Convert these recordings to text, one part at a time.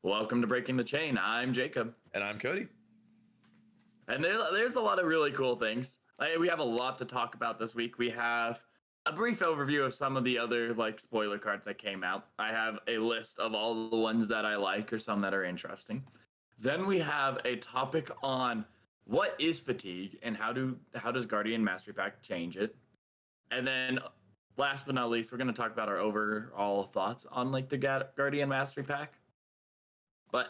Welcome to Breaking the Chain. I'm Jacob. And I'm Cody. And there's a lot of really cool things. We have a lot to talk about this week. We have a brief overview of some of the other spoiler cards that came out. I have a list of all the ones that I like or some that are interesting. Then we have a topic on what is fatigue and how does Guardian Mastery Pack change it. And then last but not least, we're going to talk about our overall thoughts on the Guardian Mastery Pack. But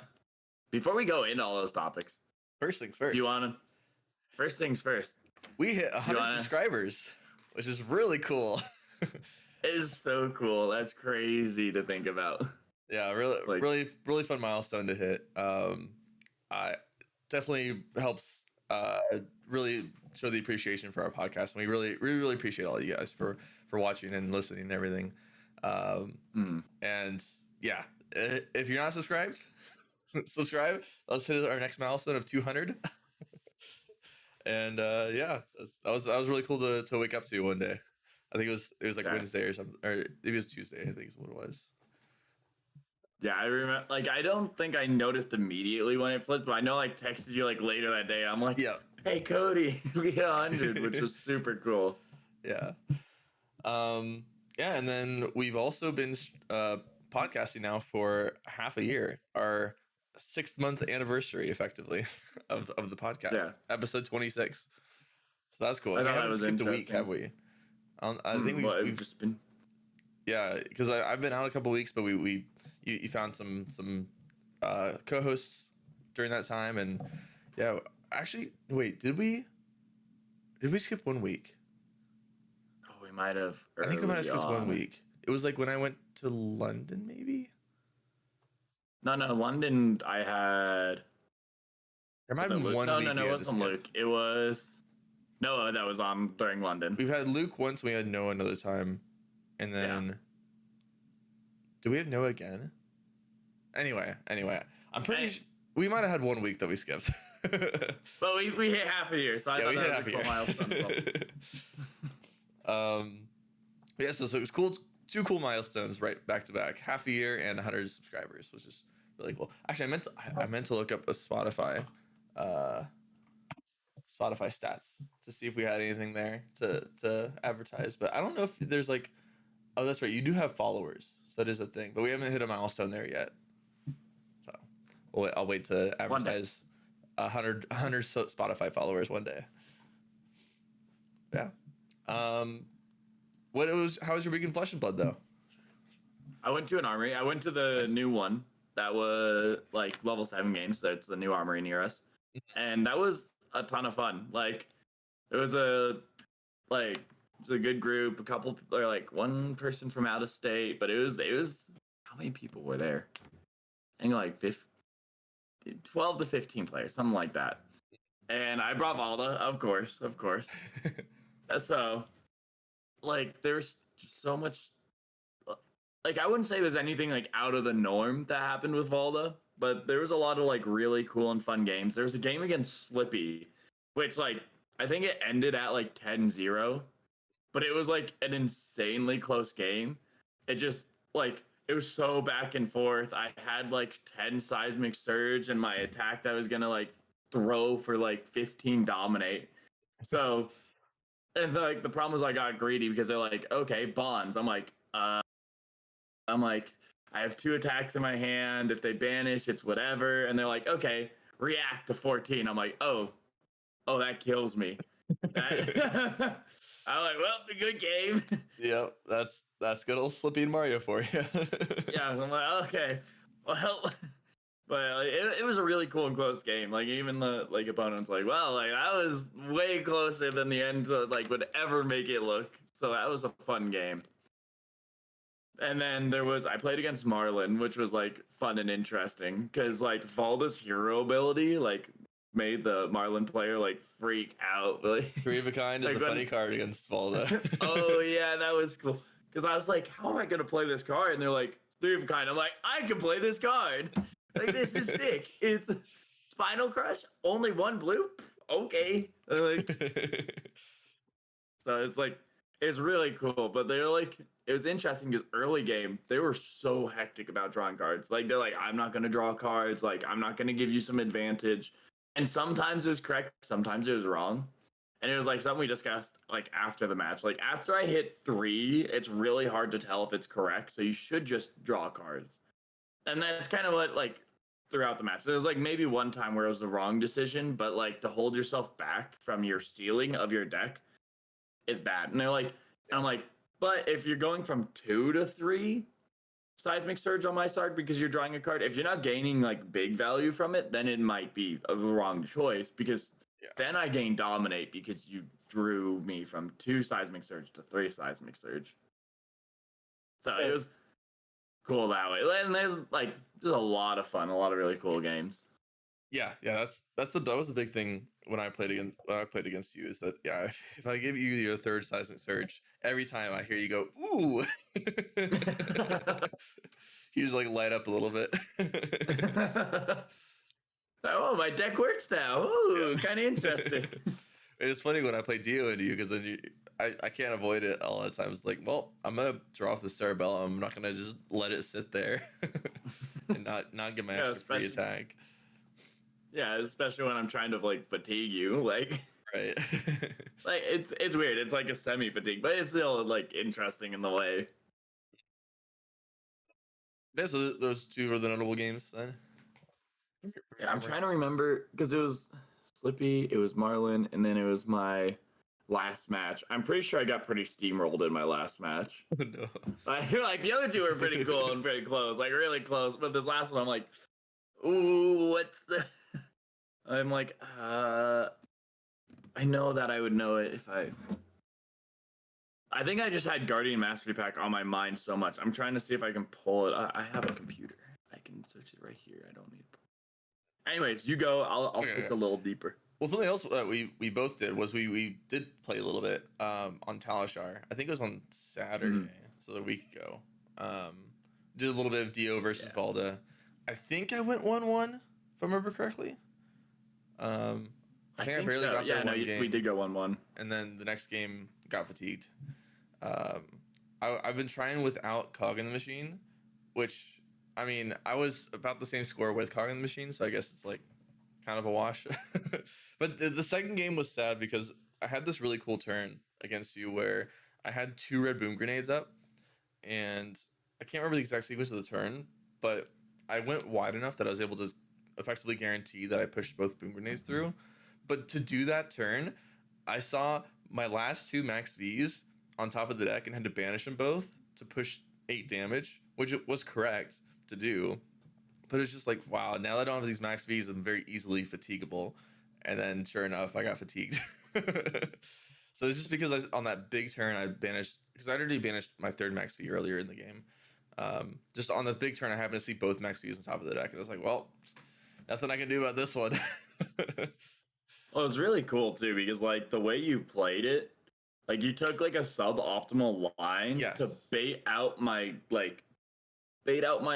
before we go into all those topics, first things first. First things first. We hit 100 subscribers, which is really cool. It is so cool. That's crazy to think about. Yeah, really fun milestone to hit. I definitely helps really show the appreciation for our podcast, and we really appreciate all of you guys for watching and listening and everything. And yeah, if you're not subscribed, subscribe. Let's hit our next milestone of 200. And yeah, that was really cool to wake up to one day. I think it was Wednesday or something, or maybe it was Tuesday. I think is what it was. Yeah, I remember. I don't think I noticed immediately when it flipped, but I know texted you later that day. I'm like, yeah, hey Cody, we hit 100, which was super cool. Yeah. Yeah, and then we've also been podcasting now for half a year. Our 6-month anniversary, effectively, of the podcast. Yeah. Episode 26. So that's cool. We haven't skipped a week, have we? I think we've just been. Yeah, because I've been out a couple weeks, but you found some co-hosts during that time, and yeah. Actually, wait, did we skip 1 week? Oh, we might have. I think we might have skipped 1 week. It was when I went to London, maybe. No, London. I had. There might have been 1 week. No, it wasn't Luke. It was. No, that was on during London. We've had Luke once. We had Noah another time, and then. Do we have Noah again? Anyway, I'm pretty sure we might have had 1 week that we skipped. But we hit half a year, so I thought that was a cool milestone. Yeah, so it was cool. 2 cool milestones right back to back. Half a year and 100 subscribers, which is really cool. Actually, I meant to look up a Spotify stats to see if we had anything there to advertise, but I don't know if there's oh, that's right, you do have followers, so that is a thing, but we haven't hit a milestone there yet. So I'll wait to advertise 100 Spotify followers one day. Yeah. How was your week in Flesh and Blood though? I went to an armory. I went to the new one that was level 7 games. That's the new armory near us, and that was a ton of fun. It was a good group. A couple, or one person from out of state, but it was how many people were there? I think 12 to 15 players, something like that. And I brought Valda, of course. So, there's just so much. I wouldn't say there's anything out of the norm that happened with Valda, but there was a lot of really cool and fun games. There was a game against Slippy, which I think it ended at 10-0, but it was an insanely close game. It just it was so back and forth. I had 10 seismic surge and my attack that was gonna throw for 15 dominate. So, and the problem was I got greedy because they're okay, bonds. I'm I have 2 attacks in my hand. If they banish, it's whatever. And they're okay, react to 14. I'm oh, that kills me. I'm well, a good game. Yep, that's good old Slippy and Mario for you. Yeah, I'm okay. Well, but it was a really cool and close game. Even the opponents well, that was way closer than the end would ever make it look. So that was a fun game. And then I played against Marlin, which was fun and interesting because Valda's hero ability made the Marlin player freak out. 3 of a kind is a funny card against Valda. Oh yeah, that was cool. Because I was how am I gonna play this card? And they're 3 of a kind. I'm I can play this card. This is sick. It's Spinal Crush, only 1 blue. Okay. So it's It's really cool, but they're like, it was interesting because early game they were so hectic about drawing cards. Like they're like, I'm not gonna draw cards. Like I'm not gonna give you some advantage. And sometimes it was correct, sometimes it was wrong. And it was like something we discussed like after the match. Like after I hit 3, it's really hard to tell if it's correct. So you should just draw cards. And that's kind of what like throughout the match. There was like maybe one time where it was the wrong decision, but like to hold yourself back from your ceiling of your deck is bad. And they're like, and I'm like, but if you're going from 2 to 3 seismic surge on my side because you're drawing a card, if you're not gaining like big value from it, then it might be a wrong choice because then I gain dominate because you drew me from 2 seismic surge to 3 seismic surge. So it was cool that way. And there's like just a lot of fun, a lot of really cool games. Yeah, that was the big thing when I played against you is that if I give you your third seismic surge, every time I hear you go ooh, you just like light up a little bit. Oh, my deck works now. Ooh, kind of interesting. It's funny when I play Dio into you because then I can't avoid it all the time. It's like, well, I'm gonna draw off the Cerebellum. I'm not gonna just let it sit there and not get my extra free attack. Yeah, especially when I'm trying to like fatigue you, like right. like it's weird. It's like a semi fatigue, but it's still like interesting in the way. Yeah, so those two are the notable games then. Yeah, I'm trying to remember because it was Slippy, it was Marlin, and then it was my last match. I'm pretty sure I got pretty steamrolled in my last match. Oh, no. Like the other two were pretty cool and pretty close, like really close. But this last one, I'm like, ooh, what's the? I'm like, I know that I would know it if I think I just had Guardian Mastery Pack on my mind so much. I'm trying to see if I can pull it. I have a computer. I can search it right here. I don't need to. Anyways, you go. I'll search a little deeper. Well, something else that we both did was we did play a little bit on Talishar. I think it was on Saturday, so a week ago. Did a little bit of Dio versus Valda. I think I went 1-1 if I remember correctly. I think I barely got there one game. We did go 1-1. And then the next game got fatigued. I've been trying without Cog in the Machine, which, I mean, I was about the same score with Cog in the Machine, so I guess it's like kind of a wash. But the second game was sad because I had this really cool turn against you where I had 2 red boom grenades up, and I can't remember the exact sequence of the turn, but I went wide enough that I was able to effectively guarantee that I pushed both boom grenades through. But to do that turn, I saw my last 2 max Vs on top of the deck and had to banish them both to push 8 damage, which was correct to do. But it's just like, wow, now that I don't have these max Vs, I'm very easily fatigable. And then sure enough, I got fatigued. So it's just because on that big turn, I banished, because I already banished my 3rd max V earlier in the game. Just on the big turn, I happened to see both max Vs on top of the deck. And I was like, well, nothing I can do about this one. Well, it was really cool too because like the way you played it, like you took like a suboptimal line to bait out my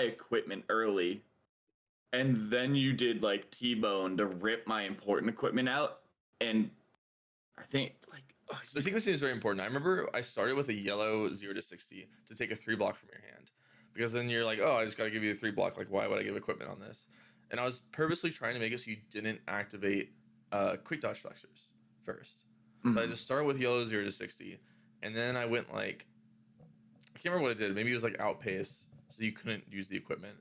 equipment early, and then you did like T-bone to rip my important equipment out. And I think like the sequencing is very important. I remember I started with a yellow 0 to 60 to take a 3 block from your hand, because then you're like, oh, I just got to give you a 3 block. Like, why would I give equipment on this? And I was purposely trying to make it so you didn't activate quick dodge flexors first. So I just started with yellow 0 to 60, and then I went like, I can't remember what I did. Maybe it was like outpace, so you couldn't use the equipment.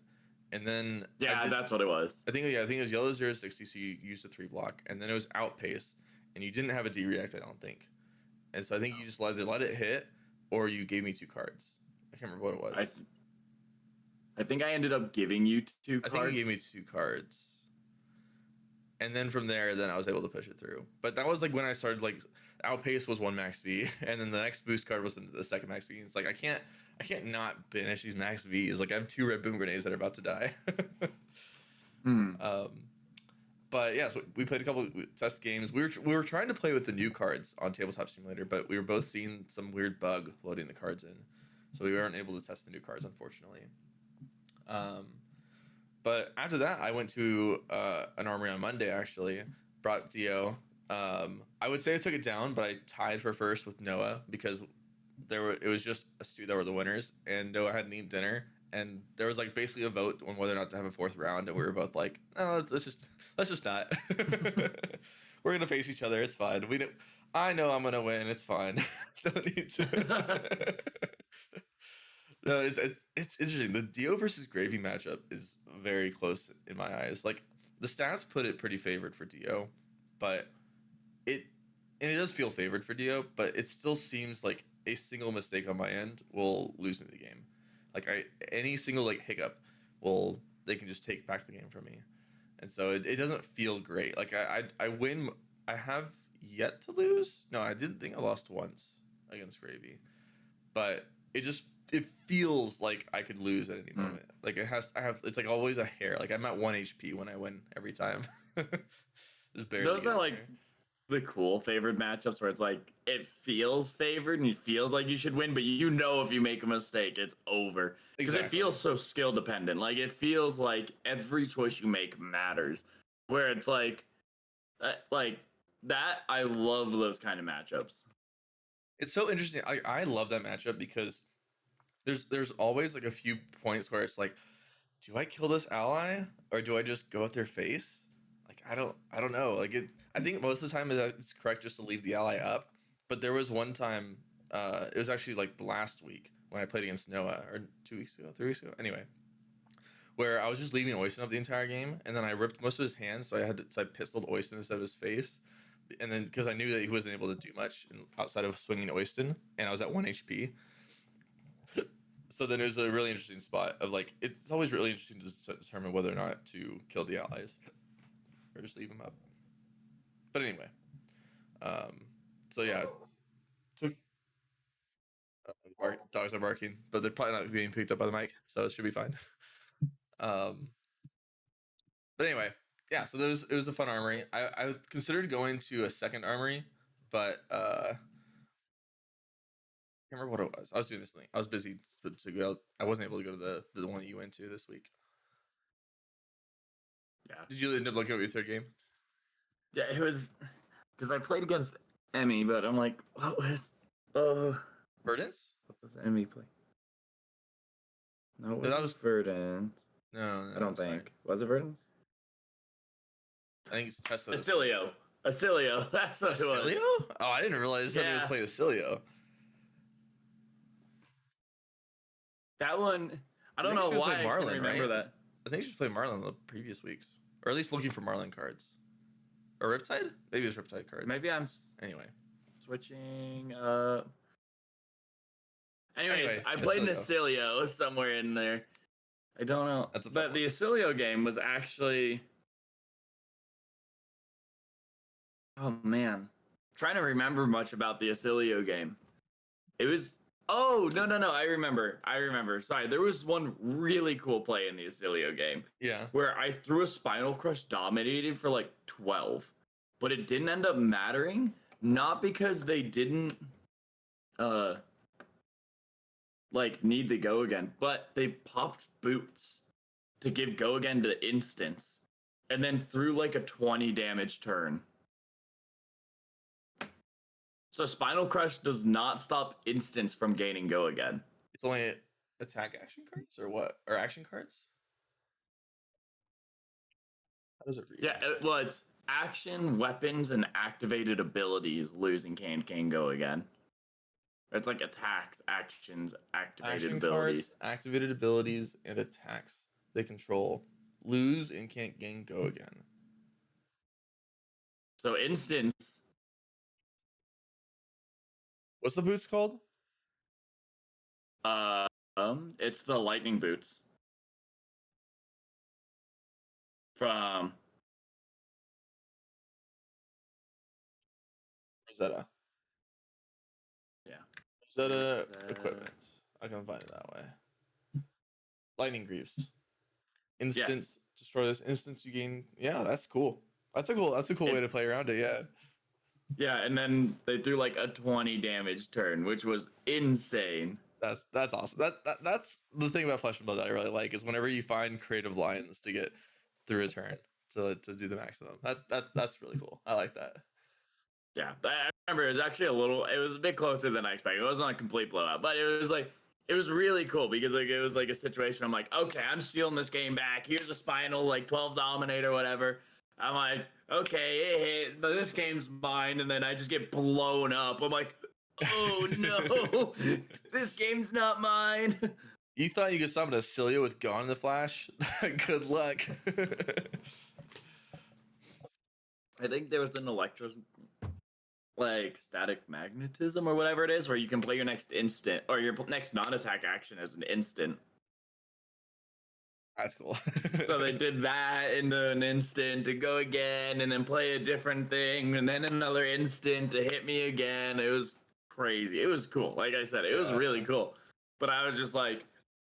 And then that's what it was. I think it was yellow 0 to 60, so you used a 3 block, and then it was outpace, and you didn't have a D react, I don't think. And so I think you just let it hit, or you gave me 2 cards. I can't remember what it was. I think I ended up giving you 2 cards. I think you gave me 2 cards. And then from there, then I was able to push it through. But that was like when I started, like, outpace was 1 max V, and then the next boost card was the 2nd max V. It's like I can't not banish these max Vs. Like I have 2 red boom grenades that are about to die. But yeah, so we played a couple test games. We were trying to play with the new cards on Tabletop Simulator, but we were both seeing some weird bug loading the cards in, so we weren't able to test the new cards, unfortunately. But after that, I went to an armory on Monday, actually. Brought Dio. I would say I took it down, but I tied for first with Noah because it was just us two that were the winners, and Noah hadn't eaten dinner, and there was like basically a vote on whether or not to have a fourth round, and we were both like, no, let's just not. We're gonna face each other. It's fine. We don't. I know I'm gonna win. It's fine. Don't need to. No, it's interesting. The Dio versus Gravy matchup is very close in my eyes. Like the stats put it pretty favored for Dio, but it and it does feel favored for Dio, but it still seems like a single mistake on my end will lose me the game. Like any single like hiccup will they can just take back the game from me, and so it doesn't feel great. Like I win. I have yet to lose. No, I didn't think I lost once against Gravy, but it feels like I could lose at any moment. Like it's like always a hair. Like I'm at 1 HP when I win every time. Just barely. Those are like the cool favored matchups where it's like it feels favored and it feels like you should win, but you know if you make a mistake, it's over. Because it feels so skill dependent. Like it feels like every choice you make matters. Where it's like that. I love those kind of matchups. It's so interesting. I love that matchup because there's always like a few points where it's like, do I kill this ally or do I just go at their face? Like I don't know. Like I think most of the time it's correct just to leave the ally up. But there was one time, it was actually like last week when I played against Noah, or 2 weeks ago, 3 weeks ago. Anyway, where I was just leaving Oyston up the entire game, and then I ripped most of his hands, so I pistoled Oyston instead of his face. And then because I knew that he wasn't able to do much outside of swinging Oyston, and I was at 1 HP. So then it was a really interesting spot of like it's always really interesting to determine whether or not to kill the allies or just leave them up. But anyway, so yeah, dogs are barking, but they're probably not being picked up by the mic, so it should be fine. But anyway, yeah. So it was a fun armory. I considered going to a second armory, but can't remember what it was. I was doing this thing. I was busy to go. I wasn't able to go to the one that you went to this week. Yeah. Did you end up looking at your third game? Yeah, it was because I played against Emmy, but I'm like, what was Verdance? What was Emmy play? No, it wasn't Verdance. No, I don't think. Was it Verdance? I think it's Tesla. Acilio. That's what it was. Oh, I didn't realize somebody was playing Acilio. That one, I don't know why I can remember that. I think she was playing Marlin the previous weeks, or at least looking for Marlin cards. Or Riptide? Maybe it was Riptide cards. Maybe I'm anyway switching. Anyways, I played an Acilio somewhere in there. I don't know, but the Acilio game was actually. Oh man, I'm trying to remember much about the Acilio game. It was. Oh, no. I remember. Sorry, there was one really cool play in the Acilio game. Yeah. Where I threw a Spinal Crush dominated for like 12. But it didn't end up mattering. Not because they didn't need the go again. But they popped boots to give go again to instance. And then threw like a 20 damage turn. So Spinal Crush does not stop instance from gaining go again. It's only attack action cards or what? Or action cards? How does it read? Yeah, well, it's action, weapons, and activated abilities lose and can't gain go again. It's like attacks, actions, activated abilities. Cards, activated abilities, and attacks they control lose and can't gain go again. So instance. What's the boots called? It's the lightning boots. From Rosetta. Yeah. Rosetta equipment. I can find it that way. Lightning Greaves. Instance destroy this instance you gain. Yeah, that's cool. That's a cool way to play around it, yeah. Yeah, and then they threw like a 20 damage turn, which was insane. That's awesome. That's the thing about Flesh and Blood that I really like is whenever you find creative lines to get through a turn to do the maximum. That's really cool. I like that. Yeah, remember it was actually it was a bit closer than I expected. It wasn't a complete blowout, but it was really cool because like it was like a situation. I'm like, okay, I'm stealing this game back. Here's a Spinal like 12 dominate or whatever. I'm like, okay, it hit. This game's mine, and then I just get blown up. I'm like, oh no, this game's not mine. You thought you could summon a Cilia with Gone in the Flash? Good luck. I think there was an like static magnetism or whatever it is, where you can play your next instant or your next non-attack action as an instant. That's cool. So they did that into an instant to go again, and then play a different thing, and then another instant to hit me again. It was crazy. It was cool. Like I said, it was really cool. But I was just like,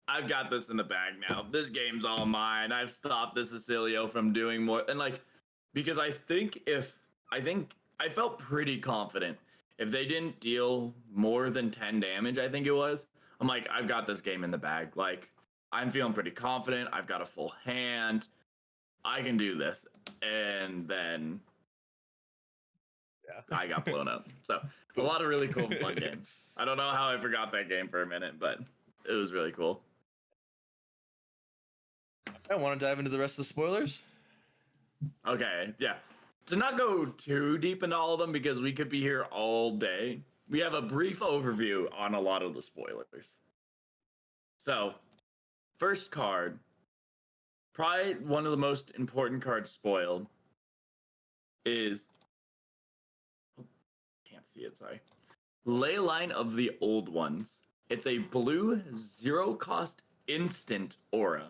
I've got this in the bag now. This game's all mine. I've stopped this Cecilio from doing more. And like, because I felt pretty confident if they didn't deal more than 10 damage, I think it was. I'm like, I've got this game in the bag. Like, I'm feeling pretty confident. I've got a full hand. I can do this. And then I got blown up. So a lot of really cool fun games. I don't know how I forgot that game for a minute, but it was really cool. I want to dive into the rest of the spoilers. Okay, yeah. To not go too deep into all of them because we could be here all day, we have a brief overview on a lot of the spoilers. So, first card, probably one of the most important cards spoiled, is... Oh, can't see it, sorry. Leyline of the Old Ones. It's a blue 0-cost instant aura.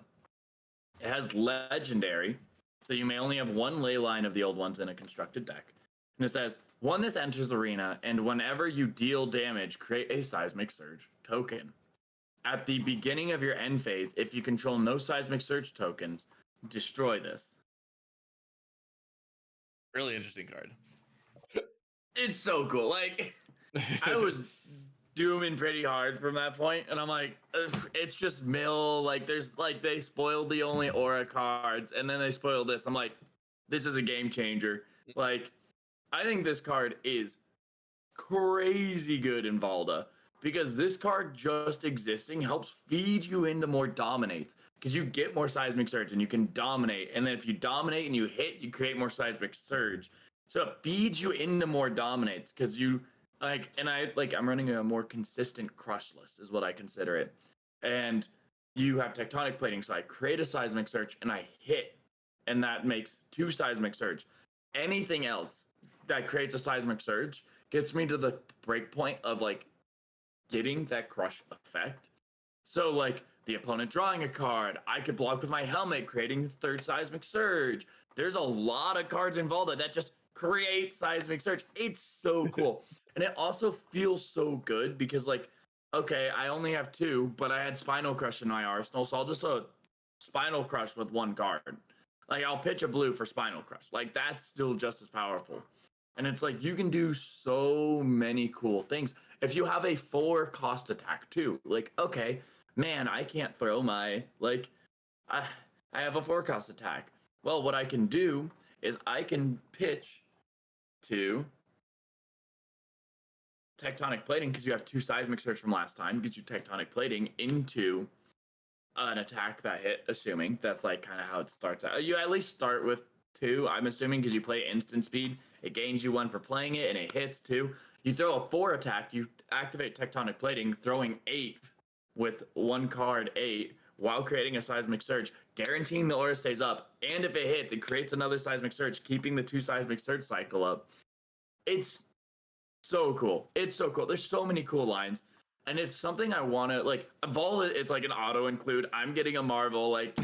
It has legendary, so you may only have one Leyline of the Old Ones in a constructed deck. And it says, when this enters arena, and whenever you deal damage, create a Seismic Surge token. At the beginning of your end phase, if you control no Seismic Surge tokens, destroy this. Really interesting card. It's so cool. Like, I was dooming pretty hard from that point, and I'm like, it's just mill. Like, there's like they spoiled the only aura cards, and then they spoiled this. I'm like, this is a game changer. Like, I think this card is crazy good in Valda because this card just existing helps feed you into more dominates because you get more Seismic Surge and you can dominate, and then if you dominate and you hit, you create more Seismic Surge. So it feeds you into more dominates because you like, and I'm running a more consistent crush list is what I consider it. And you have tectonic plating, so I create a Seismic Surge and I hit, and that makes 2 Seismic Surge. Anything else that creates a Seismic Surge gets me to the break point of like getting that crush effect. So like the opponent drawing a card, I could block with my helmet, creating 3rd Seismic Surge. There's a lot of cards involved that just create Seismic Surge. It's so cool. And it also feels so good because like, okay, I only have 2, but I had Spinal Crush in my arsenal, so I'll just Spinal Crush with 1 card. Like, I'll pitch a blue for Spinal Crush. Like, that's still just as powerful. And it's like, you can do so many cool things. If you have a 4-cost attack too, like, okay, man, I can't throw my, like, I have a 4-cost attack. Well, what I can do is I can pitch to Tectonic Plating because you have 2 Seismic Surge from last time, gives you Tectonic Plating into an attack that hit, assuming that's like kind of how it starts out. You at least start with 2, I'm assuming, because you play instant speed. It gains you 1 for playing it, and it hits 2. You throw a 4 attack, you activate Tectonic Plating, throwing 8 with 1 card 8 while creating a Seismic Surge, guaranteeing the aura stays up, and if it hits, it creates another Seismic Surge, keeping the 2 Seismic Surge cycle up. It's so cool. It's so cool. There's so many cool lines. And it's something I want to, like, Vault, it's like an auto-include. I'm getting a Marvel. Like,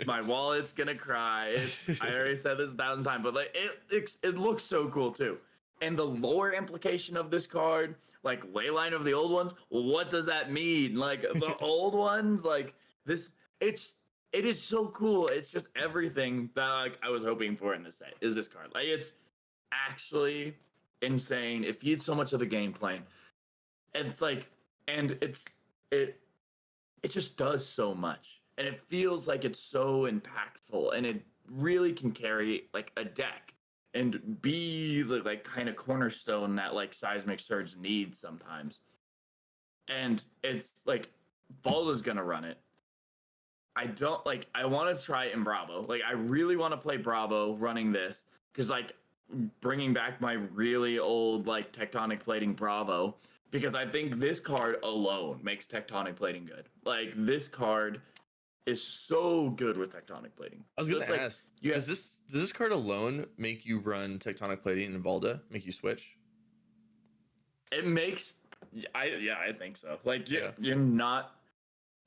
my wallet's going to cry. I already said this 1,000 times, but, like, it looks so cool, too. And the lore implication of this card, like, Leyline of the Old Ones, what does that mean? Like, the old ones? Like, it is so cool. It's just everything that, like, I was hoping for in this set, is this card. Like, it's actually insane. It feeds so much of the gameplay. And it's like, and it just does so much, and it feels like it's so impactful, and it really can carry like a deck and be the like kind of cornerstone that like Seismic Surge needs sometimes. And it's like Volda's gonna run it. I don't like. I want to try it in Bravo. Like, I really want to play Bravo running this because, like, bringing back my really old like Tectonic Plating Bravo, because I think this card alone makes Tectonic Plating good. Like, this card is so good with Tectonic Plating. I was gonna ask, does this card alone make you run Tectonic Plating and Volda? Make you switch? It makes. I think so. Like, you're not.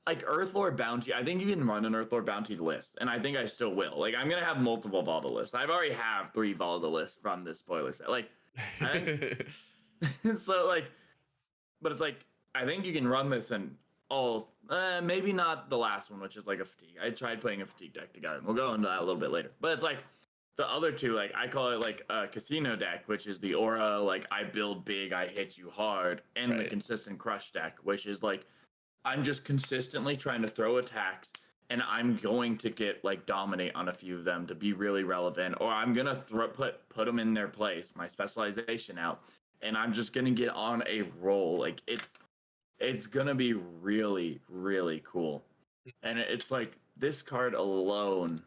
Like Earthlord Bounty, I think you can run an Earthlord Bounty list, and I think I still will. Like, I'm gonna have multiple Volda lists. I've already have 3 Volda lists from this spoiler set. Like, I think, so like, but it's like I think you can run this in all. Maybe not the last one, which is like a fatigue. I tried playing a fatigue deck together. We'll go into that a little bit later. But it's like the other 2, like I call it like a casino deck, which is the aura. Like, I build big, I hit you hard, and the consistent crush deck, which is like, I'm just consistently trying to throw attacks, and I'm going to get like dominate on a few of them to be really relevant, or I'm gonna put them in their place, my specialization out, and I'm just gonna get on a roll. Like, it's gonna be really, really cool. And it's like this card alone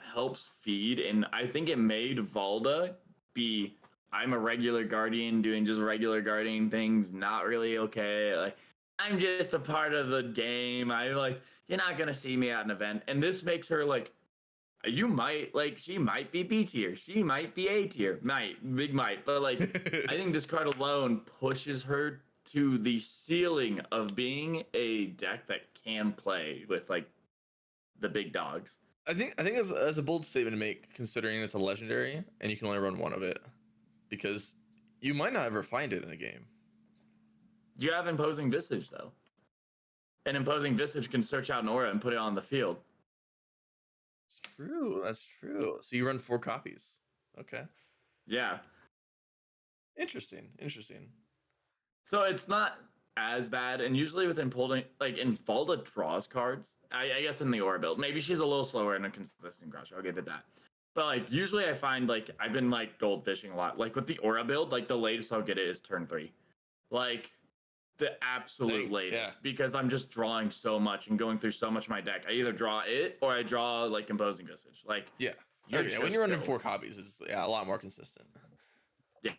helps feed, and I think it made Volda be, I'm a regular guardian doing just regular guardian things, not really okay. Like, I'm just a part of the game. I like, you're not gonna see me at an event. And this makes her like, you might like, she might be B tier, she might be A tier, big might. But like, I think this card alone pushes her to the ceiling of being a deck that can play with like the big dogs. I think that's a bold statement to make, considering it's a legendary and you can only run one of it, because you might not ever find it in a game. You have Imposing Visage, though. And Imposing Visage can search out an aura and put it on the field. It's true. That's true. So you run 4 copies. Okay. Yeah. Interesting. So it's not as bad. And usually with Imposing, like, in Volda draws cards. I guess in the aura build. Maybe she's a little slower in a consistent crush. I'll give it that. But, like, usually I find, like, I've been, like, goldfishing a lot. Like, with the aura build, like, the latest I'll get it is turn 3. Like, the absolute latest, because I'm just drawing so much and going through so much of my deck. I either draw it or I draw like Imposing Visage. Like, when you're running 4 copies, it's a lot more consistent. Yeah.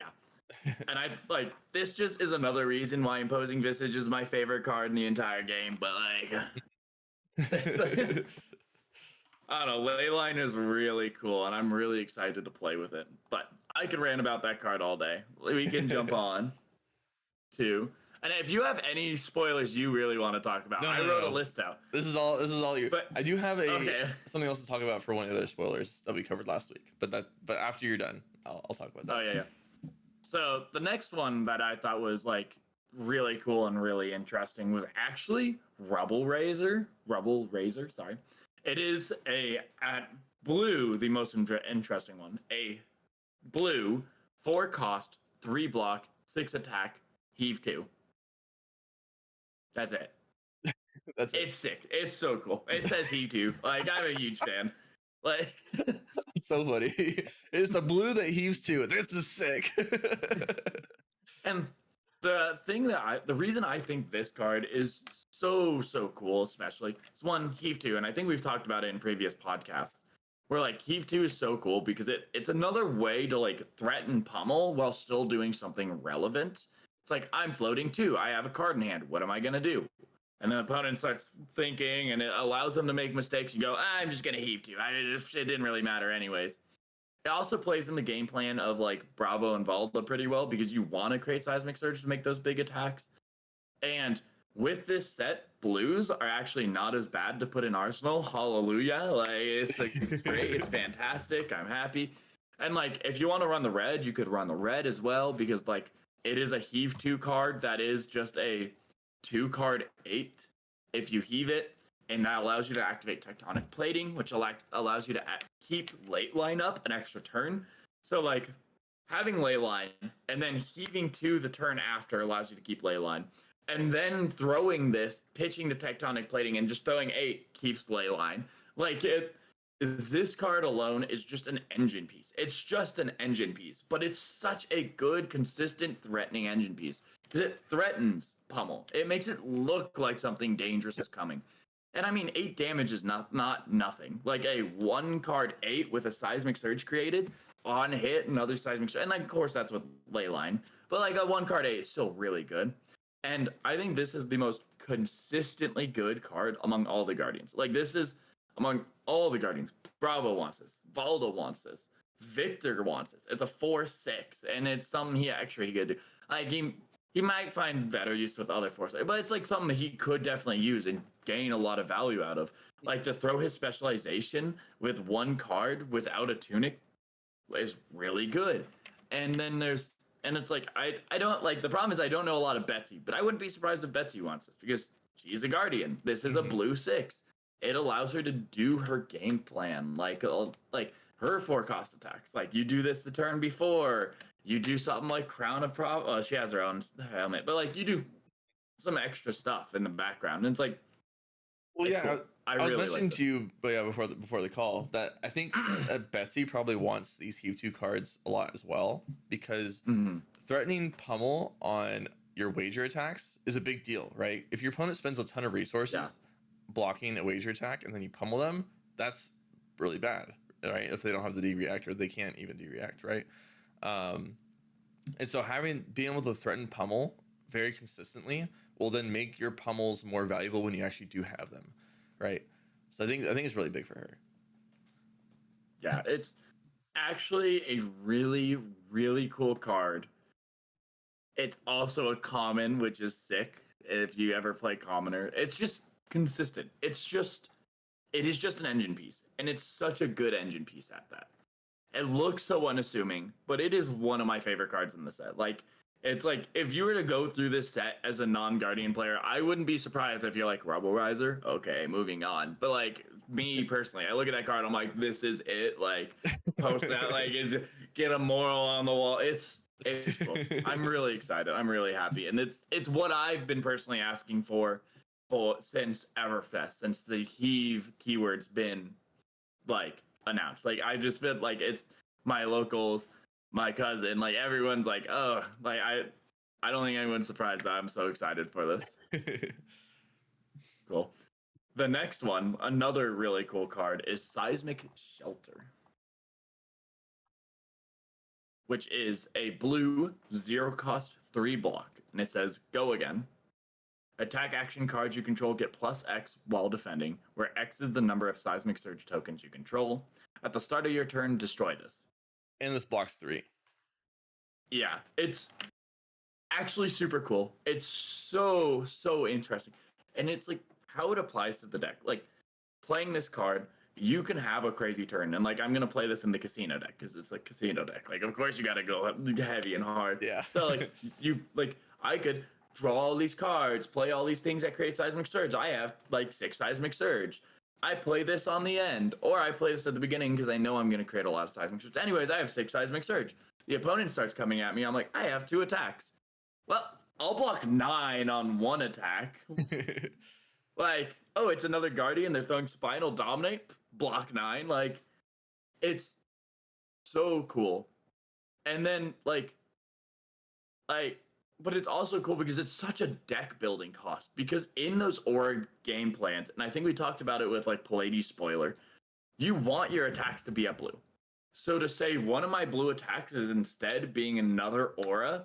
And I like, this just is another reason why Imposing Visage is my favorite card in the entire game. But like, I don't know, Leyline is really cool, and I'm really excited to play with it. But I could rant about that card all day. We can jump on to. And if you have any spoilers you really want to talk about, I wrote a list out. This is all you. But I do have something else to talk about for one of the other spoilers that we covered last week. But after you're done, I'll talk about that. Oh yeah. So the next one that I thought was like really cool and really interesting was actually Rubble Razor. Sorry, it is at blue, the most interesting one. A blue 4 cost, 3 block, 6 attack, heave 2. That's it. It's sick. It's so cool. It says he too. Like, I'm a huge fan. Like, it's so funny. It's a blue that heaves 2. This is sick. And the reason I think this card is so cool, especially, it's one, heave 2, and I think we've talked about it in previous podcasts, where like heave 2 is so cool because it's another way to like threaten pummel while still doing something relevant. It's like, I'm floating 2. I have a card in hand. What am I going to do? And the opponent starts thinking, and it allows them to make mistakes. You go, I'm just going to heave 2. It didn't really matter anyways. It also plays in the game plan of like Bravo and Volda pretty well, because you want to create Seismic Surge to make those big attacks. And with this set, blues are actually not as bad to put in Arsenal. Hallelujah. Like, it's great. It's fantastic. I'm happy. And like, if you want to run the red, you could run the red as well, because like, it is a heave 2 card that is just a 2 card 8 if you heave it, and that allows you to activate Tectonic Plating, which allows you to keep Leyline up an extra turn. So like, having Leyline and then heaving 2 the turn after allows you to keep Leyline, and then throwing this, pitching to Tectonic Plating and just throwing 8 keeps Leyline. Like, this card alone is just an engine piece. It's just an engine piece, but it's such a good, consistent, threatening engine piece because it threatens Pummel. It makes it look like something dangerous is coming. And I mean, 8 damage is not nothing. Like a 1-card 8 with a Seismic Surge created on hit, another Seismic Surge. And of course, that's with Leyline. But like a 1-card 8 is still really good. And I think this is the most consistently good card among all the Guardians. Like, this is among all the Guardians. Bravo wants this. Valda wants this. Victor wants this. It's a 4/6, and it's something he could do. Like, he might find better use with other force, but it's like something he could definitely use and gain a lot of value out of. Like, to throw his specialization with 1 card without a tunic is really good. And then it's like, I don't, like, the problem is I don't know a lot of Betsy, but I wouldn't be surprised if Betsy wants this because she's a Guardian. This is a blue 6. It allows her to do her game plan, like her 4-cost attacks. Like, you do this the turn before, you do something like Crown of she has her own helmet, but like, you do some extra stuff in the background, and it's like, well, yeah, cool. I was mentioning to you, but yeah, before the call, that I think that Betsy probably wants these Heave 2 cards a lot as well, because threatening Pummel on your wager attacks is a big deal, right? If your opponent spends a ton of resources blocking a wager attack and then you pummel them, that's really bad, right? If they don't have the D-React, or they can't even D-React, right? And so being able to threaten pummel very consistently will then make your pummels more valuable when you actually do have them, right? So I think it's really big for her. Yeah, it's actually a really, really cool card. It's also a common, which is sick if you ever play commoner. It's just consistent. It is just an engine piece, and it's such a good engine piece at that. It looks so unassuming, but it is one of my favorite cards in the set. Like, it's like, if you were to go through this set as a non-Guardian player, I wouldn't be surprised if you're like, Rebel Riser? Okay, moving on. But like, me personally, I look at that card, I'm like, this is it. Like, post that, like, get a moral on the wall. It's cool. I'm really excited. I'm really happy. And it's what I've been personally asking for since Everfest, since the Heave keyword's been like announced. Like, I just been like, it's my locals, my cousin, like, everyone's like, oh, like, I don't think anyone's surprised that I'm so excited for this. Cool. The next one, another really cool card, is Seismic Shelter, which is a blue 0-cost 3 block, and it says go again. Attack action cards you control get +X while defending, where X is the number of Seismic Surge tokens you control. At the start of your turn, destroy this. And this blocks 3. Yeah, it's actually super cool. It's so interesting. And it's like how it applies to the deck. Like, playing this card, you can have a crazy turn. And like, I'm going to play this in the casino deck because it's like casino deck. Like, of course you got to go heavy and hard. Yeah. So like, I could draw all these cards, play all these things that create Seismic Surge. I have like 6 Seismic Surge. I play this on the end, or I play this at the beginning because I know I'm going to create a lot of Seismic Surge. Anyways, I have 6 Seismic Surge. The opponent starts coming at me. I'm like, I have 2 attacks. Well, I'll block 9 on 1 attack. Like, oh, it's another Guardian. They're throwing Spinal Dominate. Block 9. Like, it's so cool. And then, but it's also cool because it's such a deck building cost. Because in those Aura game plans, and I think we talked about it with like Pallades spoiler, you want your attacks to be a blue. So to say one of my blue attacks is instead being another Aura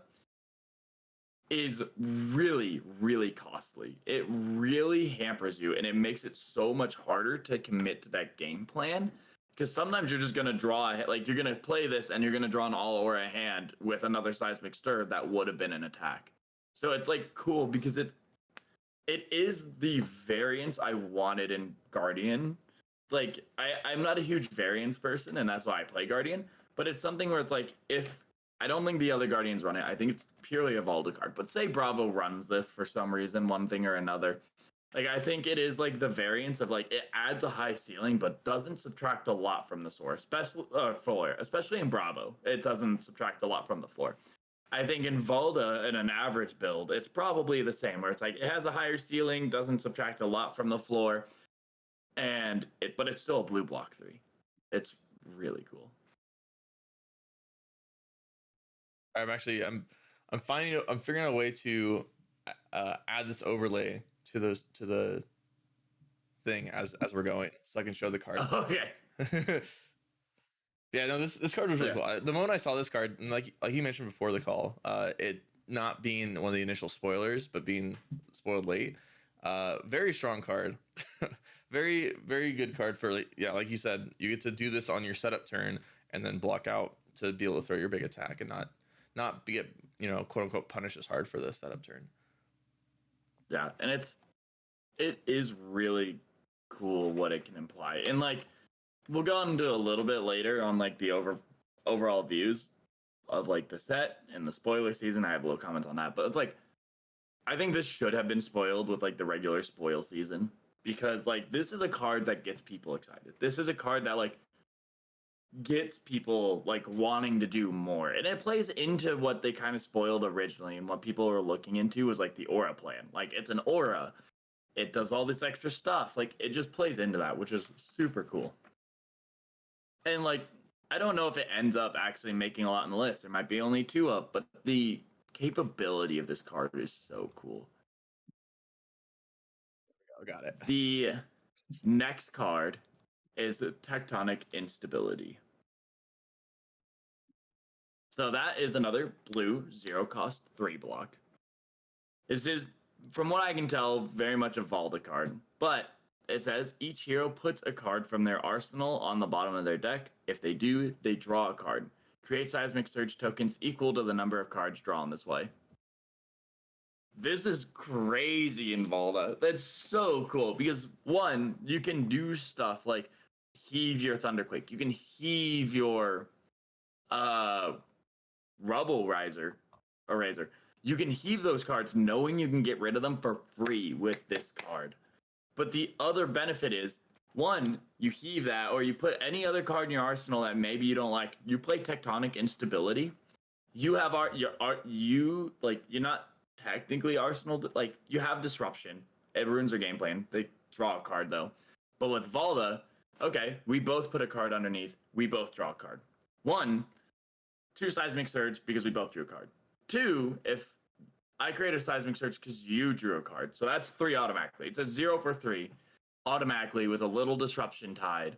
is really, really costly. It really hampers you, and it makes it so much harder to commit to that game plan. Because sometimes you're just going to draw, like, you're going to play this and you're going to draw an all or a hand with another Seismic Stir that would have been an attack. So it's like cool because it is the variance I wanted in Guardian. Like, I'm not a huge variance person, and that's why I play Guardian. But it's something where it's like, if I don't think the other Guardians run it, I think it's purely a Valda card. But say Bravo runs this for some reason, one thing or another. Like, I think it is like the variance of like, it adds a high ceiling, but doesn't subtract a lot from the source, especially in Bravo. It doesn't subtract a lot from the floor. I think in Valda, in an average build, it's probably the same, where it's like, it has a higher ceiling, doesn't subtract a lot from the floor, but it's still a blue block 3. It's really cool. I'm figuring out a way to add this overlay to the thing as we're going, so I can show the cards. Okay. Yeah, no, this card was really cool. The moment I saw this card, and like you mentioned before the call, it not being one of the initial spoilers, but being spoiled late, very strong card. Very, very good card for, like you said, you get to do this on your setup turn and then block out to be able to throw your big attack and not get, quote unquote punished as hard for the setup turn. Yeah, and it is really cool what it can imply. And like we'll go into a little bit later on like the overall views of like the set and the spoiler season. I have little comments on that, but it's like I think this should have been spoiled with like the regular spoil season, because like this is a card that gets people excited. This is a card that like gets people like wanting to do more, and it plays into what they kind of spoiled originally and what people were looking into was like the aura plan. Like it's an aura, it does all this extra stuff, like it just plays into that, which is super cool. And like I don't know if it ends up actually making a lot on the list. There might be only 2 up, but the capability of this card is so cool. I got it. The next card is the Tectonic Instability. So that is another blue 0-cost 3 block. This is, from what I can tell, very much a Valda card, but it says each hero puts a card from their arsenal on the bottom of their deck. If they do, they draw a card. Create Seismic Surge tokens equal to the number of cards drawn this way. This is crazy in Valda. That's so cool because, one, you can do stuff like heave your Thunderquake. You can heave your Rubble Eraser. You can heave those cards knowing you can get rid of them for free with this card. But the other benefit is, one, you heave that, or you put any other card in your arsenal that maybe you don't like. You play Tectonic Instability. You have you're not technically arsenal, like you have disruption. It ruins their game plan. They draw a card though. But with Valda, okay, we both put a card underneath. We both draw a card. 1, 2 Seismic Surge because we both drew a card. 2, if I create a Seismic Surge because you drew a card. So that's 3 automatically. It's a 0 for 3 automatically with a little disruption tied.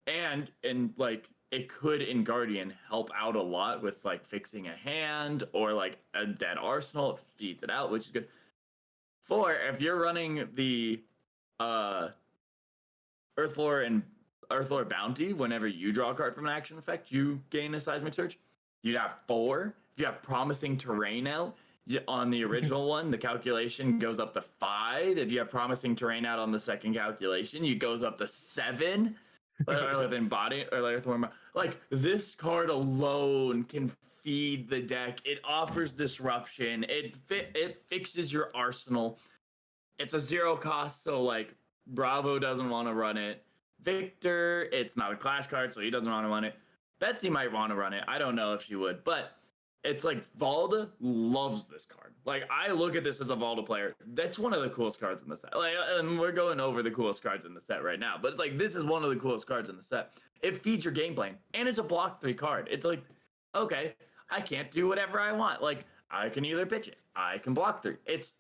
And like it could in Guardian help out a lot with like fixing a hand or like a dead arsenal. It feeds it out, which is good. 4, if you're running the Earthlore Bounty, whenever you draw a card from an action effect, you gain a Seismic Surge. You'd have 4. If you have Promising Terrain out on the original one, the calculation goes up to 5. If you have Promising Terrain out on the second calculation, it goes up to 7. Or than body or Earthworm. Like this card alone can feed the deck. It offers disruption. It fixes your arsenal. It's a 0 cost, so like Bravo doesn't want to run it. Victor, it's not a clash card, so he doesn't want to run it. Betsy might want to run it. I don't know if she would, but it's like Valda loves this card. Like I look at this as a Valda player. That's one of the coolest cards in the set. Like, and we're going over the coolest cards in the set right now. But it's like this is one of the coolest cards in the set. It feeds your game plan, and it's a block 3 card. It's like, okay, I can't do whatever I want. Like I can either pitch it, I can block 3. It's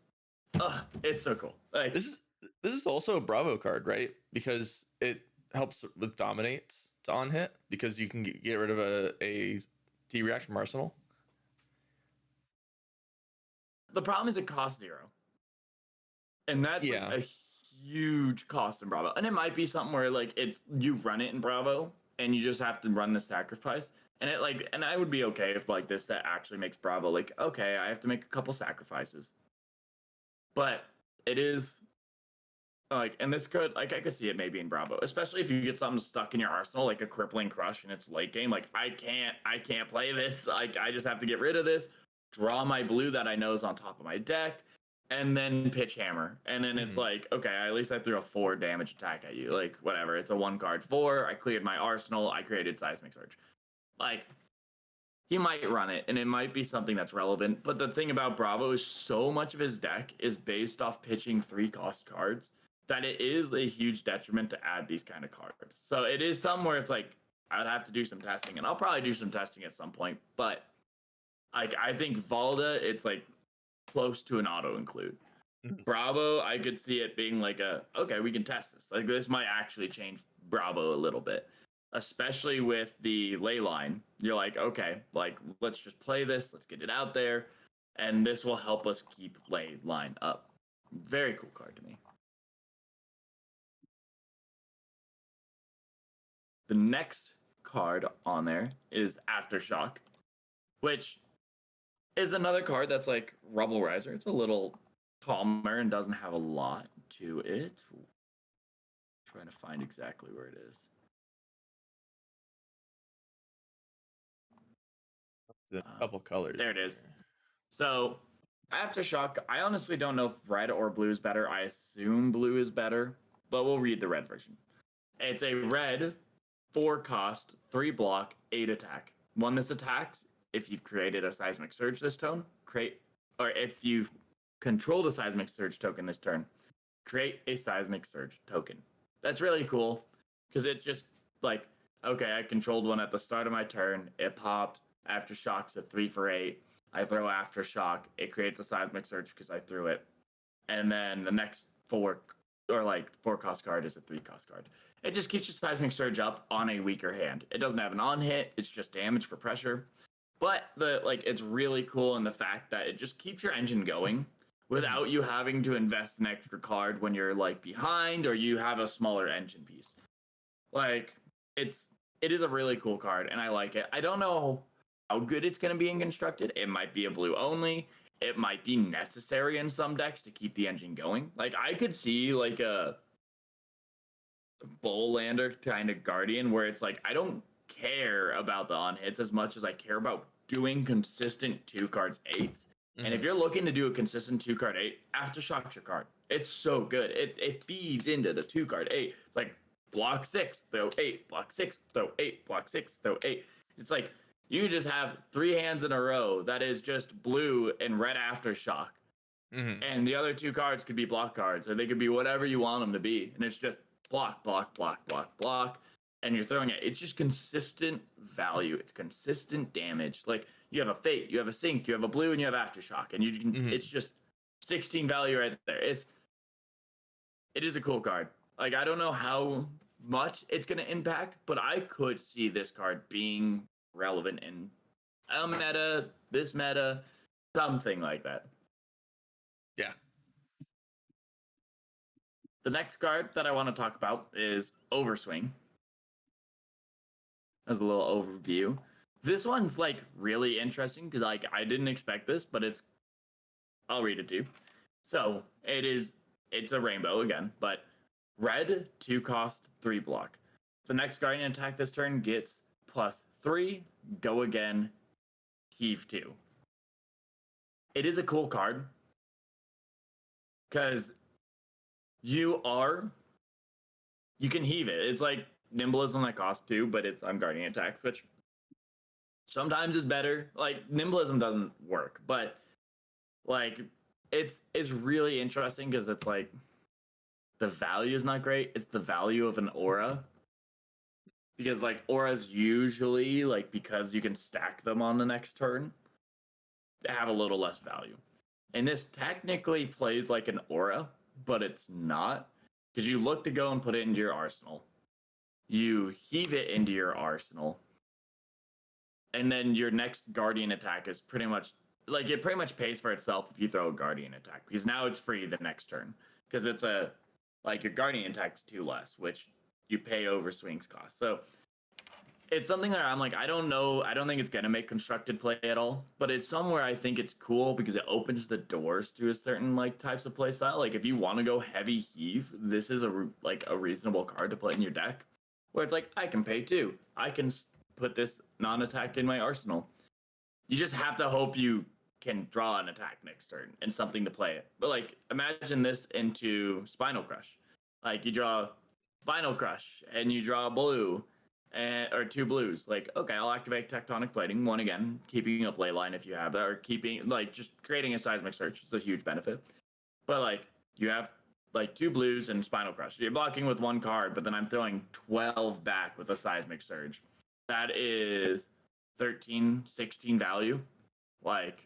so cool. Like This is also a Bravo card, right? Because it helps with dominates to on hit because you can get rid of a T reaction from arsenal. the problem is it costs 0. And that's like a huge cost in Bravo. And it might be something where like it's you run it in Bravo and you just have to run the sacrifice. And it like and I would be okay if like this that actually makes Bravo like, okay, I have to make a couple sacrifices. But it is like, and this could like I could see it maybe in Bravo, especially if you get something stuck in your arsenal like a crippling crush and it's late game. Like I can't play this. Like I just have to get rid of this, draw my blue that I know is on top of my deck, and then pitch hammer. And then it's like, okay, at least I threw a 4 damage attack at you. Like whatever. It's a 1 card 4. I cleared my arsenal. I created Seismic Surge. Like he might run it, and it might be something that's relevant. But the thing about Bravo is so much of his deck is based off pitching 3 cost cards that it is a huge detriment to add these kind of cards. So it is somewhere it's like I would have to do some testing, and I'll probably do some testing at some point. But like I think Valda, it's like close to an auto include. Bravo, I could see it being like okay, we can test this. Like this might actually change Bravo a little bit, especially with the ley line. You're like, okay, like let's just play this, let's get it out there, and this will help us keep ley line up. Very cool card to me. The next card on there is Aftershock, which is another card that's like Rubble Riser. It's a little calmer and doesn't have a lot to it. Trying to find exactly where it is. A couple colors. There it is. So Aftershock, I honestly don't know if red or blue is better. I assume blue is better, but we'll read the red version. It's a red 4 cost, 3 block, 8 attack. When this attacks, if you've created a Seismic Surge this turn, or if you've controlled a Seismic Surge token this turn, create a Seismic Surge token. That's really cool because it's just like, okay, I controlled one at the start of my turn. It popped. Aftershock's a 3 for 8. I throw Aftershock. It creates a Seismic Surge because I threw it. And then the next 4 cost card is a 3 cost card. It just keeps your Seismic Surge up on a weaker hand. It doesn't have an on hit. It's just damage for pressure. But it's really cool in the fact that it just keeps your engine going without you having to invest an extra card when you're like behind or you have a smaller engine piece. Like it is a really cool card and I like it. I don't know how good it's going to be in constructed. It might be a blue only. It might be necessary in some decks to keep the engine going. Like I could see like a Bowlander kind of Guardian where it's like I don't care about the on hits as much as I care about doing consistent 2 cards 8s. And if you're looking to do a consistent 2 card 8, Aftershock's your card. It's so good. It feeds into the 2 card 8. It's like block 6, throw 8, block 6, throw 8, block 6, throw 8. It's like you just have 3 hands in a row that is just blue and red Aftershock. And the other 2 cards could be block cards, or they could be whatever you want them to be. And it's just block, block, block, block, block. And you're throwing it. It's just consistent value. It's consistent damage. Like you have a Fate, you have a Sync, you have a blue, and you have Aftershock. And you can, it's just 16 value right there. It is a cool card. Like I don't know how much it's going to impact, but I could see this card being relevant in a meta, this meta, something like that. Yeah. The next card that I want to talk about is Overswing. As a little overview. This one's like really interesting because like I didn't expect this, but I'll read it to you. So it's a rainbow again, but red 2 cost 3 block. The next Guardian attack this turn gets +3, go again, heave 2. It is a cool card because you can heave it. It's like Nimblism that costs 2, but it's on Guardian attacks, which sometimes is better. Like Nimblism doesn't work, but like it's really interesting because it's like the value is not great. It's the value of an aura. Because like auras usually, like because you can stack them on the next turn, they have a little less value. And this technically plays like an aura, but it's not. Because you look to go and put it into your arsenal. You heave it into your arsenal. And then your next Guardian attack is pretty much like it pretty much pays for itself if you throw a Guardian attack. Because now it's free the next turn. Because it's your Guardian attack's 2 less, which you pay over swings cost. So it's something that I'm like, I don't know. I don't think it's going to make constructed play at all. But it's somewhere I think it's cool because it opens the doors to a certain like types of play style. Like if you want to go heavy heave, this is a reasonable card to play in your deck. Where it's like, I can pay 2. I can put this non-attack in my arsenal. You just have to hope you can draw an attack next turn and something to play it. But like, imagine this into Spinal Crush. Like you draw Spinal Crush and you draw a blue or 2 blues. Like, okay, I'll activate Tectonic Plating, 1 again, keeping up Leyline if you have that, or keeping, like, just creating a Seismic Surge is a huge benefit. But like, you have like 2 blues and Spinal Crush. You're blocking with 1 card, but then I'm throwing 12 back with a Seismic Surge. That is 13, 16 value. Like,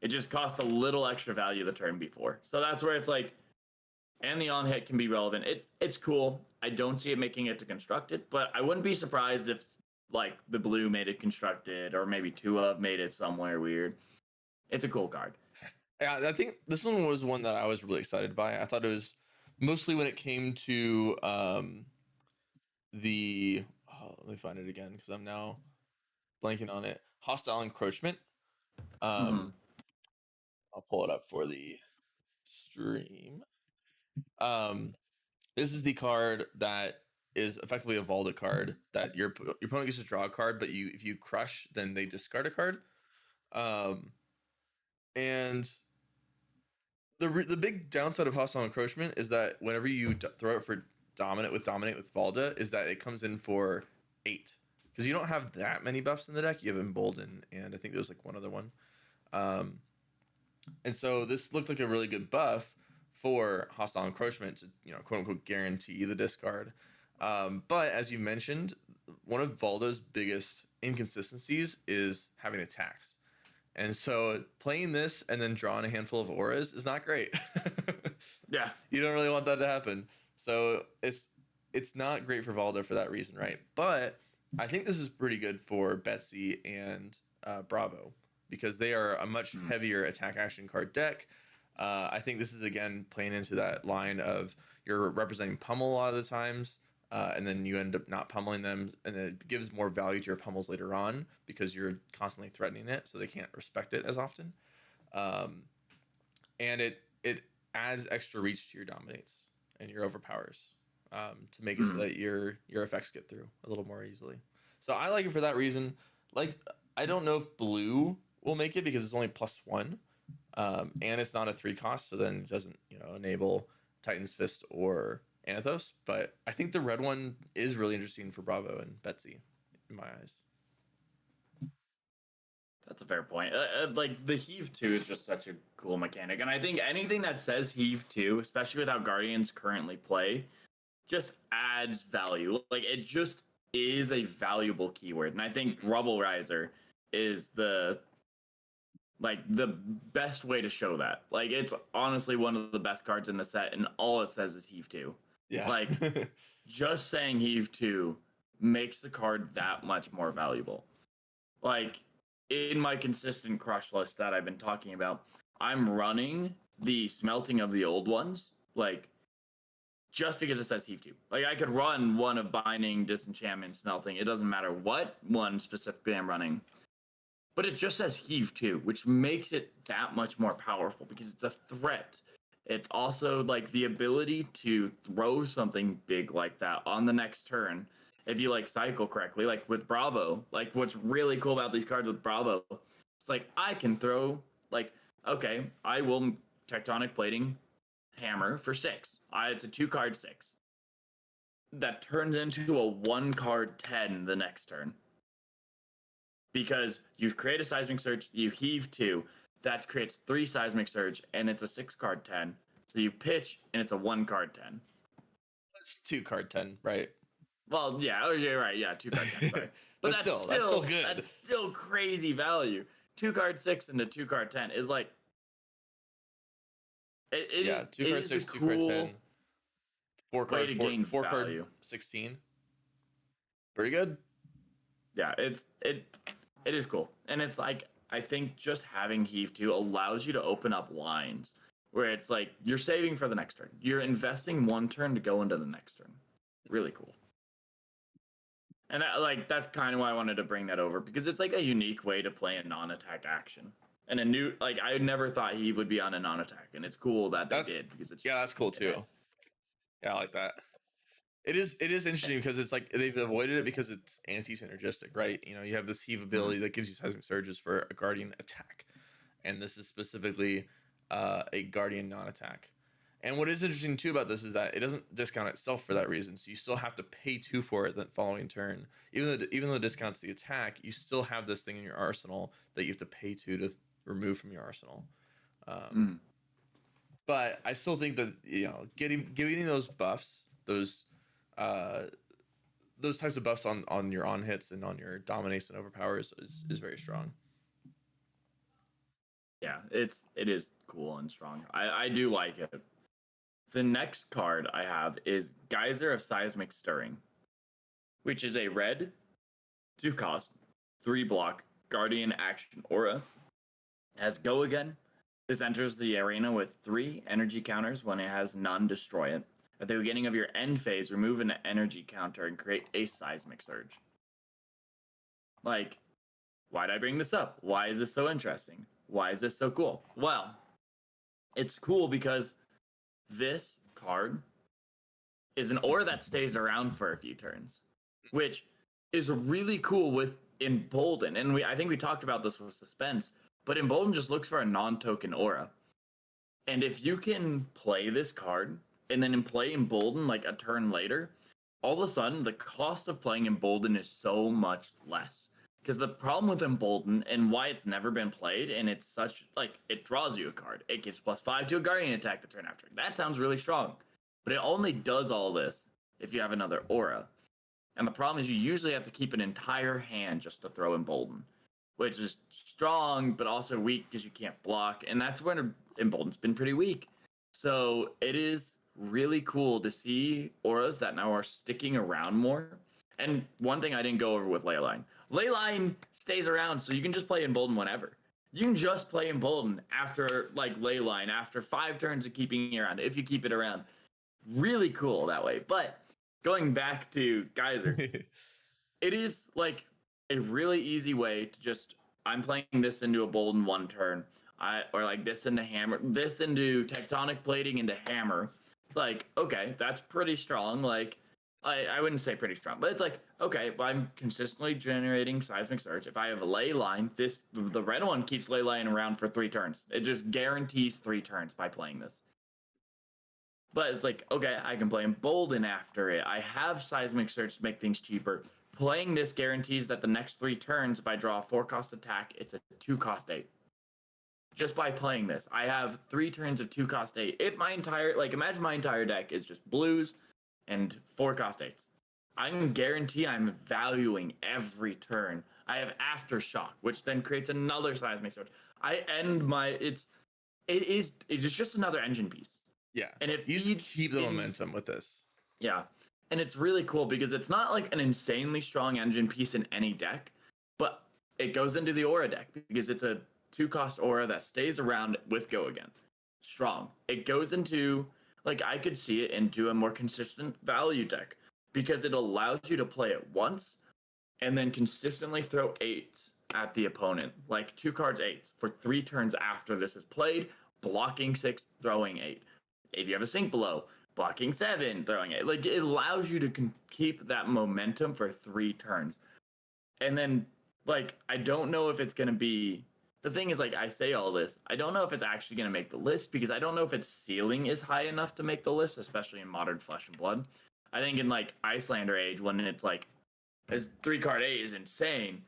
it just costs a little extra value the turn before. So that's where it's like, and the on hit can be relevant. It's cool. I don't see it making it to constructed, but I wouldn't be surprised if like the blue made it constructed, or maybe Tua made it somewhere weird. It's a cool card. Yeah, I think this one was one that I was really excited by. I thought it was mostly when it came to the let me find it again because I'm now blanking on it. Hostile Encroachment. Mm-hmm. I'll pull it up for the stream. This is the card that is effectively a Volda card that your opponent gets to draw a card, but if you crush, then they discard a card. And the big downside of Hostile Encroachment is that whenever you throw it for Dominate with Volda, is that it comes in for 8 because you don't have that many buffs in the deck. You have Embolden, and I think there's like one other one. And so this looked like a really good buff for Hostile Encroachment to, quote unquote, guarantee the discard. But as you mentioned, one of Volda's biggest inconsistencies is having attacks. And so playing this and then drawing a handful of auras is not great. Yeah. You don't really want that to happen. So it's not great for Volda for that reason, right? But I think this is pretty good for Betsy and Bravo because they are a much heavier attack action card deck. I think this is, again, playing into that line of you're representing Pummel a lot of the times, and then you end up not pummeling them, and it gives more value to your pummels later on because you're constantly threatening it, so they can't respect it as often. And it adds extra reach to your dominates and your overpowers to make it so that your effects get through a little more easily. So I like it for that reason. Like, I don't know if blue will make it because it's only +1, and it's not a 3 cost, so then it doesn't enable Titan's Fist or Anathos. But I think the red one is really interesting for Bravo and Betsy, in my eyes. That's a fair point. Like the Heave 2 is just such a cool mechanic, and I think anything that says Heave 2, especially with how Guardians currently play, just adds value. Like, it just is a valuable keyword, and I think Rubble Riser is the best way to show that. Like, it's honestly one of the best cards in the set, and all it says is Heave 2. Yeah. Like, just saying Heave 2 makes the card that much more valuable. Like, in my consistent crush list that I've been talking about, I'm running the Smelting of the Old Ones, like, just because it says Heave 2. Like, I could run one of Binding, Disenchantment, Smelting. It doesn't matter what one specifically I'm running. But it just says Heave 2, which makes it that much more powerful because it's a threat. It's also, like, the ability to throw something big like that on the next turn if you, like, cycle correctly. Like, with Bravo, like, what's really cool about these cards with Bravo, it's like, I can throw, like, okay, I will Tectonic Plating Hammer for 6. It's a 2-card 6. That turns into a 1-card 10 the next turn. Because you create a Seismic Surge, you Heave 2, that creates 3 Seismic Surge, and it's a 6-card 10. So you pitch, and it's a 1-card 10. That's 2-card 10, right? Well, yeah, oh, you're right, yeah, 2-card 10, sorry. But that's still good. That's still crazy value. 2-card 6 into 2-card 10 is like... It yeah, 2-card 6, 2-card 10. 4-card, 4-card 16. Pretty good. Yeah, it is cool. And it's like, I think just having Heave 2 allows you to open up lines where it's like you're saving for the next turn. You're investing 1 turn to go into the next turn. Really cool. And that's kind of why I wanted to bring that over, because it's like a unique way to play a non-attack action. And a new, like, I never thought Heave would be on a non-attack, and it's cool that they did, because it's that's cool too. Yeah, I like that. It is interesting because it's like they've avoided it because it's anti-synergistic, right? You have this Heave ability that gives you Seismic Surges for a Guardian attack, and this is specifically a Guardian non-attack. And what is interesting too about this is that it doesn't discount itself for that reason, so you still have to pay 2 for it the following turn. Even though it discounts the attack, you still have this thing in your arsenal that you have to pay 2 to remove from your arsenal. But I still think that giving those buffs, uh those types of buffs on your on hits and on your dominates and overpowers is very strong. Yeah, it is cool and strong. I do like it. The next card I have is Geyser of Seismic Stirring, which is a red, 2 cost, 3 block, Guardian action aura. Has Go Again. This enters the arena with 3 energy counters. When it has none, destroy it. At the beginning of your end phase, remove an energy counter and create a Seismic Surge. Like, why'd I bring this up? Why is this so interesting? Why is this so cool? Well, it's cool because this card is an aura that stays around for a few turns, which is really cool with Embolden. And I think we talked about this with Suspense, but Embolden just looks for a non-token aura. And if you can play this card and then play Embolden like a turn later, all of a sudden the cost of playing Embolden is so much less. Because the problem with Embolden and why it's never been played, and it's such, like, it draws you a card. It gives +5 to a Guardian attack the turn after. That sounds really strong. But it only does all this if you have another aura. And the problem is you usually have to keep an entire hand just to throw Embolden, which is strong, but also weak because you can't block. And that's when Embolden's been pretty weak. So it is really cool to see auras that now are sticking around more. And one thing I didn't go over with Leyline. Leyline stays around, so you can just play Embolden whenever. You can just play Embolden after, like, Leyline, after 5 turns of keeping it around, if you keep it around. Really cool that way. But going back to Geyser, it is, like, a really easy way to just, I'm playing this into a Bolden 1 turn, or like this into Hammer, this into Tectonic Plating into Hammer. It's like, okay, that's pretty strong. Like, I wouldn't say pretty strong, but it's like, okay, but I'm consistently generating Seismic Surge. If I have a Leyline, the red one keeps Leyline around for 3 turns. It just guarantees 3 turns by playing this. But it's like, okay, I can play Embolden after it. I have Seismic Surge to make things cheaper. Playing this guarantees that the next 3 turns, if I draw a 4-cost attack, it's a 2-cost 8. Just by playing this, I have 3 turns of 2-cost 8. If my entire, like, imagine my entire deck is just blues and 4-cost 8s. I can guarantee I'm valuing every turn. I have Aftershock, which then creates another Seismic Surge. It is just another engine piece. Yeah, and it you just keep the momentum with this. Yeah, and it's really cool because it's not like an insanely strong engine piece in any deck, but it goes into the aura deck because it's a 2-cost aura that stays around with Go Again. Strong. It goes into, like, I could see it into a more consistent value deck because it allows you to play it once and then consistently throw 8s at the opponent, like 2 cards 8s for 3 turns after this is played, blocking 6, throwing 8. If you have a Sink Below, blocking 7, throwing 8. Like, it allows you to keep that momentum for 3 turns. And then, like, I don't know if it's going to be, the thing is, like, I say all this, I don't know if it's actually going to make the list because I don't know if its ceiling is high enough to make the list, especially in Modern Flesh and Blood. I think in, like, Icelander Age, when it's like, this 3-card 8 is insane.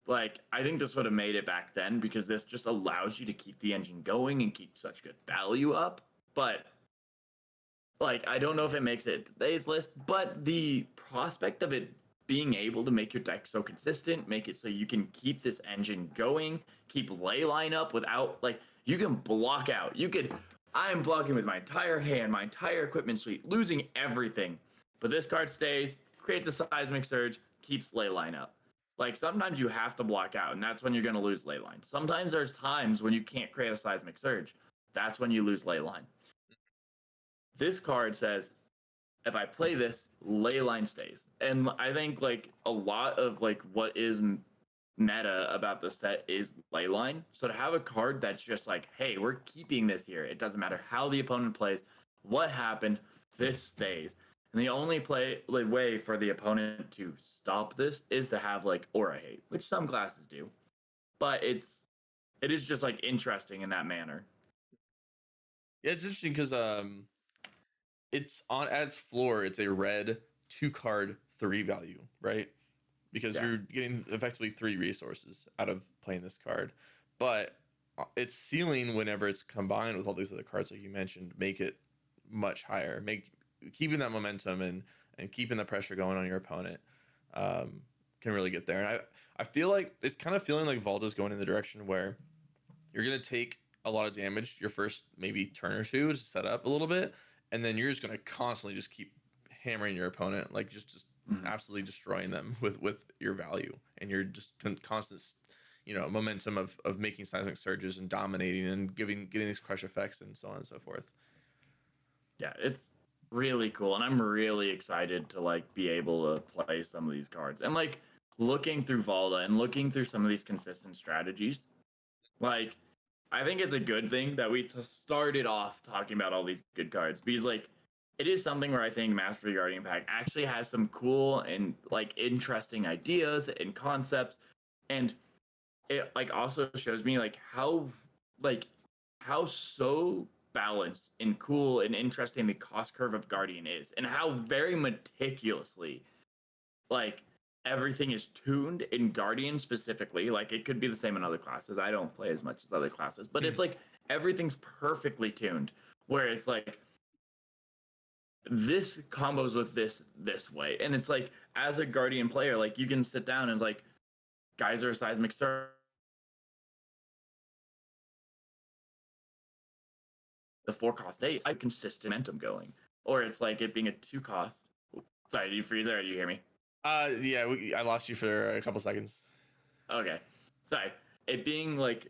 Like, I think this would have made it back then because this just allows you to keep the engine going and keep such good value up. But, like, I don't know if it makes it today's list, but the prospect of it being able to make your deck so consistent, make it so you can keep this engine going, keep Leyline up without, like, you can block out. I am blocking with my entire hand, my entire equipment suite, losing everything. But this card stays, creates a Seismic Surge, keeps Leyline up. Like, sometimes you have to block out, and that's when you're going to lose Leyline. Sometimes there's times when you can't create a Seismic Surge. That's when you lose Leyline. This card says, if I play this, Leyline stays. And I think, like, a lot of, like, what is meta about the set is Leyline. So to have a card that's just like, hey, we're keeping this here. It doesn't matter how the opponent plays, what happened, this stays. And the only way for the opponent to stop this is to have, like, aura hate, which some classes do. But it is just, like, interesting in that manner. Yeah, it's interesting because it's on at its floor, it's a red 2-card 3 value, right? Because you're getting effectively 3 resources out of playing this card. But its ceiling, whenever it's combined with all these other cards like you mentioned, make it much higher, make keeping that momentum and keeping the pressure going on your opponent, can really get there. And I feel like it's kind of feeling like Valdo's going in the direction where you're gonna take a lot of damage your first maybe turn or two to set up a little bit, and then you're just gonna constantly just keep hammering your opponent, like just Mhm. absolutely destroying them with your value, and you're just constant, momentum of making seismic surges and dominating and getting these crush effects and so on and so forth. Yeah, it's really cool, and I'm really excited to like be able to play some of these cards. And like looking through Valda and looking through some of these consistent strategies, like I think it's a good thing that we started off talking about all these good cards because like it is something where I think Master of the Guardian Pack actually has some cool and like interesting ideas and concepts, and it like also shows me like how so balanced and cool and interesting the cost curve of Guardian is, and how very meticulously like everything is tuned in Guardian specifically. Like it could be the same in other classes. I don't play as much as other classes, but it's like everything's perfectly tuned where it's like this combos with this way. And it's like as a Guardian player, like you can sit down and it's like Geyser Seismic Surge, the 4 cost days, I have consistent momentum going. Or it's like it being a 2 cost. Sorry, do you freeze there or do you hear me? Yeah, I lost you for a couple seconds. Okay. Sorry. It being like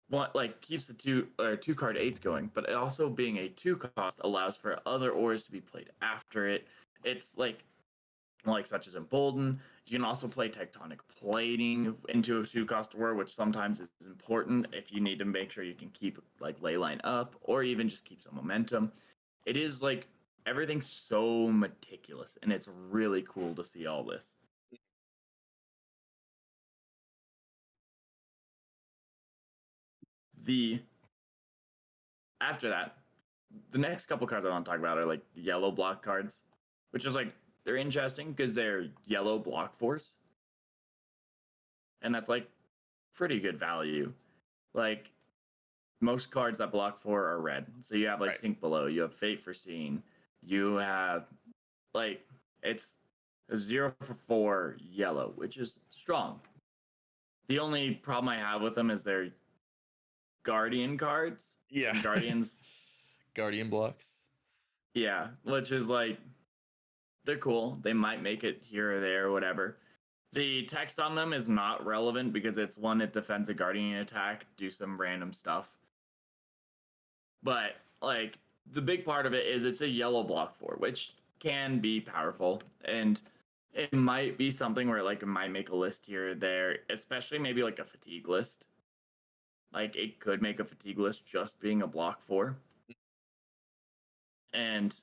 one like keeps the 2 card eights going, but it also being a 2 cost allows for other ores to be played after it. It's like such as Embolden. You can also play Tectonic Plating into a 2 cost ore, which sometimes is important if you need to make sure you can keep like Leyline up or even just keep some momentum. It is like everything's so meticulous and it's really cool to see all this. The After that, the next couple cards I want to talk about are like the yellow block cards, which is like they're interesting because they're yellow block force, and that's like pretty good value. Like most cards that block 4 are red, so you have like Right. Sink Below, you have Fate Foreseen, you have like it's a 0 for 4 yellow, which is strong. The only problem I have with them is they're Guardian cards, Yeah. and Guardians, Guardian blocks. yeah, which is like they're cool. They might make it here or there or whatever. The text on them is not relevant because it's one, it defends a Guardian attack, do some random stuff. But like the big part of it is it's a yellow block for, which can be powerful. And it might be something where like it might make a list here or there, especially maybe like a fatigue list. Like it could make a fatigue list just being a block 4. And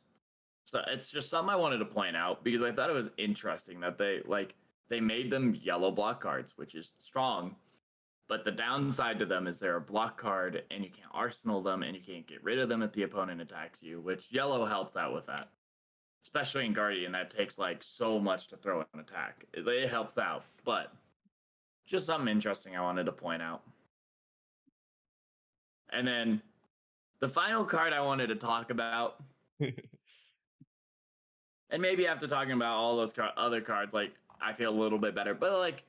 so it's just something I wanted to point out because I thought it was interesting that they made them yellow block cards, which is strong. But the downside to them is they're a block card and you can't arsenal them and you can't get rid of them if the opponent attacks you, which yellow helps out with that. Especially in Guardian, that takes like so much to throw an attack. It helps out, but just something interesting I wanted to point out. And then the final card I wanted to talk about, and maybe after talking about all those other cards, like I feel a little bit better, but like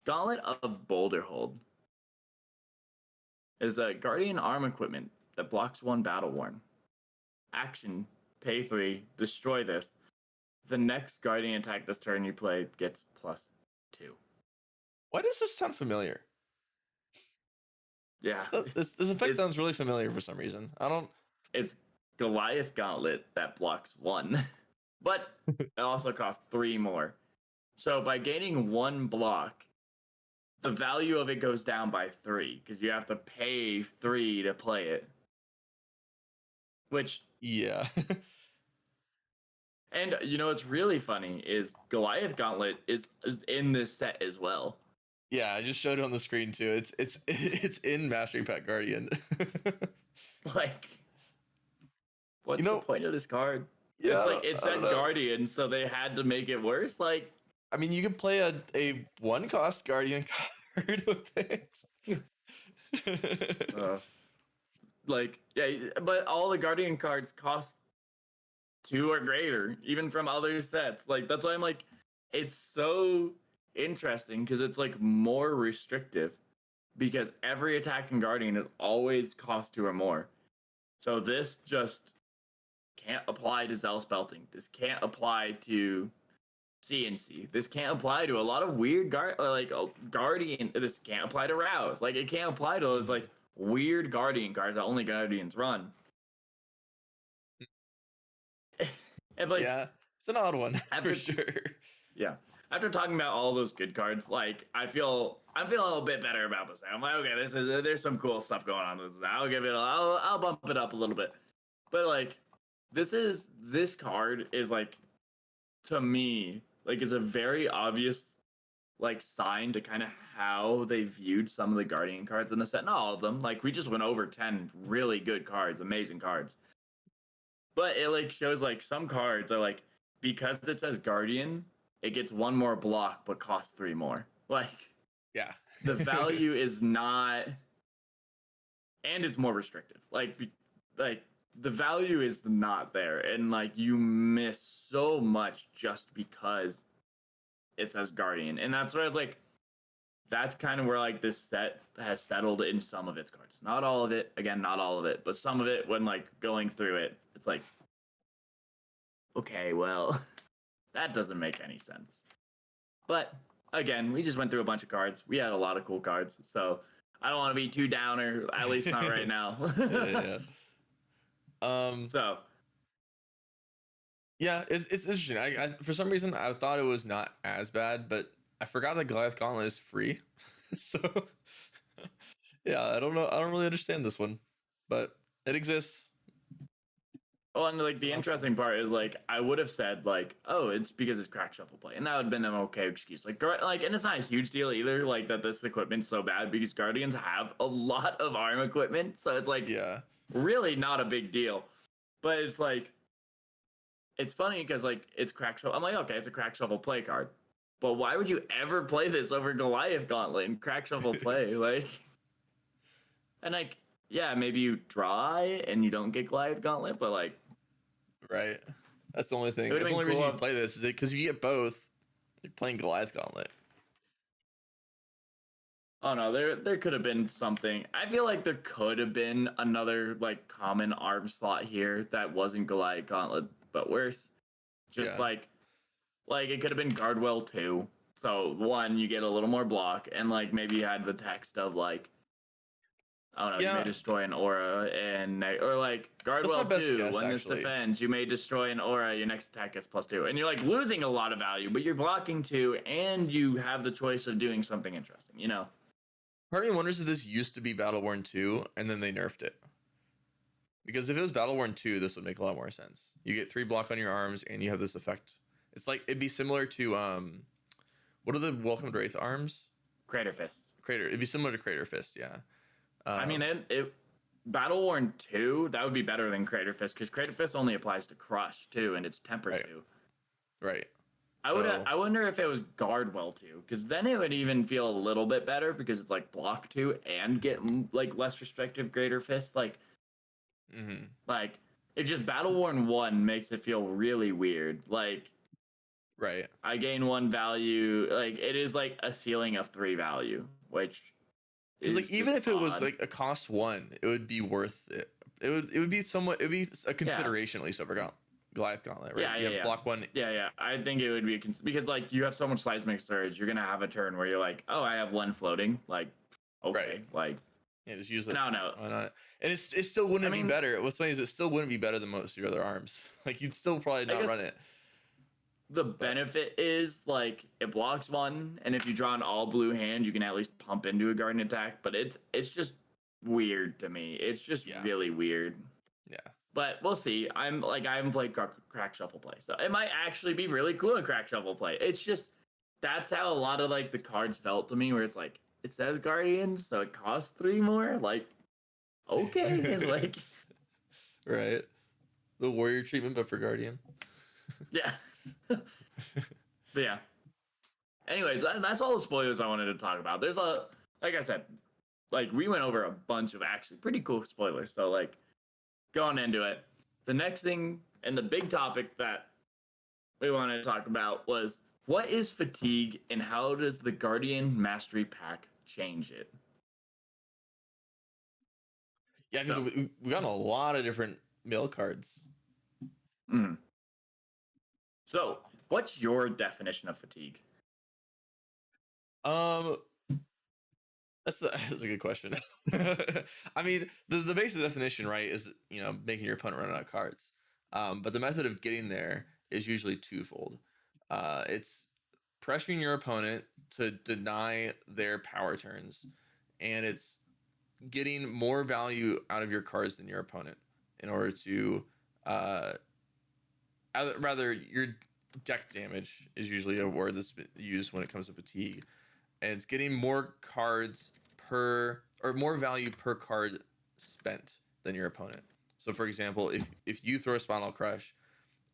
Gauntlet of Boulderhold is a Guardian arm equipment that blocks 1 battle worn. Action, pay 3, destroy this. The next Guardian attack this turn you play gets +2. Why does this sound familiar? Yeah, This effect sounds really familiar for some reason. I don't. it's Goliath Gauntlet that blocks 1, but it also costs 3 more. So by gaining 1 block, the value of it goes down by 3 because you have to pay 3 to play it. Which, Yeah. and you know what's really funny is Goliath Gauntlet is in this set as well. Yeah, I just showed it on the screen too. It's in Mastery Pack Guardian. Like, what's You the know, point of this card? yeah, It's like it I don't said know. Guardian, so they had to make it worse. Like, I mean, you could play a 1 cost Guardian card with it. Like, yeah, but all the Guardian cards cost 2 or greater, even from other sets. Like, that's why I'm like, it's so interesting because it's like more restrictive because every attack in Guardian is always cost 2 or more. So this just can't apply to Zealous Belting. This can't apply to CNC. This can't apply to a lot of weird Guardian. This can't apply to Rouse. Like, it can't apply to those like weird Guardian cards that only Guardians run. And like, yeah, it's an odd one after, for sure. Yeah. After talking about all those good cards, like I'm feeling a little bit better about this. I'm like, okay, there's some cool stuff going on with this. I'll bump it up a little bit. But like this card is like, to me, like, is a very obvious like sign to kind of how they viewed some of the Guardian cards in the set. Not all of them. Like, we just went over 10 really good cards, amazing cards. But it like shows like some cards are like, because it says Guardian, it gets 1 more block but costs 3 more. Like, Yeah. the value is not, and it's more restrictive. Like the value is not there, and like you miss so much just because it says Guardian. And that's where it's like, that's kind of where like this set has settled in some of its cards. Not all of it, again, not all of it, but some of it. When like going through it, it's like, okay, well, that doesn't make any sense. But again, we just went through a bunch of cards. We had a lot of cool cards, so I don't want to be too downer, at least not right now. yeah. So yeah, it's interesting. I for some reason I thought it was not as bad, but I forgot that Goliath Gauntlet is free. So yeah, I don't know. I don't really understand this one, but it exists. well, and like the interesting part is like, I would have said like, oh, it's because it's crack shuffle play, and that would have been an okay excuse. Like, and it's not a huge deal either. Like, that this equipment's so bad because Guardians have a lot of arm equipment, so it's like, Yeah, really not a big deal. But it's like, it's funny because like it's crack shuffle. I'm like, okay, it's a crack shuffle play card, but why would you ever play this over Goliath Gauntlet and crack shuffle play? Like, and like, yeah, maybe you draw and you don't get Goliath Gauntlet, but like, right. That's the only thing. It That's would've the only been reason cool you play this is because if you get both, you're playing Goliath Gauntlet. oh no, there could have been something. I feel like there could have been another like common arm slot here that wasn't Goliath Gauntlet, but worse. Just Yeah. like it could have been Guardwell 2. So 1, you get a little more block, and like maybe you had the text of like, I don't know, you may destroy an aura, or like Guardwell 2, guess, when this actually. defends, you may destroy an aura, your next attack gets +2. And you're like losing a lot of value, but you're blocking 2, and you have the choice of doing something interesting, you know? Part of me wonders if this used to be Battleborn 2 and then they nerfed it. Because if it was Battleborn 2, this would make a lot more sense. You get 3 block on your arms and you have this effect. It's like, it'd be similar to what are the Welcome to Wraith arms? Crater Fist. It'd be similar to Crater Fist, yeah. I mean, it Battleborn 2, that would be better than Crater Fist, because Crater Fist only applies to Crush too, and it's tempered Right. too. Right. I wonder if it was Guardwell 2, because then it would even feel a little bit better because it's like block 2 and get like less restrictive Greater Fist. Like, like it's just Battleborn 1 makes it feel really weird. Like, right. I gain 1 value. Like, it is like a ceiling of 3 value, which is like, even if it was odd. like a cost 1, it would be worth it. It would be somewhat. It would be a consideration at least over Goliath Gauntlet, right? Yeah. Block 1. Yeah. I think it would be because like you have so much seismic surge, you're gonna have a turn where you're like, oh, I have 1 floating. Like, okay, like, yeah, just use it. No. Why not? And it still wouldn't be better. What's funny is it still wouldn't be better than most of your other arms. Like, you'd still probably not run it. The benefit is like it blocks 1, and if you draw an all blue hand, you can at least pump into a Guardian attack. But it's just weird to me. It's just really weird. Yeah. But we'll see. I haven't played Crack Shuffle play, so it might actually be really cool in Crack Shuffle play. It's just, that's how a lot of like the cards felt to me, where it's like, it says Guardian, so it costs 3 more. Like, okay, like, right. The warrior treatment, but for Guardian. Yeah. But yeah. Anyways, that's all the spoilers I wanted to talk about. There's like I said, like we went over a bunch of actually pretty cool spoilers. So like going into it, the next thing and the big topic that we wanted to talk about was what is fatigue and how does the Guardian Mastery Pack change it? Yeah, because So, we got a lot of different mail cards. mm. So what's your definition of fatigue? Um, that's a good question. I mean, the basic definition, right, is making your opponent run out of cards. But the method of getting there is usually twofold. It's pressuring your opponent to deny their power turns, and it's getting more value out of your cards than your opponent in order to, uh, rather your deck damage is usually a word that's used when it comes to fatigue, and it's getting more cards per or more value per card spent than your opponent. So for example, if you throw a Spinal Crush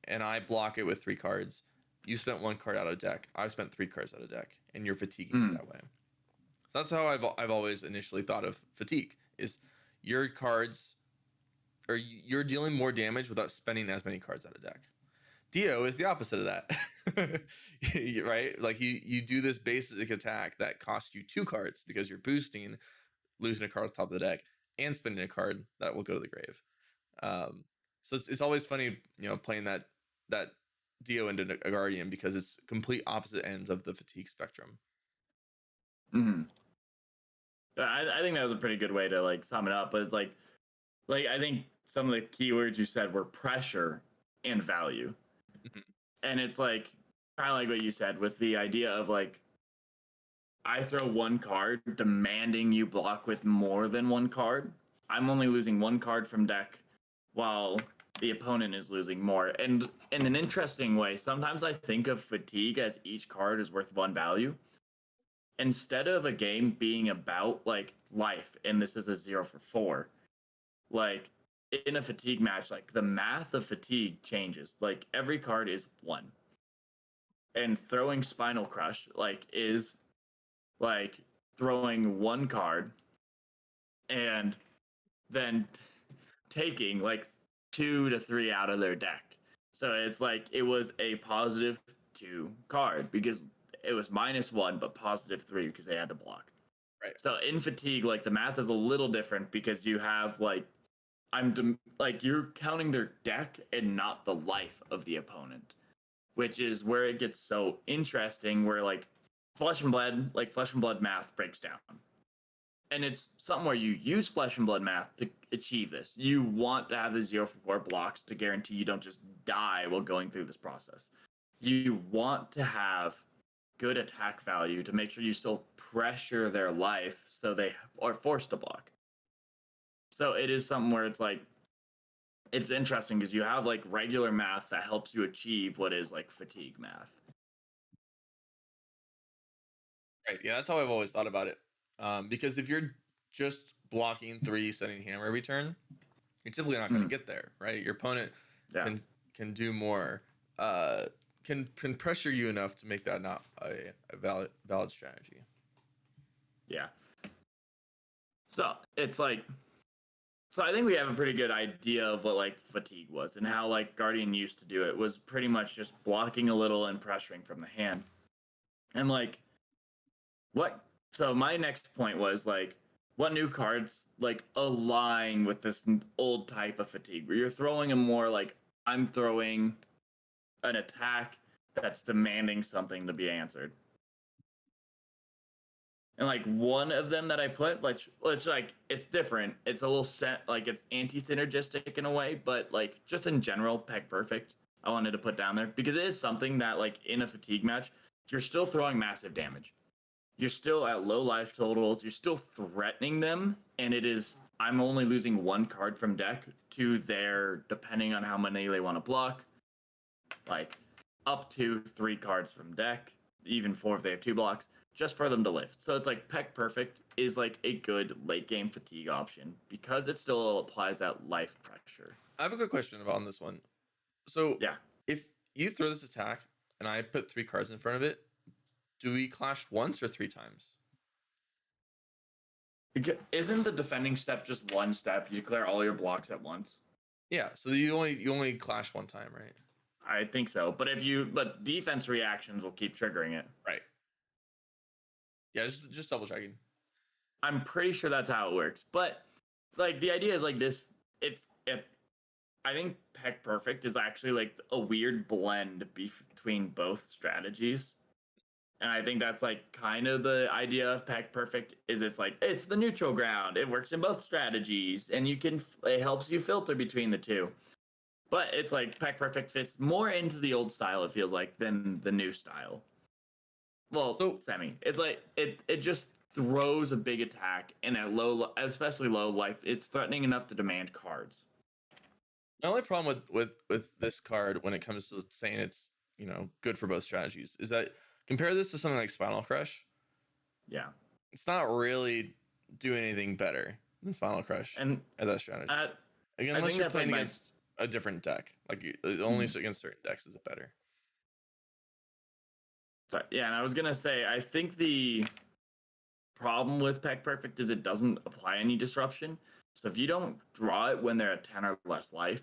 and I block it with 3 cards, you spent 1 card out of deck. I've spent 3 cards out of deck, and you're fatiguing me that way. So that's how I've always initially thought of fatigue: is your cards or you're dealing more damage without spending as many cards out of deck. Dio is the opposite of that. Right? Like you do this basic attack that costs you 2 cards because you're boosting, losing a card at the top of the deck, and spending a card that will go to the grave. So it's always funny, playing that Dio into a Guardian because it's complete opposite ends of the fatigue spectrum. Mm-hmm. I think that was a pretty good way to like sum it up. But it's like I think some of the keywords you said were pressure and value. Mm-hmm. And it's like kind of like what you said with the idea of like I throw 1 card demanding you block with more than 1 card. I'm only losing 1 card from deck while the opponent is losing more. And in an interesting way, sometimes I think of fatigue as each card is worth 1 value. Instead of a game being about like life and this is a 0 for 4, like in a fatigue match, like the math of fatigue changes. Like every card is 1. And throwing Spinal Crush like is like throwing 1 card and then taking like 2 to 3 out of their deck. So it's like it was a +2 card because it was -1 but +3 because they had to block. Right. So in fatigue, like the math is a little different because you have like like you're counting their deck and not the life of the opponent, which is where it gets so interesting. Where like flesh and blood math breaks down, and it's something where you use flesh and blood math to achieve this. You want to have the 0 for 4 blocks to guarantee you don't just die while going through this process. You want to have good attack value to make sure you still pressure their life so they are forced to block. So it is something where it's like it's interesting because you have like regular math that helps you achieve what is like fatigue math. Right. Yeah, that's how I've always thought about it. Because if you're just blocking 3, setting hammer every turn, you're typically not going to get there, right? Your opponent Yeah. can do more, can pressure you enough to make that not a valid strategy. Yeah. So it's like, so I think we have a pretty good idea of what like fatigue was and how like Guardian used to do it was pretty much just blocking a little and pressuring from the hand. And like, what? So my next point was like, what new cards like align with this old type of fatigue where you're throwing a more like I'm throwing an attack that's demanding something to be answered. And like one of them that I put, let's like it's different. It's a little set like it's anti-synergistic in a way, but like just in general, Peg Perfect, I wanted to put down there because it is something that like in a fatigue match, you're still throwing massive damage. You're still at low life totals, you're still threatening them, and it is I'm only losing 1 card from deck to their depending on how many they want to block, like up to 3 cards from deck, even 4 if they have 2 blocks, just for them to live. So it's like Peck Perfect is like a good late game fatigue option because it still applies that life pressure. I have a good question about on this one. So Yeah. if you throw this attack and I put 3 cards in front of it, do we clash once or 3 times? Isn't the defending step just one step? You declare all your blocks at once. Yeah, so you only clash 1 time, right? I think so. But defense reactions will keep triggering it. Right. Yeah, just double checking. I'm pretty sure that's how it works. But like the idea is like this. I think Peck Perfect is actually like a weird blend between both strategies. And I think that's like kind of the idea of Peck Perfect is it's the neutral ground. It works in both strategies and it helps you filter between the two. But it's like Peck Perfect fits more into the old style, it feels like, than the new style. Well, So semi. It's like it just throws a big attack and at especially low life, it's threatening enough to demand cards. my only problem with this card when it comes to saying it's good for both strategies is that compare this to something like Spinal Crush. Yeah. It's not really doing anything better than Spinal Crush And at that strategy. Again, I unless think you're that's like playing my against a different deck, like only against certain decks is it better. sorry, yeah, and I was gonna say I think the problem with Peck Perfect is it doesn't apply any disruption. So if you don't draw it when they're at 10 or less life,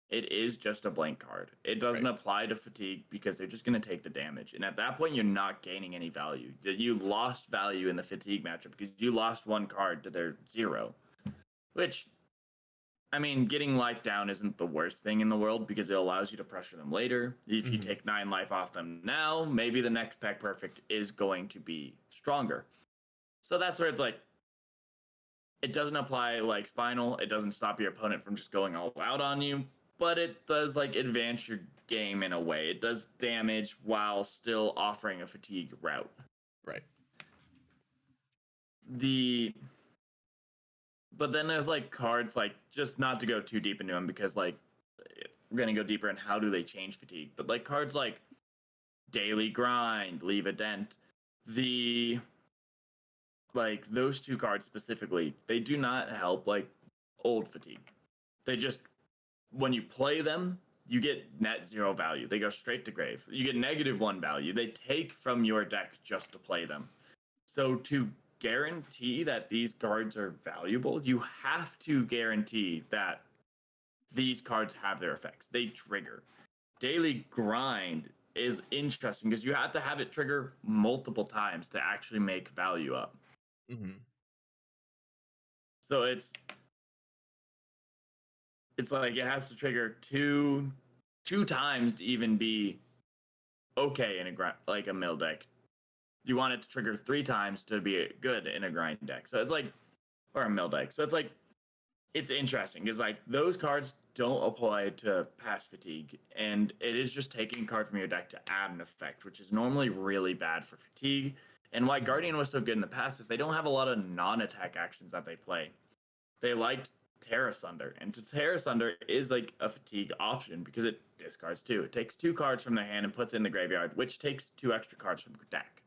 it is just a blank card. It doesn't Right. apply to fatigue because they're just going to take the damage. And at that point, you're not gaining any value. You lost value in the fatigue matchup because you lost one card to their 0. Which, I mean, getting life down isn't the worst thing in the world because it allows you to pressure them later. If you take 9 life off them now, maybe the next Peck Perfect is going to be stronger. So that's where it's like, it doesn't apply like Spinal. It doesn't stop your opponent from just going all out on you, but it does like advance your game in a way. It does damage while still offering a fatigue route. Right. But then there's like cards like just not to go too deep into them because like we're gonna go deeper in how do they change fatigue. But like cards like Daily Grind, Leave a Dent, the like those two cards specifically, they do not help like old fatigue. They just when you play them, you get net 0 value. They go straight to grave. You get -1 value. They take from your deck just to play them. So to guarantee that these cards are valuable, you have to guarantee that these cards have their effects. They trigger. Daily Grind is interesting because you have to have it trigger multiple times to actually make value up. Mm-hmm. So it's like it has to trigger two times to even be okay in a mill deck. You want it to trigger 3 times to be good in a grind deck. So it's like or a mill deck. So it's like it's interesting because like those cards don't apply to past fatigue, and it is just taking a card from your deck to add an effect, which is normally really bad for fatigue. And why Guardian was so good in the past is they don't have a lot of non-attack actions that they play. They liked Terra Sunder, and to Terra Sunder is like a fatigue option because it discards 2. It takes 2 cards from their hand and puts it in the graveyard, which takes 2 extra cards from your deck.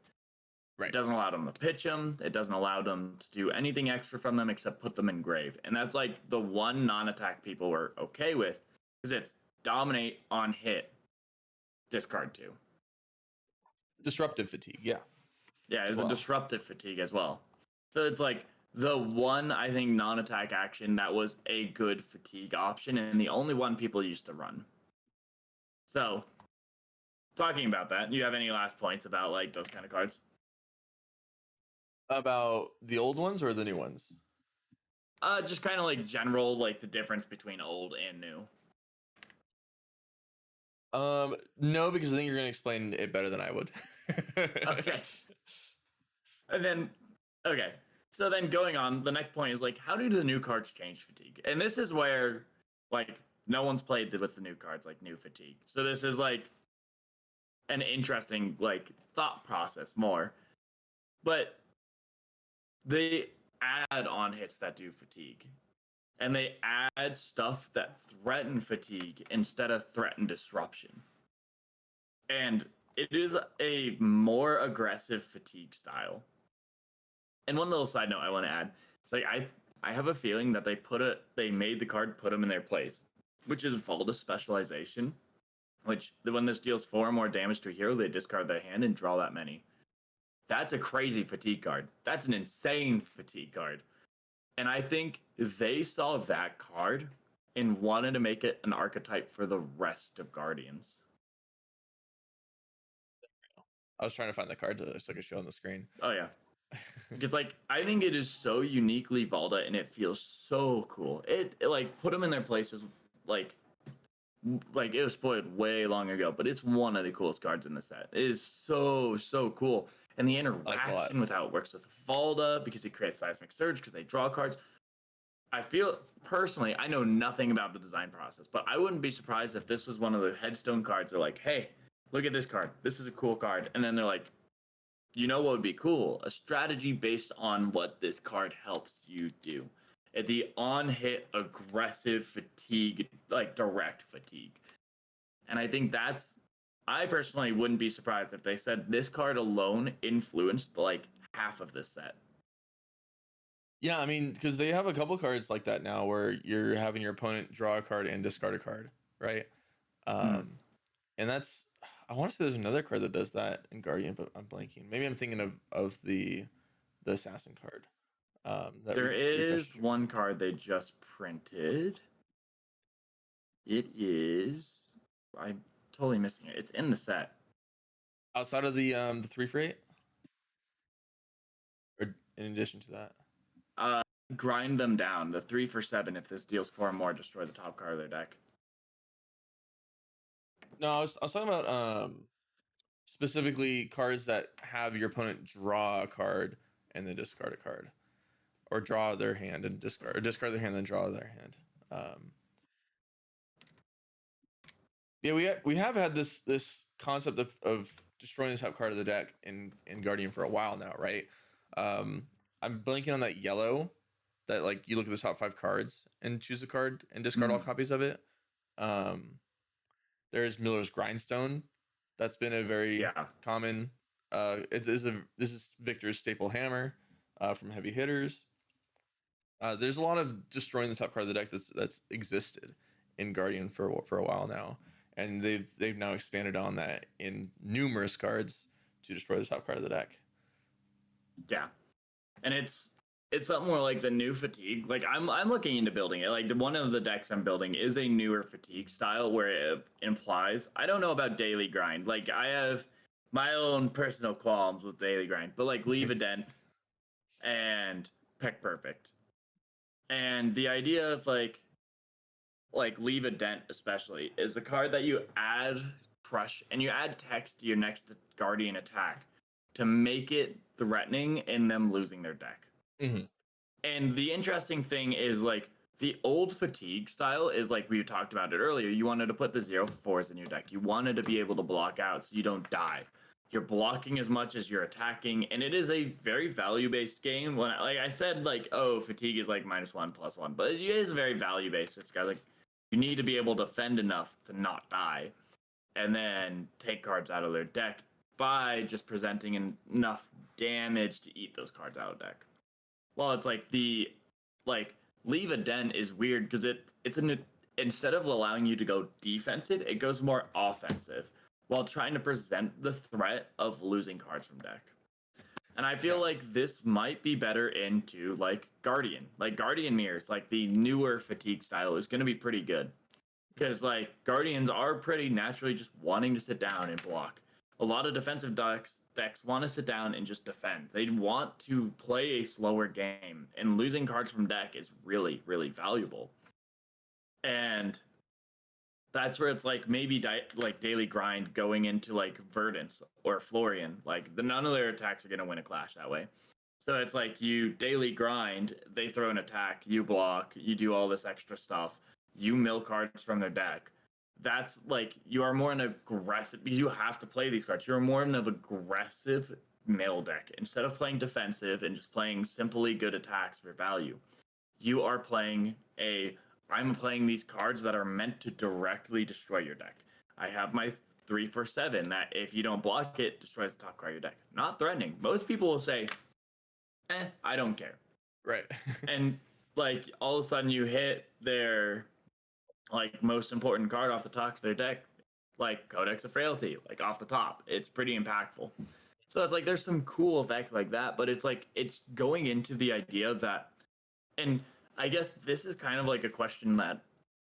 Right. It doesn't allow them to pitch them. It doesn't allow them to do anything extra from them except put them in grave. And that's like the one non-attack people were okay with because it's dominate on hit, discard 2. Disruptive fatigue, yeah. Yeah, it's a disruptive fatigue as well. So it's like the one, I think, non-attack action that was a good fatigue option and the only one people used to run. So, talking about that, you have any last points about like those kind of cards? About the old ones or the new ones? Just kind of like general, like the difference between old and new. No, because I think you're gonna explain it better than I would. Okay. And then, okay. So then going on, the next point is like, how do the new cards change fatigue? And this is where, like, no one's played with the new cards, like new fatigue. So this is like an interesting, like, thought process more. But they add on hits that do fatigue. And they add stuff that threaten fatigue instead of threaten disruption. And it is a more aggressive fatigue style. And one little side note I want to add, it's like I have a feeling that they made the card put them in their place, which is Valda Specialization, which when this deals 4 more damage to a hero, they discard their hand and draw that many. That's a crazy fatigue card. That's an insane fatigue card. And I think they saw that card and wanted to make it an archetype for the rest of Guardians. I was trying to find the card so I could show on the screen. Oh yeah. Because like I think it is so uniquely Valda and it feels so cool. It like put them in their places like it was spoiled way long ago, but it's one of the coolest cards in the set. It is so cool. And the interaction with how it works with Valda because it creates seismic surge because they draw cards. I feel personally, I know nothing about the design process, but I wouldn't be surprised if this was one of the headstone cards. They're like, hey, look at this card. This is a cool card. And then they're like, you know what would be cool? A strategy based on what this card helps you do. At the on-hit aggressive fatigue, like direct fatigue. And I think I personally wouldn't be surprised if they said this card alone influenced like half of this set. Yeah, I mean, because they have a couple cards like that now where you're having your opponent draw a card and discard a card, right? And that's, I want to say there's another card that does that in Guardian, but I'm blanking. Maybe I'm thinking of the assassin card. There is one card they just printed. It is, I'm totally missing it. It's in the set. Outside of the 3 for 8? Or in addition to that? Grind them down. The 3 for 7. If this deals 4 or more, destroy the top card of their deck. No, I was talking about specifically cards that have your opponent draw a card and then discard a card, or draw their hand and discard, or discard their hand and draw their hand. Yeah, we have had this concept of destroying the top card of the deck in Guardian for a while now, right? I'm blanking on that yellow. That like you look at the top 5 cards and choose a card and discard all copies of it. There's Miller's Grindstone. That's been a very common. This is Victor's Staple Hammer from Heavy Hitters. There's a lot of destroying the top card of the deck that's existed in Guardian for a while now, and they've now expanded on that in numerous cards to destroy the top card of the deck. Yeah, and it's something more like the new fatigue. Like I'm looking into building it. Like one of the decks I'm building is a newer fatigue style where it implies. I don't know about daily grind. Like I have my own personal qualms with daily grind, but like leave a dent and Peck Perfect, and the idea of like leave a dent especially is the card that you add crush and you add text to your next guardian attack to make it threatening and them losing their deck. Mm-hmm. And the interesting thing is like the old fatigue style is like we talked about it earlier. You wanted to put the 0-4s in your deck. You wanted to be able to block out so you don't die. You're blocking as much as you're attacking, and it is a very value-based game. When like I said, like fatigue is like -1 +1, but it is very value-based. It's got like you need to be able to defend enough to not die, and then take cards out of their deck by just presenting enough damage to eat those cards out of deck. Well, it's like leave a dent is weird because instead of allowing you to go defensive, it goes more offensive while trying to present the threat of losing cards from deck. And I feel like this might be better into like Guardian Mirrors, like the newer fatigue style is going to be pretty good because like Guardians are pretty naturally just wanting to sit down and block. A lot of defensive decks want to sit down and just defend. They want to play a slower game, and losing cards from deck is really, really valuable. And that's where it's like maybe like daily grind going into like Verdance or Florian. Like none of their attacks are going to win a clash that way. So it's like you daily grind, they throw an attack, you block, you do all this extra stuff, you mill cards from their deck. That's like you are more an aggressive. You have to play these cards. You're more of an aggressive mill deck instead of playing defensive and just playing simply good attacks for value. You are playing I'm playing these cards that are meant to directly destroy your deck. I have my 3 for 7 that if you don't block it, destroys the top card of your deck. Not threatening. Most people will say, I don't care. Right. And like all of a sudden you hit their like most important card off the top of their deck, like Codex of Frailty, like off the top. It's pretty impactful. So it's like there's some cool effects like that, but it's like it's going into the idea that, and I guess this is kind of like a question that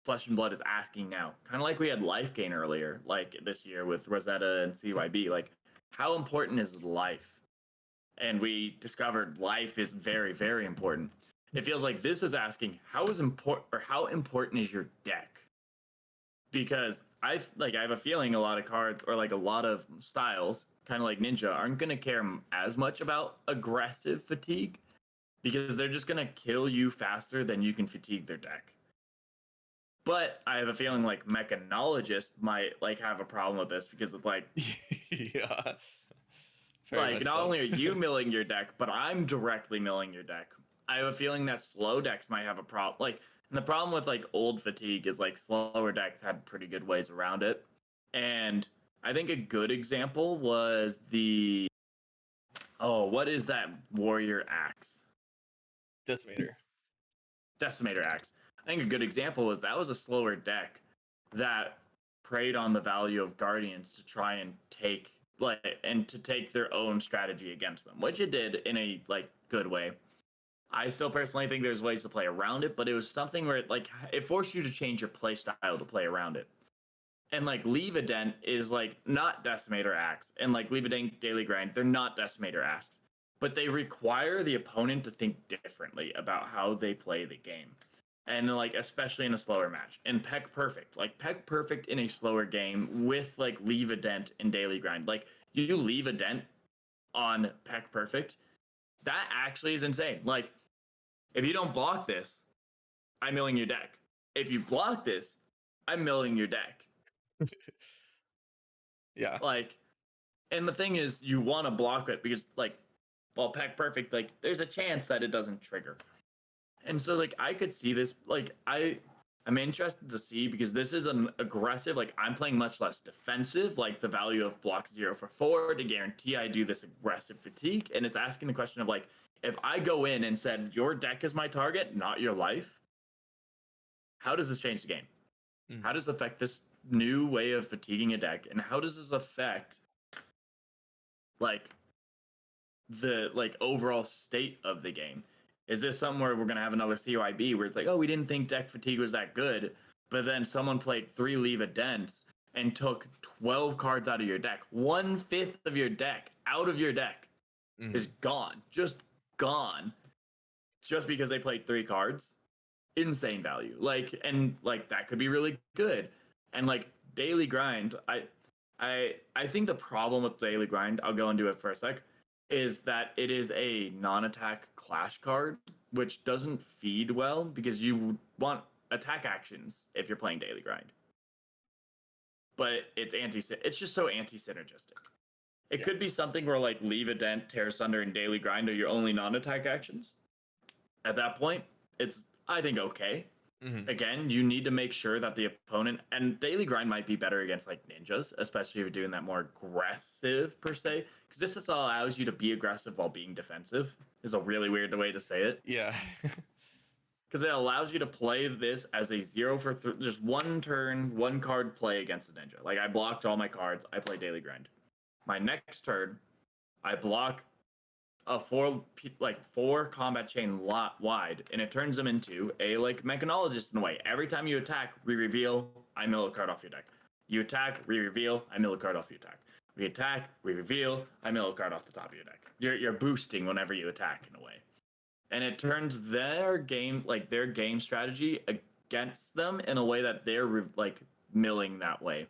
Flesh and Blood is asking now. Kind of like we had Life Gain earlier, like this year with Rosetta and CYB. Like, how important is life? And we discovered life is very, very important. It feels like this is asking how important is your deck? Because I have a feeling a lot of cards or like a lot of styles, kind of like Ninja, aren't going to care as much about aggressive fatigue because they're just going to kill you faster than you can fatigue their deck. But I have a feeling like Mechanologist might like have a problem with this because it's like Yeah. like not only are you milling your deck, but I'm directly milling your deck. I have a feeling that slow decks might have a problem. Like, and the problem with like old fatigue is like slower decks had pretty good ways around it. And I think a good example was the what is that warrior axe? Decimator. Decimator axe. I think a good example was that was a slower deck that preyed on the value of guardians to try and take their own strategy against them, which it did in a like good way. I still personally think there's ways to play around it, but it was something where it forced you to change your play style to play around it. And like Leave a Dent is like not Decimator Axe, and like Leave a Dent Daily Grind, they're not Decimator Axe, but they require the opponent to think differently about how they play the game. And like especially in a slower match. And Peck Perfect in a slower game with like Leave a Dent and Daily Grind. Like you leave a dent on Peck Perfect, that actually is insane. Like if you don't block this, I'm milling your deck. If you block this, I'm milling your deck. Yeah. Like, and the thing is, you want to block it because, like, well, Peck Perfect, like, there's a chance that it doesn't trigger. And so, like, I could see this. Like, I'm interested to see because this is an aggressive. Like, I'm playing much less defensive. Like, the value of block 0 for 4 to guarantee I do this aggressive fatigue, and it's asking the question of like, if I go in and said your deck is my target, not your life, how does this change the game? How does this affect this new way of fatiguing a deck, and how does this affect like the like overall state of the game? Is this something where we're gonna have another CYB where it's like, oh, we didn't think deck fatigue was that good, but then someone played 3 Leave a Dents and took 12 cards out of your deck, 1/5 of your deck out of your deck is gone, just gone, just because they played 3 cards. Insane value. Like, and like that could be really good. And like Daily Grind, I think the problem with Daily Grind, I'll go into it for a sec, is that it is a non-attack clash card, which doesn't feed well because you want attack actions if you're playing Daily Grind. But it's just so anti-synergistic. It could be something where like Leave a Dent, Tear Sunder, and Daily Grind are your only non-attack actions. At that point, it's I think okay. Again, you need to make sure that the opponent and Daily Grind might be better against like ninjas, especially if you're doing that more aggressive per se, because this just allows you to be aggressive while being defensive. Is a really weird way to say it. Yeah. Because it allows you to play this as a 0 for just one turn, 1 card play against a ninja. Like I blocked all my cards, I play Daily Grind. My next turn, I block a 4 combat chain lot wide, and it turns them into a like mechanologist in a way. Every time you attack, re-reveal, I mill a card off your deck. You attack, re-reveal, I mill a card off your deck. We attack, re-reveal, I mill a card off the top of your deck. You're boosting whenever you attack in a way. And it turns their game strategy against them in a way that they're like milling that way.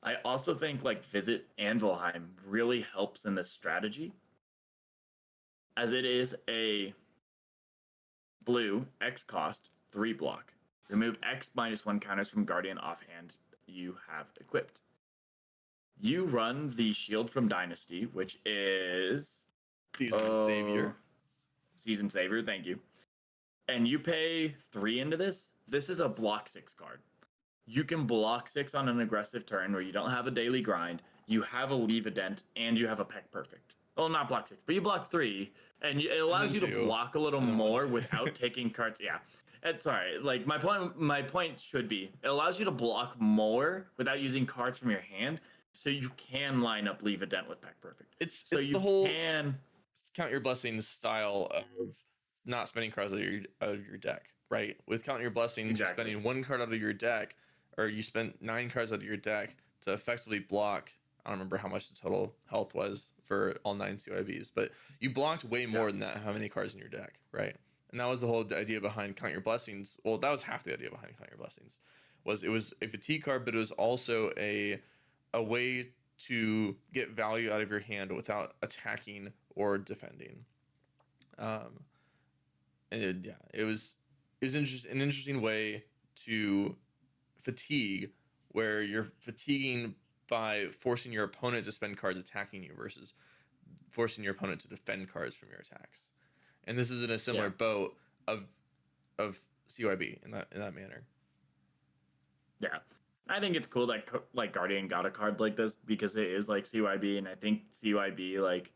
I also think like Visit Anvilheim really helps in this strategy, as it is a blue X cost 3 block. Remove X -1 counters from Guardian offhand you have equipped. You run the Shield from Dynasty, which is Seasoned Savior. Seasoned Savior, thank you. And you pay 3 into this. This is a block 6 card. You can block 6 on an aggressive turn where you don't have a Daily Grind, you have a Leave a Dent, and you have a Peck Perfect. Well, not block 6, but you block 3, and it allows you to block a little more without taking cards. Yeah, it's sorry. Like my point should be, it allows you to block more without using cards from your hand, so you can line up Leave a Dent with Peck Perfect. It's So it's you the whole can. count your blessings style of not spending cards out of your deck, right? With count your blessings, you're Exactly. spending one card out of your deck, or you spent 9 cards out of your deck to effectively block. I don't remember how much the total health was for all 9 CYBs, but you blocked way more than that. How many cards in your deck, right? And that was the whole idea behind count your blessings. Well, that was half the idea behind count your blessings. Was it was a fatigue card, but it was also a way to get value out of your hand without attacking or defending. Um, yeah, it was an interesting way to fatigue, where you're fatiguing by forcing your opponent to spend cards attacking you versus forcing your opponent to defend cards from your attacks. And this is in a similar boat of CYB in that manner. Yeah. I think it's cool that like Guardian got a card like this because it is like CYB, and I think CYB like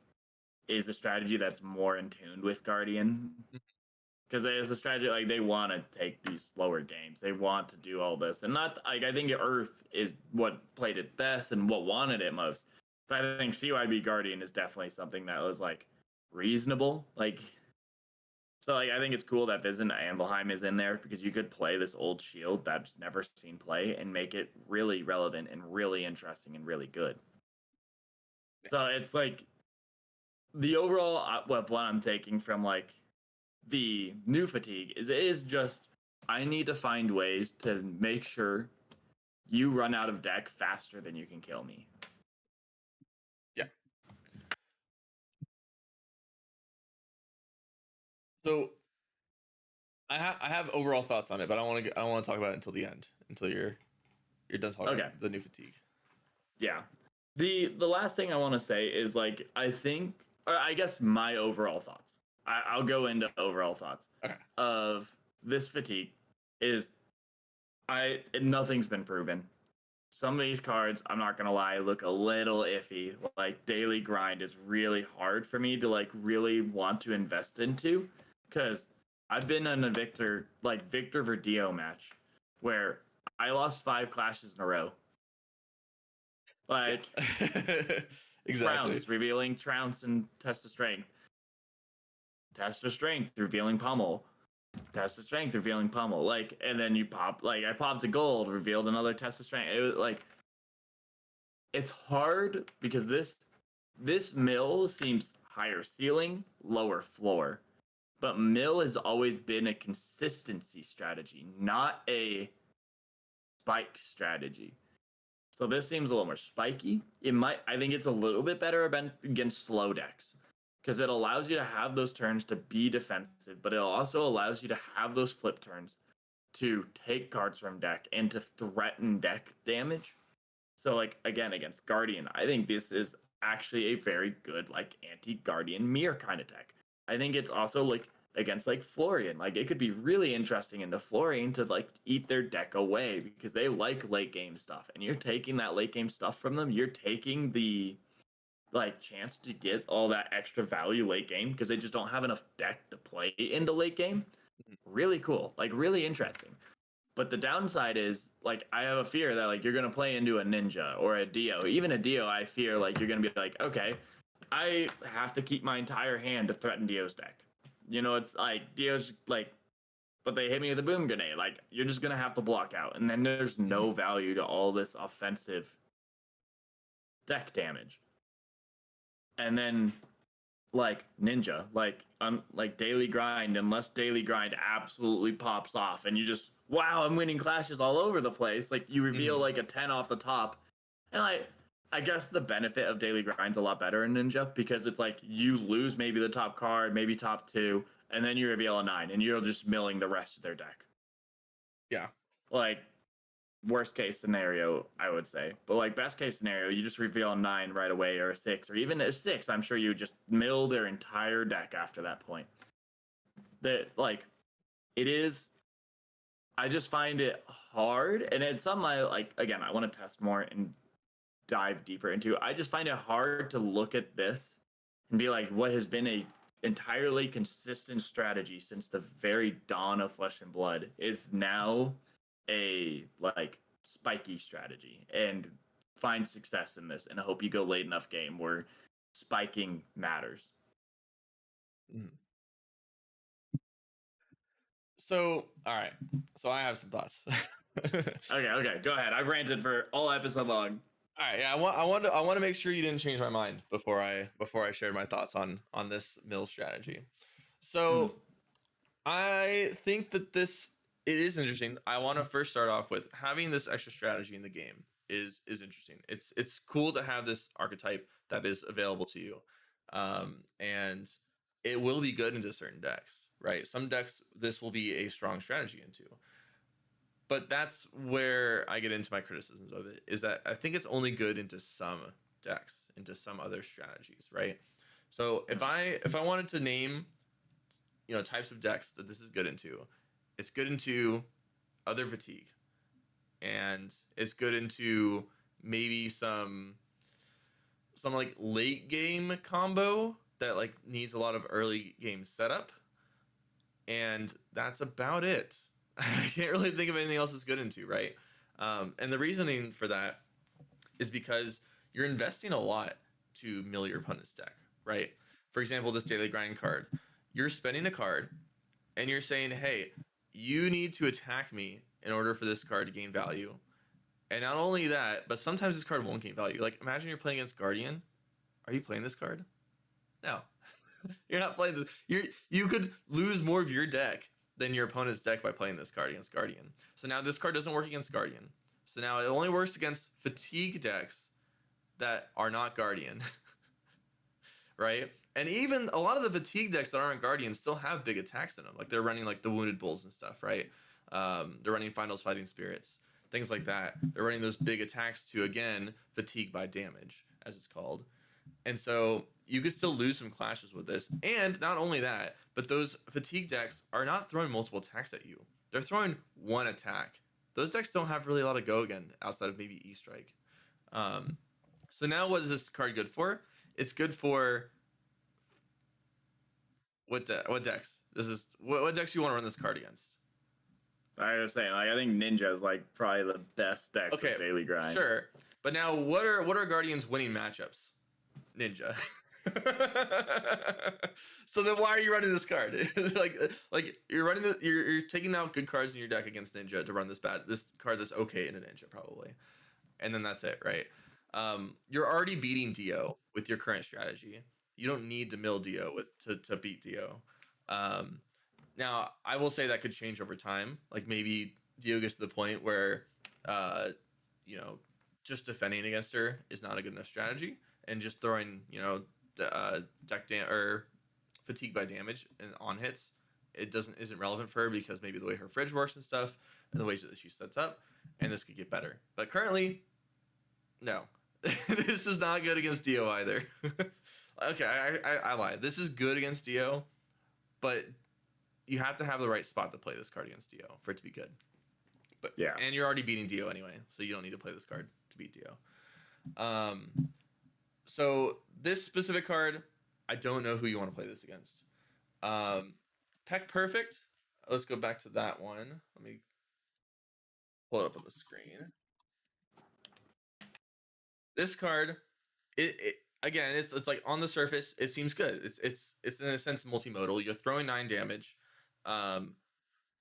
is a strategy that's more in tune with Guardian because it is a strategy like they want to take these slower games, they want to do all this, and not like I think Earth is what played it best and what wanted it most, but I think CYB Guardian is definitely something that was like reasonable, like. So like I think it's cool that Vision Anvilheim is in there because you could play this old shield that's never seen play and make it really relevant and really interesting and really good. So it's like the overall what I'm taking from like the new fatigue is it is just I need to find ways to make sure you run out of deck faster than you can kill me. Yeah. So I have overall thoughts on it, but I don't want to talk about it until the end, until you're done talking about the new fatigue. Yeah. The last thing I want to say is like I think, or I guess my overall thoughts. I'll go into overall thoughts of this fatigue is nothing's been proven. Some of these cards, I'm not gonna lie, look a little iffy. Like daily grind is really hard for me to like really want to invest into because I've been in a Victor Verdillo match where I lost 5 clashes in a row. Like exactly. Trounce, revealing Trounce and Test of Strength. Test of Strength, revealing Pummel. Test of Strength, revealing Pummel. Like, and then you pop, like, I popped a gold, revealed another Test of Strength. It was like, it's hard because this mill seems higher ceiling, lower floor. But mill has always been a consistency strategy, not a spike strategy. So this seems a little more spiky. I think it's a little bit better against slow decks because it allows you to have those turns to be defensive, but it also allows you to have those flip turns to take cards from deck and to threaten deck damage. So like again against Guardian, I think this is actually a very good like anti-Guardian mirror kind of deck. I think it's also like against like Florian. Like it could be really interesting into Florian to like eat their deck away because they like late game stuff. And you're taking that late game stuff from them. You're taking the like chance to get all that extra value late game because they just don't have enough deck to play into late game. Really cool. Like really interesting. But the downside is like I have a fear that like you're gonna play into a ninja or a Dio. Even a Dio, I fear like you're gonna be like, okay, I have to keep my entire hand to threaten Dio's deck. You know, it's like Dio's like, but they hit me with a boom grenade. Like you're just gonna have to block out, and then there's no value to all this offensive deck damage. And then like Ninja, like daily grind, unless daily grind absolutely pops off, and you just wow, I'm winning clashes all over the place. Like you reveal like a 10 off the top, and I guess the benefit of daily grind's a lot better in Ninja because it's like you lose maybe the top card, maybe top 2, and then you reveal a 9, and you're just milling the rest of their deck. Yeah. Like worst case scenario, I would say. But like best case scenario, you just reveal a 9 right away or a 6 or even a 6. I'm sure you just mill their entire deck after that point. That like it is. I just find it hard, and it's something I like. Again, I want to test more and dive deeper into. I just find it hard to look at this and be like, what has been a entirely consistent strategy since the very dawn of Flesh and Blood is now a like spiky strategy. And find success in this and hope you go late enough game where spiking matters. Mhm. So, all right. So I have some thoughts. Okay, go ahead. I've ranted for all episode long. All right, yeah, I want to make sure you didn't change my mind before I shared my thoughts on this mill strategy. So I think that it is interesting. I want to first start off with having this extra strategy in the game is interesting. It's cool to have this archetype that is available to you, and it will be good into certain decks, right? Some decks this will be a strong strategy into, but that's where I get into my criticisms of it. Is that I think it's only good into some decks, into some other strategies, right? So if I wanted to name types of decks that this is good into, it's good into other fatigue, and it's good into maybe some like late game combo that like needs a lot of early game setup, and that's about it. I can't really think of anything else that's good into, right? And the reasoning for that is because you're investing a lot to mill your opponent's deck, right? For example, this daily grind card, you're spending a card and you're saying, hey, you need to attack me in order for this card to gain value. And not only that, but sometimes this card won't gain value. Like, imagine you're playing against Guardian. Are you playing this card? No. You're not playing this. You could lose more of your deck than your opponent's deck by playing this card against Guardian. So now this card doesn't work against Guardian. So now it only works against fatigue decks that are not Guardian. Right? And even a lot of the fatigue decks that aren't Guardian still have big attacks in them. Like they're running like the Wounded Bulls and stuff, right? They're running Finals Fighting Spirits, things like that. They're running those big attacks to, again, fatigue by damage, as it's called. And so you could still lose some clashes with this. And not only that, but those fatigue decks are not throwing multiple attacks at you. They're throwing one attack. Those decks don't have really a lot of go again outside of maybe E-Strike. So now what is this card good for? It's good for what decks? This is what decks you want to run this card against? I was saying, like, I think Ninja is like probably the best deck for daily grind. Sure. But now what are Guardian's winning matchups? Ninja. So then why are you running this card? like you're running you're taking out good cards in your deck against Ninja to run this card that's okay in a Ninja probably. And then that's it, right? You're already beating Dio with your current strategy. You don't need to mill Dio to beat Dio. Now I will say that could change over time. Like maybe Dio gets to the point where just defending against her is not a good enough strategy, and just throwing deck or fatigue by damage and on hits isn't relevant for her because maybe the way her fridge works and stuff and the way that she sets up, and this could get better. But currently, no. This is not good against Dio either. Okay, I lied. This is good against Dio, but you have to have the right spot to play this card against Dio for it to be good. But yeah, and you're already beating Dio anyway, so you don't need to play this card to beat Dio. So this specific card, I don't know who you want to play this against. Peck Perfect. Let's go back to that one. Let me pull it up on the screen. This card, it again, it's like on the surface, it seems good. It's in a sense multimodal. You're throwing 9 damage.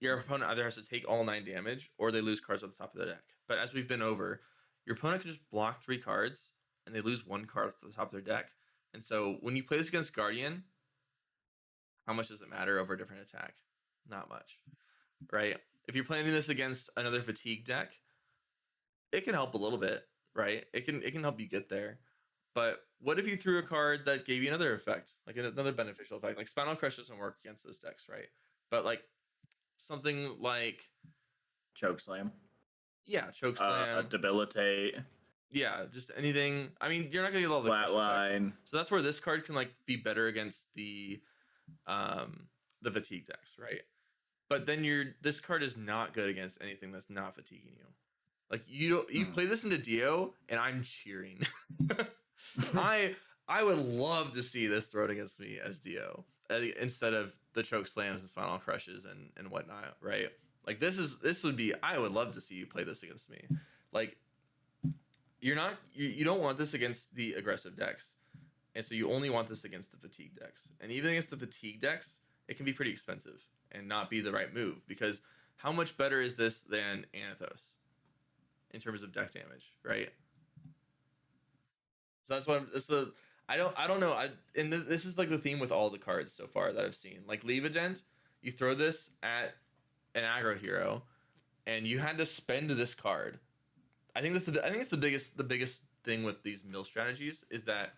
Your opponent either has to take all 9 damage or they lose cards at the top of the deck. But as we've been over, your opponent can just block 3 cards and they lose 1 card at the top of their deck. And so when you play this against Guardian, how much does it matter over a different attack? Not much, right? If you're playing this against another fatigue deck, it can help a little bit, right? It can help you get there. But what if you threw a card that gave you another effect, like another beneficial effect? Like Spinal Crush doesn't work against those decks, right? But like something like Chokeslam. Yeah, Chokeslam. Debilitate. Yeah, just anything. I mean, you're not gonna get all the Flatline. So that's where this card can like be better against the fatigue decks, right? But then this card is not good against anything that's not fatiguing you. Like you play this into Dio, and I'm cheering. I would love to see this thrown against me as Dio instead of the choke slams and spinal crushes and whatnot, right? Like this would be. I would love to see you play this against me. Like you don't want this against the aggressive decks, and so you only want this against the fatigue decks. And even against the fatigue decks, it can be pretty expensive and not be the right move, because how much better is this than Anathos in terms of deck damage, right? So that's what it's the I don't know. This is like the theme with all the cards so far that I've seen. Like Leave a Dent, you throw this at an aggro hero, and you had to spend this card. I think it's the biggest thing with these mill strategies is that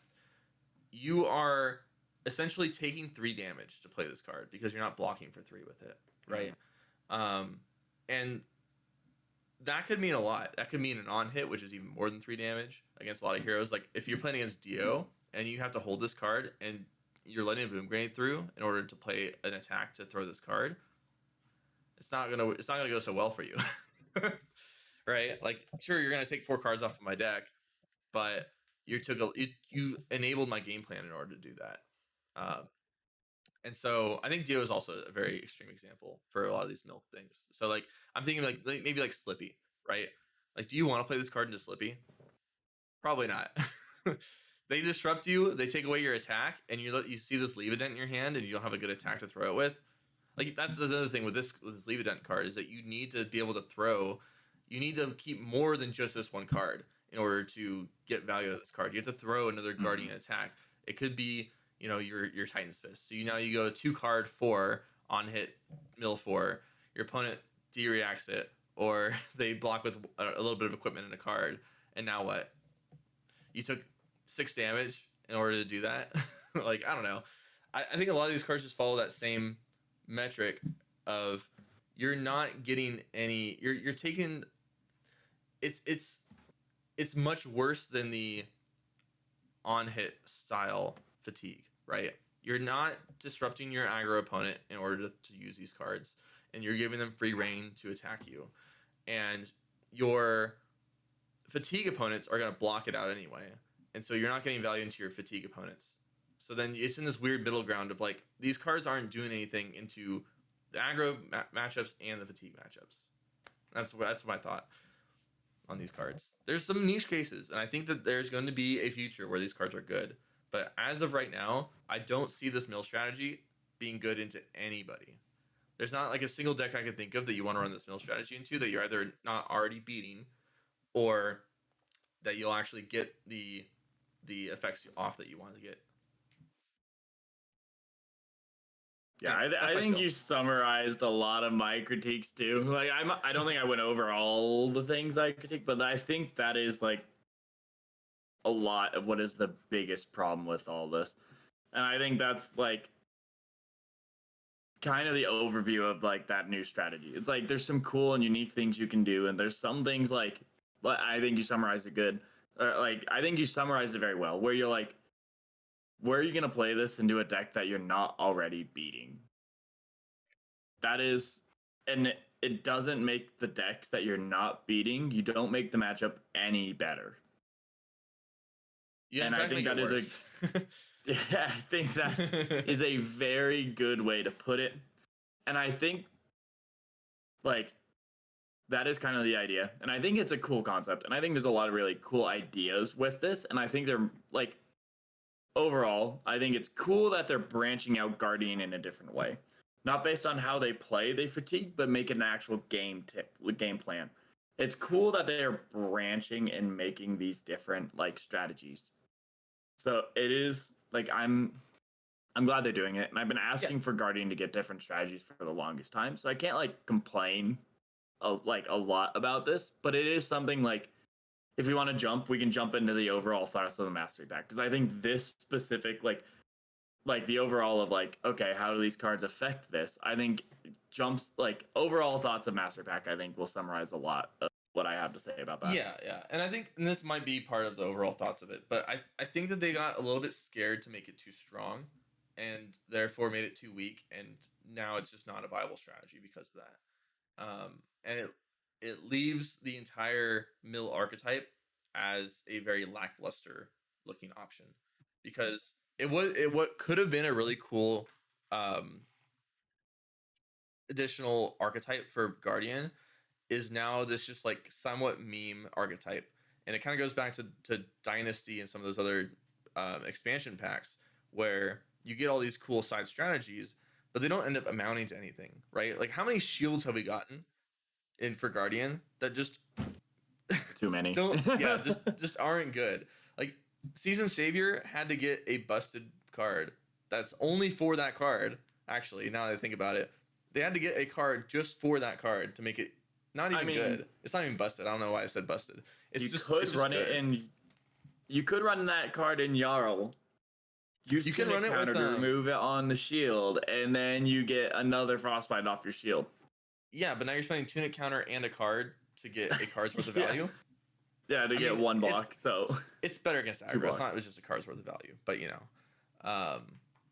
you are essentially taking 3 damage to play this card because you're not blocking for 3 with it, right? And that could mean a lot. That could mean an on hit, which is even more than 3 damage against a lot of heroes. Like if you're playing against Dio and you have to hold this card and you're letting a boom grenade through in order to play an attack to throw this card, it's not gonna go so well for you. Right? Like sure, you're gonna take 4 cards off of my deck, but you enabled my game plan in order to do that. And so I think Dio is also a very extreme example for a lot of these milk things. So like I'm thinking like maybe like Slippy, right? Like, do you want to play this card into Slippy? Probably not. They disrupt you, they take away your attack, and you see this Leave a Dent in your hand, and you don't have a good attack to throw it with. Like that's another thing with this Leave a Dent card is that you need to be able to throw. You need to keep more than just this one card in order to get value out of this card. You have to throw another Guardian attack. It could be your Titan's Fist. So you go 2 card 4 on hit mill 4. Your opponent de-reacts it, or they block with a little bit of equipment in a card. And now what? You took 6 damage in order to do that. Like I don't know. I think a lot of these cards just follow that same metric of you're not getting any. You're taking. It's much worse than the on hit style fatigue, right? You're not disrupting your aggro opponent in order to use these cards, and you're giving them free reign to attack you, and your fatigue opponents are going to block it out anyway, and so you're not getting value into your fatigue opponents. So then it's in this weird middle ground of like these cards aren't doing anything into the aggro matchups and the fatigue matchups. That's my thought on these cards. There's some niche cases, and I think that there's going to be a future where these cards are good. But as of right now, I don't see this mill strategy being good into anybody. There's not like a single deck I can think of that you want to run this mill strategy into that you're either not already beating, or that you'll actually get the effects off that you want to get. Yeah, I think you summarized a lot of my critiques too. Like I don't think I went over all the things I critique, but I think that is like a lot of what is the biggest problem with all this. And I think that's like kind of the overview of like that new strategy. It's like there's some cool and unique things you can do, and there's some things like I think you summarized it good. Like I think you summarized it very well, where you're like, where are you gonna play this into a deck that you're not already beating? That is, and it doesn't make the decks that you're not beating. You don't make the matchup any better. Yeah, and I think that is a yeah, I think that is a very good way to put it. And I think like that is kind of the idea. And I think it's a cool concept. And I think there's a lot of really cool ideas with this. And I think they're like overall, I think it's cool that they're branching out Guardian in a different way. Not based on how they play they fatigue, but make it an actual game plan. It's cool that they're branching and making these different like strategies. So it is like I'm glad they're doing it, and I've been asking for Guardian to get different strategies for the longest time. So I can't like complain a lot about this, but it is something like if we want to jump, we can jump into the overall thoughts of the mastery pack, because I think this specific like the overall of like, okay, how do these cards affect this? I think jumps like overall thoughts of master pack, I think will summarize a lot of what I have to say about that. Yeah. And I think this might be part of the overall thoughts of it, but I think that they got a little bit scared to make it too strong and therefore made it too weak, and now it's just not a viable strategy because of that. And it leaves the entire mill archetype as a very lackluster looking option, because what could have been a really cool additional archetype for Guardian is now this just like somewhat meme archetype. and it kind of goes back to Dynasty and some of those other expansion packs where you get all these cool side strategies, but they don't end up amounting to anything, right? Like how many shields have we gotten in for Guardian that just Too many. just aren't good. Like Season Savior had to get a busted card that's only for that card. Actually, now that I think about it, they had to get a card just for that card to make it not even good. It's not even busted. I don't know why I said busted. You could run that card in Jarl. You can run it counter to remove it on the shield, and then you get another Frostbite off your shield. Yeah, but now you're spending Tunic counter and a card to get a card's worth of value. Yeah, to get one block. So it's better against aggro. It's not. It was just a card's worth of value. But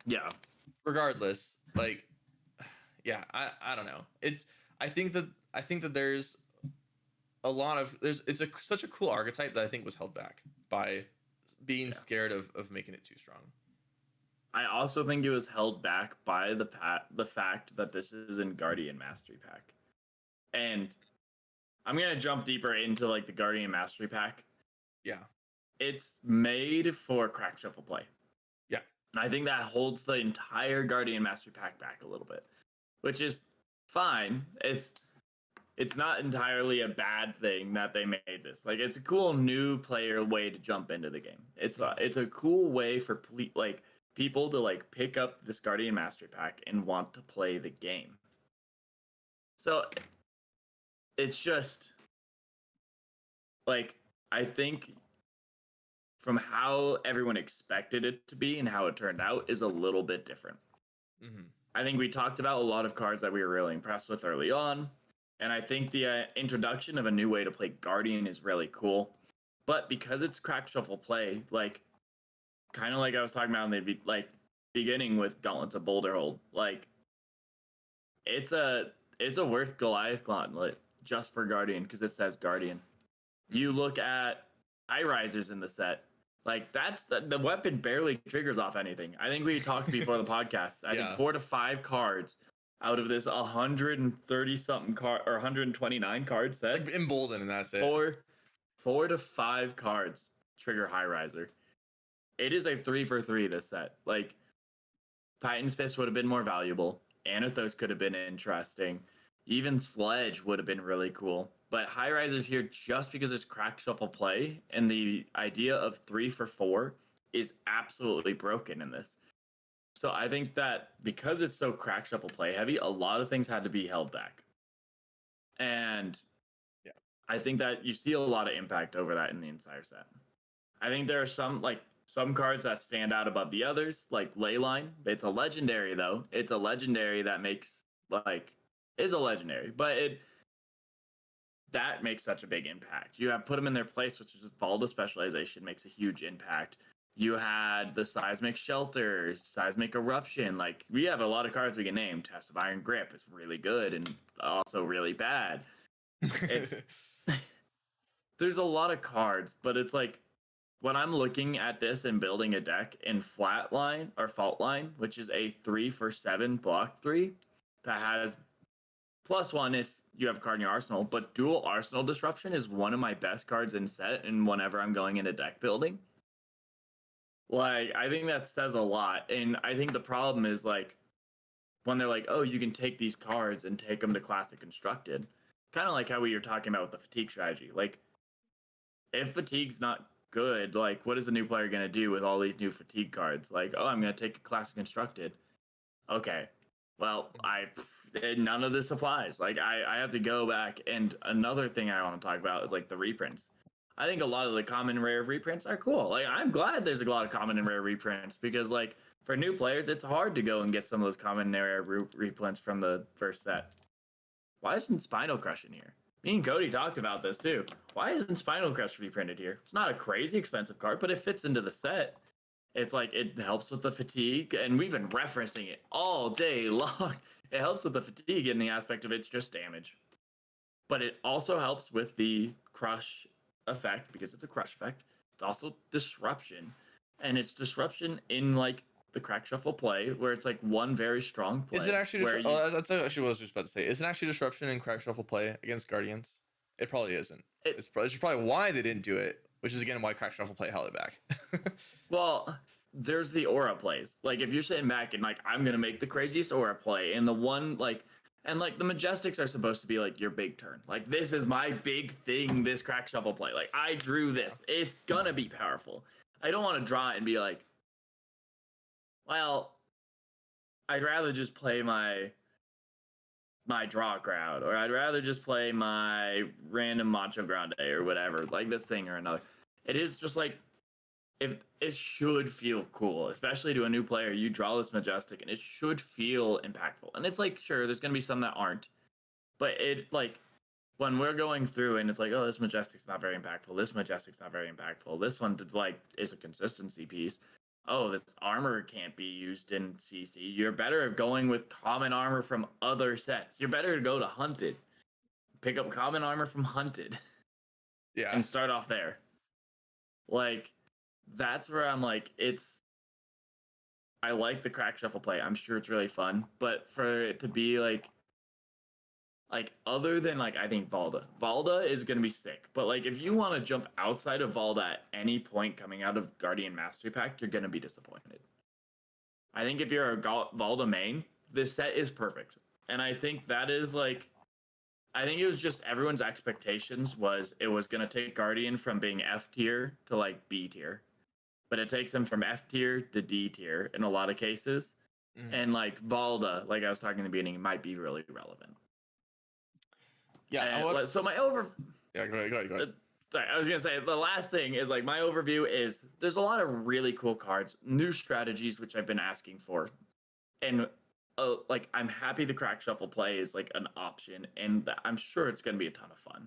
yeah. Regardless, like, yeah, I don't know. I think that there's a lot of such a cool archetype that I think was held back by being scared of making it too strong. I also think it was held back by the fact that this is in Guardian Mastery Pack. And I'm going to jump deeper into like the Guardian Mastery Pack. Yeah. It's made for crack shuffle play. Yeah. And I think that holds the entire Guardian Mastery Pack back a little bit, which is fine. It's not entirely a bad thing that they made this. Like it's a cool new player way to jump into the game. It's a cool way for people to like pick up this Guardian Mastery Pack and want to play the game. So it's just like I think from how everyone expected it to be and how it turned out is a little bit different. Mm-hmm. I think we talked about a lot of cards that we were really impressed with early on, and I think the introduction of a new way to play Guardian is really cool. But because it's crack shuffle play, like kind of like I was talking about in the beginning with Gauntlets of Boulderhold, like it's a worth Goliath Gauntlet just for Guardian because it says Guardian. You look at Eye Risers in the set, like that's the weapon barely triggers off anything. I think we talked before the podcast. I think 4 to 5 cards out of this 130 something card or 129 card set, like emboldened, and that's it. 4 to 5 cards trigger High Riser. It is a 3 for 3 this set. Like Titan's Fist would have been more valuable. Anathos could have been interesting. Even Sledge would have been really cool. But High Riser's here just because it's crack shuffle play, and the idea of 3 for 4 is absolutely broken in this. So I think that because it's so crack shuffle play heavy, a lot of things had to be held back. And I think that you see a lot of impact over that in the entire set. I think there are some cards that stand out above the others, like Leyline. It's a legendary though. It's a legendary that makes is a legendary, but that makes such a big impact. You have put them in their place, which is just Valda specialization makes a huge impact. You had the Seismic Shelter, Seismic Eruption. Like we have a lot of cards we can name. Test of Iron Grip is really good and also really bad. It's there's a lot of cards, but it's like when I'm looking at this and building a deck in Flatline or Fault Line, which is a 3 for 7 block 3 that has +1 if you have a card in your arsenal, but dual Arsenal Disruption is one of my best cards in set and whenever I'm going into deck building. Like, I think that says a lot. And I think the problem is like when they're like, oh, you can take these cards and take them to Classic Constructed. Kind of like how we were talking about with the Fatigue strategy. Like, if Fatigue's not good, like, what is a new player going to do with all these new Fatigue cards? Like, oh, I'm going to take a Classic Constructed. Okay. Well, none of this applies. Like, I have to go back. And another thing I want to talk about is, like, the reprints. I think a lot of the common rare reprints are cool. Like, I'm glad there's a lot of common and rare reprints because, like, for new players, it's hard to go and get some of those common and rare reprints from the first set. Why isn't Spinal Crush in here? Me and Cody talked about this, too. Why isn't Spinal Crush reprinted here? It's not a crazy expensive card, but it fits into the set. It's like, it helps with the fatigue, and we've been referencing it all day long. It helps with the fatigue in the aspect of it's just damage. But it also helps with the crush effect, because it's a crush effect. It's also disruption. And it's disruption in, like, the crack shuffle play, where it's, like, one very strong play. Is it actually... that's actually what I was just about to say. Is it actually disruption in crack shuffle play against Guardians? It probably isn't. It, It's probably why they didn't do it, which is again why Crack Shuffle Play held it back. well, there's the aura plays. Like if you're sitting back and like I'm gonna make the craziest aura play, and the one like and like the Majestics are supposed to be like your big turn. Like this is my big thing. This Crack Shuffle play. Like I drew this. It's gonna be powerful. I don't want to draw it and be like, well, I'd rather just play my draw crowd, or I'd rather just play my random Macho Grande or whatever, like this thing or another. It is just like if it should feel cool, especially to a new player. You draw this Majestic and it should feel impactful. And it's like, sure, there's gonna be some that aren't, but it like when we're going through and it's like, oh, this Majestic's not very impactful, this Majestic's not very impactful, this one like is a consistency piece. Oh, this armor can't be used in CC. You're better at going with common armor from other sets. You're better to go to Hunted. Pick up common armor from Hunted Yeah. and start off there. Like, that's where I'm like, I like the Crack Shuffle play. I'm sure it's really fun. But for it to be like other than like I think Valda is gonna be sick. But like if you want to jump outside of Valda at any point coming out of Guardian Mastery Pack, you're gonna be disappointed. I think if you're a Valda main, this set is perfect. And I think that is like I think it was just everyone's expectations was it was gonna take Guardian from being F tier to like B tier. But it takes him from F tier to D tier in a lot of cases. Mm-hmm. And like Valda, like I was talking in the beginning, might be really relevant. Yeah. So my over. Yeah, go ahead. Sorry, I was gonna say the last thing is like my overview is there's a lot of really cool cards, new strategies which I've been asking for, and like I'm happy the Crack Shuffle play is like an option, and I'm sure it's gonna be a ton of fun.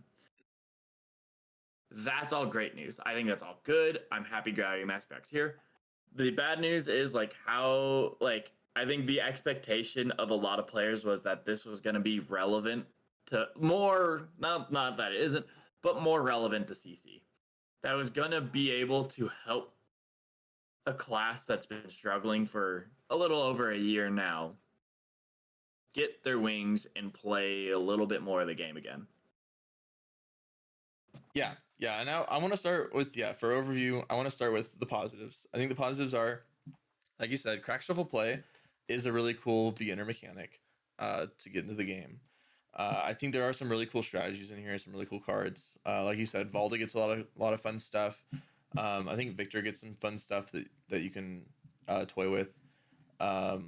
That's all great news. I think that's all good. I'm happy Guardian Mass Packs here. The bad news is like how like I think the expectation of a lot of players was that this was gonna be relevant to more not that it isn't, but more relevant to CC. That was gonna be able to help a class that's been struggling for a little over a year now get their wings and play a little bit more of the game again. Yeah. And now I want to start with for overview. I want to start with the positives. I think the positives are, like you said, Crack Shuffle play is a really cool beginner mechanic to get into the game. I think there are some really cool strategies in here, some really cool cards. Like you said, Valda gets a lot of fun stuff. I think Victor gets some fun stuff that you can toy with. I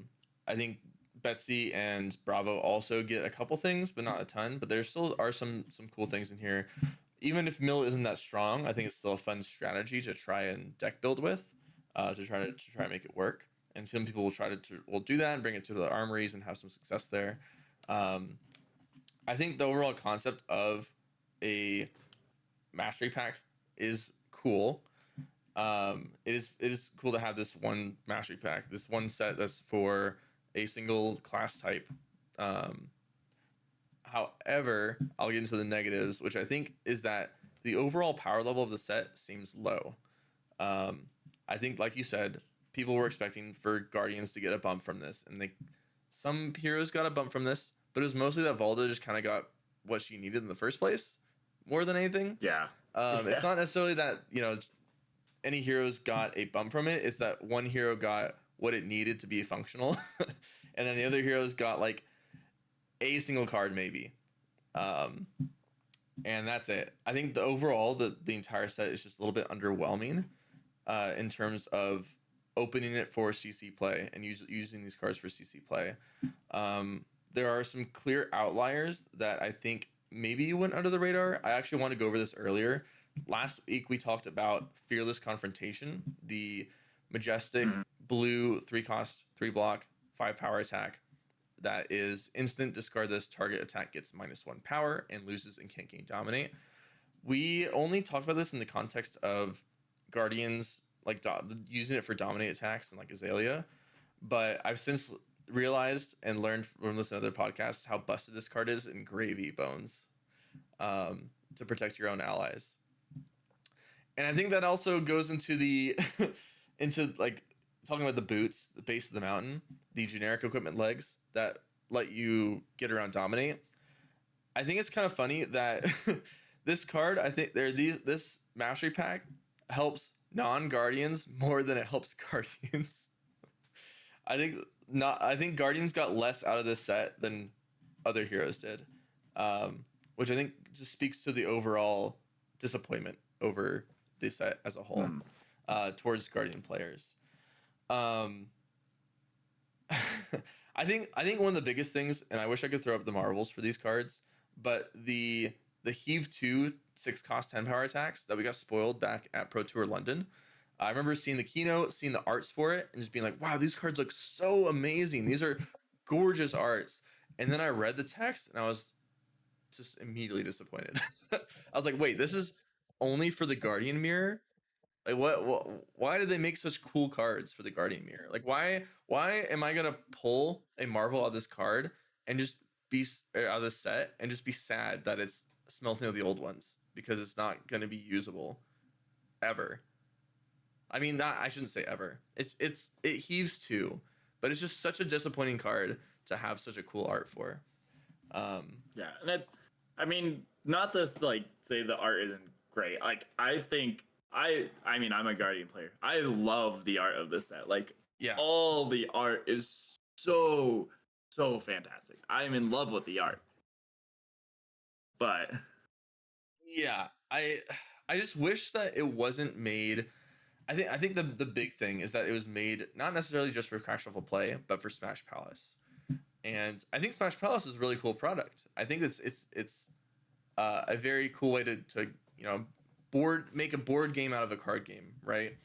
think Betsy and Bravo also get a couple things, but not a ton. But there still are some cool things in here. Even if Mill isn't that strong, I think it's still a fun strategy to try and deck build with, to try to make it work. And some people will try to do that and bring it to the armories and have some success there. I think the overall concept of a mastery pack is cool. It is cool to have this one mastery pack, this one set that's for a single class type. However, I'll get into the negatives, which I think is that the overall power level of the set seems low. I think, like you said, people were expecting for Guardians to get a bump from this, and some heroes got a bump from this, but it was mostly that Valda just kind of got what she needed in the first place, more than anything. Yeah. It's not necessarily that any heroes got a bump from it. It's that one hero got what it needed to be functional, and then the other heroes got like a single card maybe, and that's it. I think the overall the entire set is just a little bit underwhelming in terms of opening it for CC play and using these cards for CC play. There are some clear outliers that I think maybe went under the radar. I actually want to go over this earlier. Last week we talked about Fearless Confrontation, the majestic blue 3-cost 3-block 5 power attack that is instant, discard this, target attack gets -1 power and loses and can't gain dominate. We only talked about this in the context of Guardians like using it for dominate attacks and like Azalea, but I've since realized and learned from listening to other podcasts how busted this card is in Gravy Bones, to protect your own allies. And I think that also goes into the into like talking about the boots, the base of the mountain, the generic equipment legs that let you get around dominate. I think it's kind of funny that this card, I think this mastery pack helps non-guardians more than it helps guardians. I think guardians got less out of this set than other heroes did. Which I think just speaks to the overall disappointment over the set as a whole, towards guardian players. I think one of the biggest things, and I wish I could throw up the marbles for these cards, but the Heave 2 6 cost 10 power attacks that we got spoiled back at Pro Tour London. I remember seeing the keynote, seeing the arts for it, and just being like, wow, these cards look so amazing. These are gorgeous arts. And then I read the text and I was just immediately disappointed. I was like, wait, this is only for the Guardian Mirror? Like why did they make such cool cards for the Guardian Mirror? Like why am I gonna pull a Marvel out of this card and just be out of this set and just be sad that it's smelting of the old ones because it's not gonna be usable ever? I mean, not, I shouldn't say ever. It Heaves 2, but it's just such a disappointing card to have such a cool art for. Yeah, and it's, I mean, not to like say the art isn't great. Like I think I mean I'm a Guardian player. I love the art of this set. Like Yeah. all the art is so fantastic. I am in love with the art. But yeah, I just wish that it wasn't made. I think the big thing is that it was made not necessarily just for Crash Shuffle play, but for Smash Palace. And I think Smash Palace is a really cool product. I think it's a very cool way to you know make a board game out of a card game, right?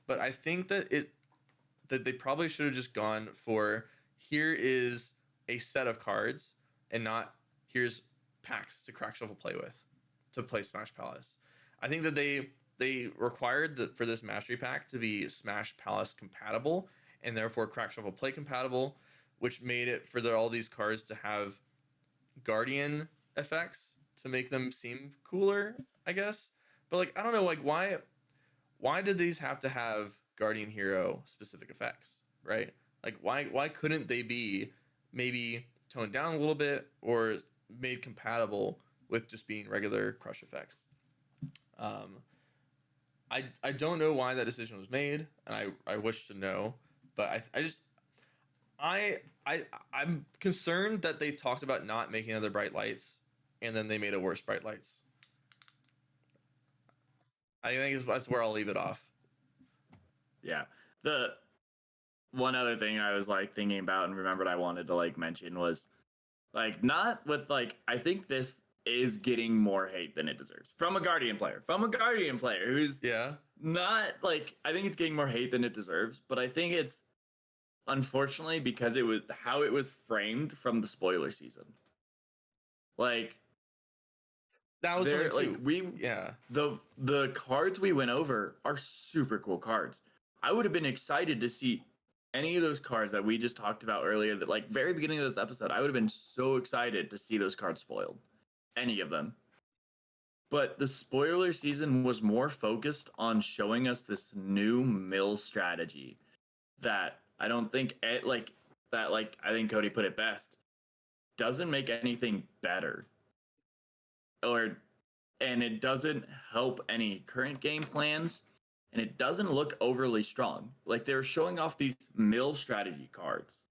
But I think that they probably should have just gone for, here is a set of cards and not here's packs to Crack Shuffle play with to play Smash Palace. I think that they required for this Mastery Pack to be Smash Palace compatible and therefore Crack Shuffle play compatible, which made it for all these cards to have Guardian effects to make them seem cooler, I guess. But like, I don't know, like why did these have to have Guardian Hero specific effects, right? Like why couldn't they be maybe toned down a little bit or made compatible with just being regular crush effects? I don't know why that decision was made, and I wish to know, but I'm concerned that they talked about not making other bright lights, and then they made a worse bright lights. I think that's where I'll leave it off. yeah, the one other thing I was like thinking about and remembered I wanted to like mention was like, not with like, I think this is getting more hate than it deserves from a Guardian player, who's not like, I think it's getting more hate than it deserves, but I think it's unfortunately because it was how it was framed from the spoiler season. Like that was there, like the cards we went over are super cool cards. I would have been excited to see any of those cards that we just talked about earlier, that like very beginning of this episode, I would have been so excited to see those cards spoiled. Any of them. But the spoiler season was more focused on showing us this new mill strategy that I don't think I think Cody put it best, doesn't make anything better. And it doesn't help any current game plans, and it doesn't look overly strong. Like they're showing off these mill strategy cards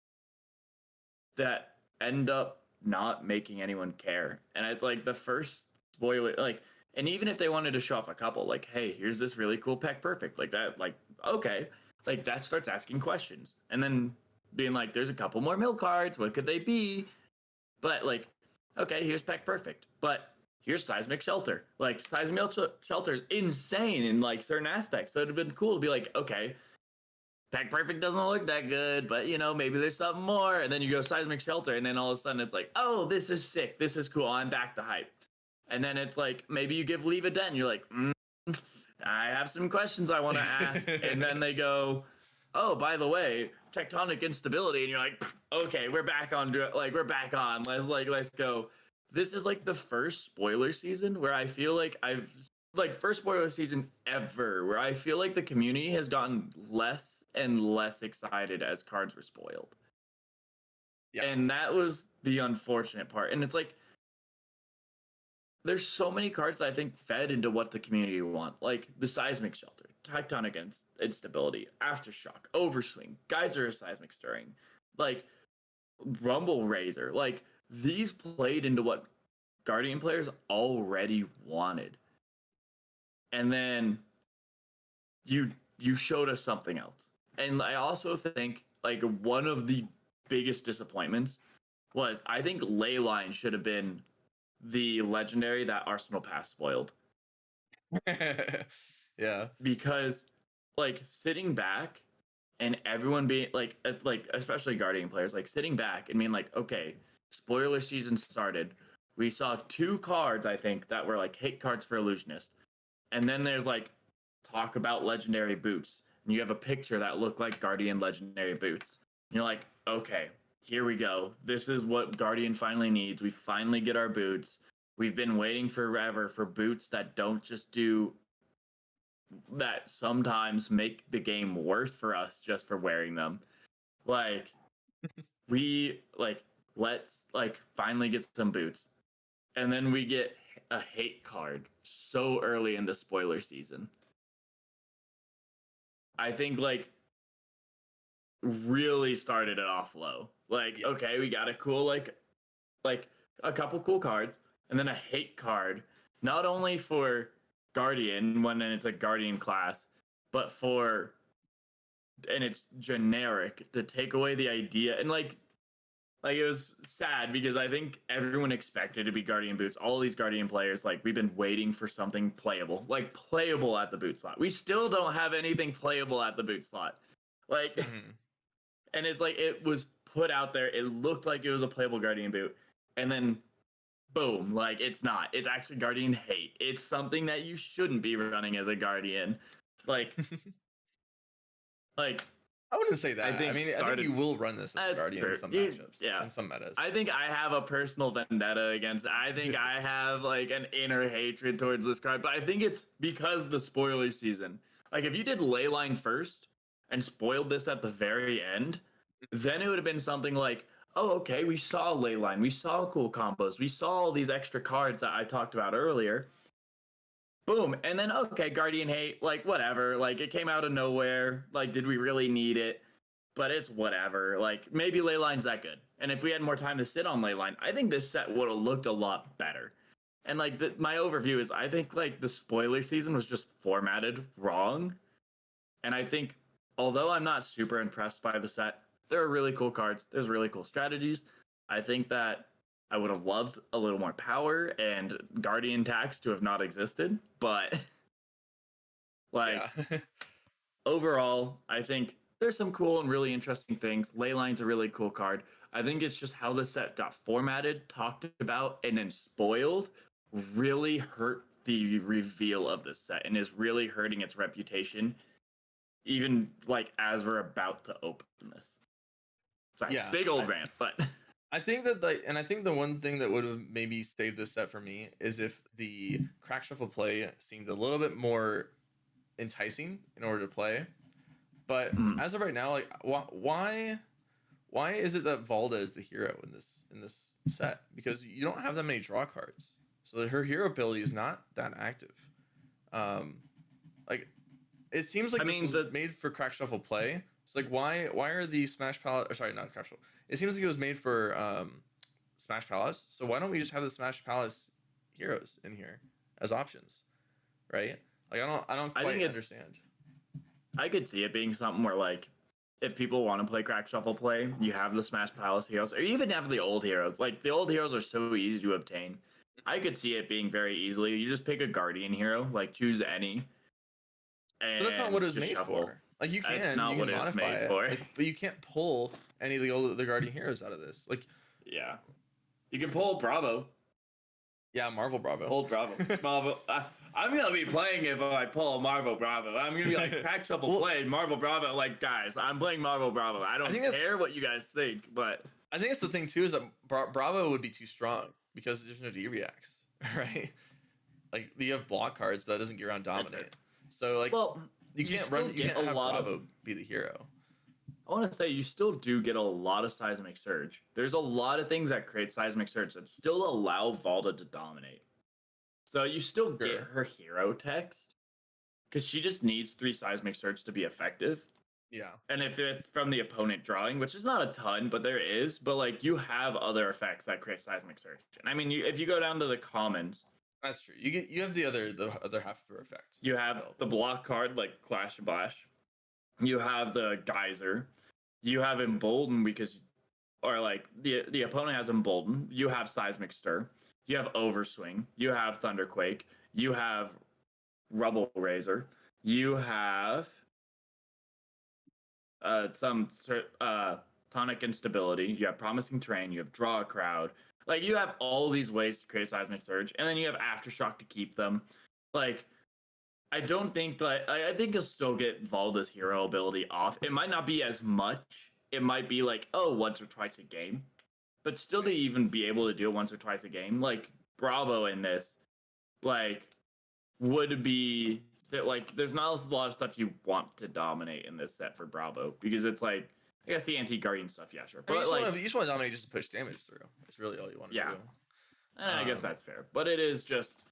that end up not making anyone care. And it's like the first spoiler, like, and even if they wanted to show off a couple, like, hey, here's this really cool Peck Perfect, like that, like, okay, like that starts asking questions. And then being like, there's a couple more mill cards, what could they be? But like, okay, here's Peck Perfect, but here's Seismic Shelter. Like, Seismic Shelter is insane in like certain aspects. So it'd have been cool to be like, okay, Peck Perfect doesn't look that good, but you know, maybe there's something more. And then you go Seismic Shelter, and then all of a sudden it's like, oh, this is sick. This is cool. I'm back to hype. And then it's like, maybe you give Leave a Dent, and you're like, I have some questions I want to ask. And then they go, oh, by the way, tectonic instability. And you're like, okay, we're back on. Let's go. This is like the first spoiler season where I feel like first spoiler season ever where I feel like the community has gotten less and less excited as cards were spoiled. Yeah. And that was the unfortunate part. And it's like, there's so many cards that I think fed into what the community want, like the Seismic Shelter, Tectonic Instability, Aftershock, Overswing, Geyser of Seismic Stirring, like Rumble Razor. Like these played into what Guardian players already wanted. And then you you showed us something else. And I also think like one of the biggest disappointments was I think Leyline should have been the legendary that Arsenal Pass spoiled. Yeah. Because like sitting back and everyone being like especially Guardian players like sitting back and being like, okay, spoiler season started. We saw 2 cards I think that were like hate cards for Illusionist. And then there's like talk about legendary boots. And you have a picture that looked like Guardian legendary boots. And you're like, okay, here we go. This is what Guardian finally needs. We finally get our boots. We've been waiting forever for boots that don't just do that sometimes make the game worse for us just for wearing them. Like we like let's like finally get some boots. And then we get a hate card so early in the spoiler season. I think like really started it off low. Like, Yeah. okay, we got a cool like a couple cool cards, and then a hate card, not only for Guardian when it's a Guardian class, but for and it's generic to take away the idea and like it was sad because I think everyone expected to be Guardian boots. All these Guardian players, like we've been waiting for something playable, like playable at the boot slot. We still don't have anything playable at the boot slot. Like, and it's like it was put out there. It looked like it was a playable Guardian boot, and then boom, like it's not. It's actually Guardian hate. It's something that you shouldn't be running as a Guardian. Like, like I wouldn't say that. I think mean, I think you will run this as a That's Guardian true. in some matchups. Yeah. In some metas. I think I have a personal vendetta against. I think I have like an inner hatred towards this card, but I think it's because the spoiler season. Like if you did Leyline first and spoiled this at the very end, then it would have been something like, oh, okay, we saw Leyline, we saw cool combos, we saw all these extra cards that I talked about earlier. Boom, and then okay, Guardian hate, like whatever, like it came out of nowhere. Like, did we really need it? But it's whatever. Like maybe Leyline's that good. And if we had more time to sit on Leyline, I think this set would have looked a lot better. And like my overview is I think like the spoiler season was just formatted wrong. And I think although I'm not super impressed by the set, there are really cool cards. There's really cool strategies. I think that I would have loved a little more power and Guardian tax to have not existed, but like Yeah. overall, I think there's some cool and really interesting things. Leyline's a really cool card. I think it's just how the set got formatted, talked about, and then spoiled really hurt the reveal of the set and is really hurting its reputation, even like as we're about to open this. Sorry, Yeah, big old rant, but I think that like, and I think the one thing that would have maybe saved this set for me is if the crack shuffle play seemed a little bit more enticing in order to play. But as of right now, like why is it that Valda is the hero in this set? Because you don't have that many draw cards, so her hero ability is not that active. Like it seems like this was made for crack shuffle play. It's like why are the Smash Palace? Or sorry, not crack shuffle. It seems like it was made for Smash Palace. So why don't we just have the Smash Palace heroes in here as options, right? Like I don't quite understand. I could see it being something where like if people want to play crack shuffle play, you have the Smash Palace heroes, or even have the old heroes. Like the old heroes are so easy to obtain. I could see it being very easily. You just pick a Guardian hero, like choose any. And but that's not what it was made shuffle. for. Like you That's can, not you what can it was modify made it, for. like, but you can't pull any of the Guardian heroes out of this. Like yeah, you can pull Bravo. Yeah, Marvel Bravo. Pull Bravo. Marvel. I'm gonna be playing if I pull a Marvel Bravo. I'm gonna be like crack shuffle play Marvel Bravo. Like guys, I'm playing Marvel Bravo. I don't care what you guys think, but I think it's the thing too is that Bravo would be too strong because there's no D reacts, right? Like you have block cards, but that doesn't get around dominate. So like, well, you can't have Bravo be the hero. I want to say you still do get a lot of seismic surge. There's a lot of things that create seismic surge that still allow Valda to dominate. So you still get Sure. her hero text because she just needs 3 seismic surge to be effective. Yeah. And if it's from the opponent drawing, which is not a ton, but there is, but like you have other effects that create seismic surge. And I mean, if you go down to the commons, That's true. You have the other half of her effect. you have available. the block card like Clash of Bash. You have the geyser. You have embolden because, or like the opponent has embolden. You have seismic stir. You have overswing. You have thunderquake. You have rubble razor. You have some tonic instability. You have promising terrain. You have draw a crowd. Like you have all these ways to create seismic surge, and then you have aftershock to keep them. Like I don't think that I think you'll still get Valda's hero ability off. It might not be as much. It might be like once or twice a game, but still to even be able to do it once or twice a game, like Bravo in this, like would be like there's not a lot of stuff you want to dominate in this set for Bravo because it's like I guess the anti-guardian stuff, yeah, sure, I mean, but like you just want to dominate just to push damage through. It's really all you want to yeah, do. I guess that's fair, but it is just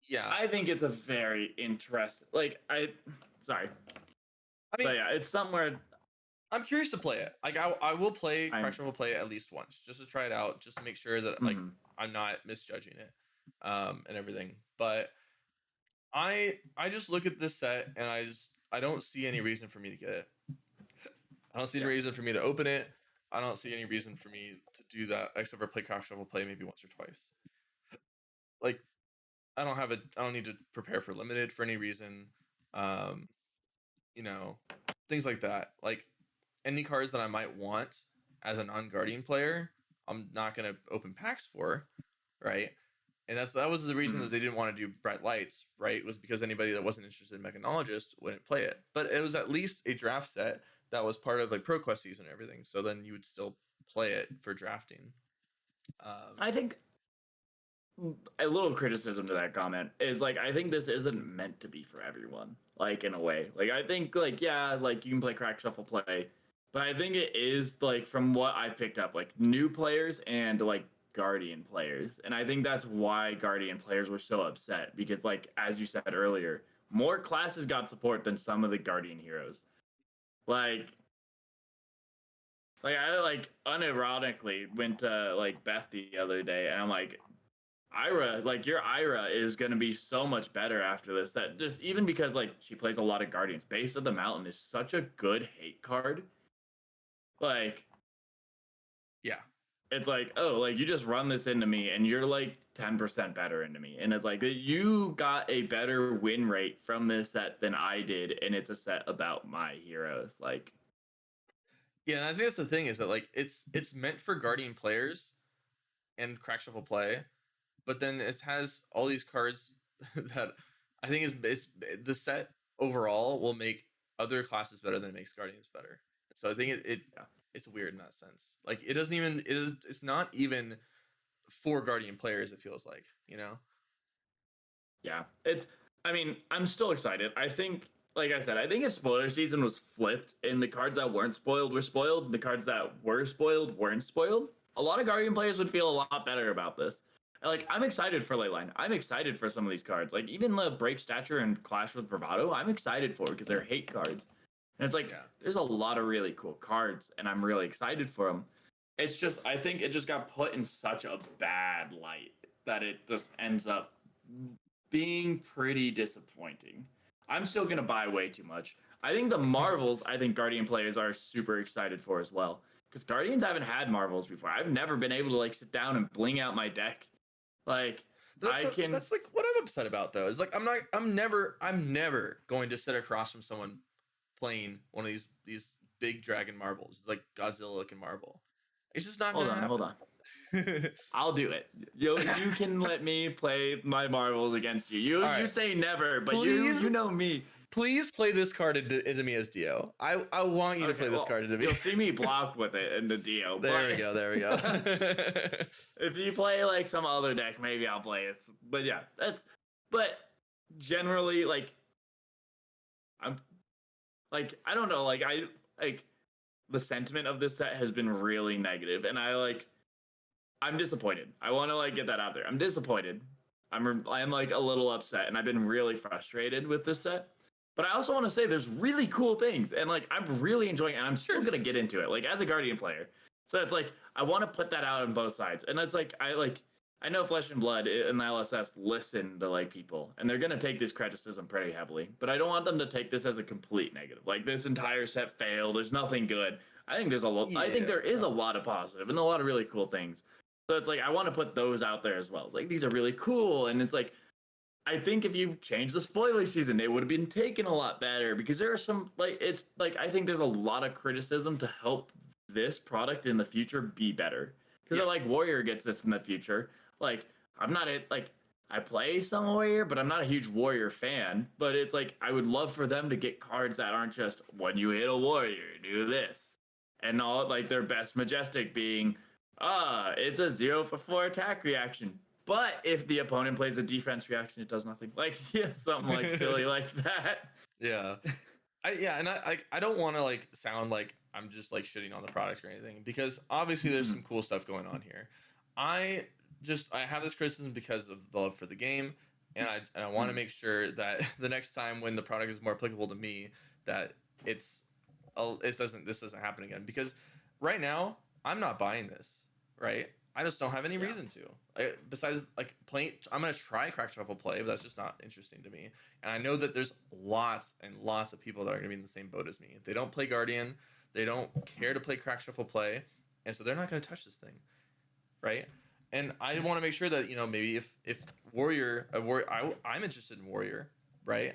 Yeah. I think it's a very interesting sorry, I mean, but yeah, it's somewhere. I'm curious to play it. Like I will play I'm- Correction will play it at least once just to try it out, just to make sure that like I'm not misjudging it, and everything. But I just look at this set and I don't see any reason for me to get it. I don't see any reason for me to open it. I don't see any reason for me to do that except for play Craft Shuffle play maybe once or twice. Like I don't need to prepare for limited for any reason. You know, things like that. Like any cards that I might want as a non-guardian player, I'm not gonna open packs for, right? And that was the reason that they didn't want to do bright lights, right? Was because anybody that wasn't interested in Mechanologist wouldn't play it. But it was at least a draft set that was part of like ProQuest season and everything. So then you would still play it for drafting. I think a little criticism to that comment is like I think this isn't meant to be for everyone. Like in a way, like I think like yeah, like you can play crack shuffle play, but I think it is like from what I've picked up, like new players and like Guardian players, and I think that's why Guardian players were so upset because like as you said earlier, more classes got support than some of the Guardian heroes. Like I like unironically went to like Beth the other day, and I'm like, Ira, like your Ira is gonna be so much better after this. That just even because like she plays a lot of Guardians. Base of the Mountain is such a good hate card. Like, Yeah. it's like, oh, like you just run this into me and you're like 10% better into me. And it's like you got a better win rate from this set than I did, and it's a set about my heroes. Like Yeah, and I think that's the thing is that like it's meant for Guardian players and Crack Shuffle play, but then it has all these cards that I think it's the set overall will make other classes better than it makes Guardians better. So I think it's weird in that sense. Like it doesn't even it's not even for Guardian players. It feels like, you know. yeah, I mean, I'm still excited. I think, like I said, I think if spoiler season was flipped and the cards that weren't spoiled were spoiled, the cards that were spoiled weren't spoiled, a lot of Guardian players would feel a lot better about this. Like, I'm excited for Leyline. I'm excited for some of these cards. Like, even the Break Stature and Clash with Bravado, I'm excited for because they're hate cards. And it's like, there's a lot of really cool cards, and I'm really excited for them. It's just, I think it just got put in such a bad light that it just ends up being pretty disappointing. I'm still gonna buy way too much. I think the Marvels, I think Guardian players are super excited for as well. Because Guardians haven't had Marvels before. I've never been able to like sit down and bling out my deck. Like That's like what I'm upset about though. Is like I'm never going to sit across from someone playing one of these big dragon marbles. It's like Godzilla looking marble. It's just not gonna happen. Hold on. I'll do it. You can let me play my Marvels against you. You right. you say never, but Please. you know me. Please play this card into me as Dio. I want you to play this card into me. You'll see me block with it in the Dio. There we go. If you play like some other deck, maybe I'll play it. But yeah, but generally like I'm like I don't know, like I like the sentiment of this set has been really negative, and I'm disappointed. I want to like get that out there. I'm disappointed. I'm like a little upset, and I've been really frustrated with this set. But I also want to say there's really cool things, and like I'm really enjoying it, and I'm still gonna get into it, like as a Guardian player. So it's like I want to put that out on both sides, and it's like I know Flesh and Blood and the LSS listen to like people, and they're gonna take this criticism pretty heavily. But I don't want them to take this as a complete negative. Like this entire set failed. There's nothing good. I think there's a lot. I think there is a lot of positive and a lot of really cool things. So it's like I want to put those out there as well. It's like these are really cool, and it's like I think if you change the spoiler season, it would have been taken a lot better because there are some like it's like I think there's a lot of criticism to help this product in the future be better. Because like Warrior gets this in the future. Like I'm not a like I play some Warrior, but I'm not a huge Warrior fan. But it's like I would love for them to get cards that aren't just when you hit a Warrior, do this. And all like their best majestic being it's a 0-for-4 attack reaction. But if the opponent plays a defense reaction, it does nothing. Like something like silly like that. Yeah. I don't want to like sound like I'm just like shitting on the product or anything because obviously there's some cool stuff going on here. I have this criticism because of the love for the game, and I want to make sure that the next time when the product is more applicable to me, that this doesn't happen again. Because right now I'm not buying this. Right? I just don't have any reason to. Besides like playing, I'm gonna try Crack Shuffle play, but that's just not interesting to me. And I know that there's lots and lots of people that are gonna be in the same boat as me. They don't play Guardian, they don't care to play Crack Shuffle play, and so they're not gonna touch this thing, right? And I want to make sure that maybe if I'm interested in Warrior, right?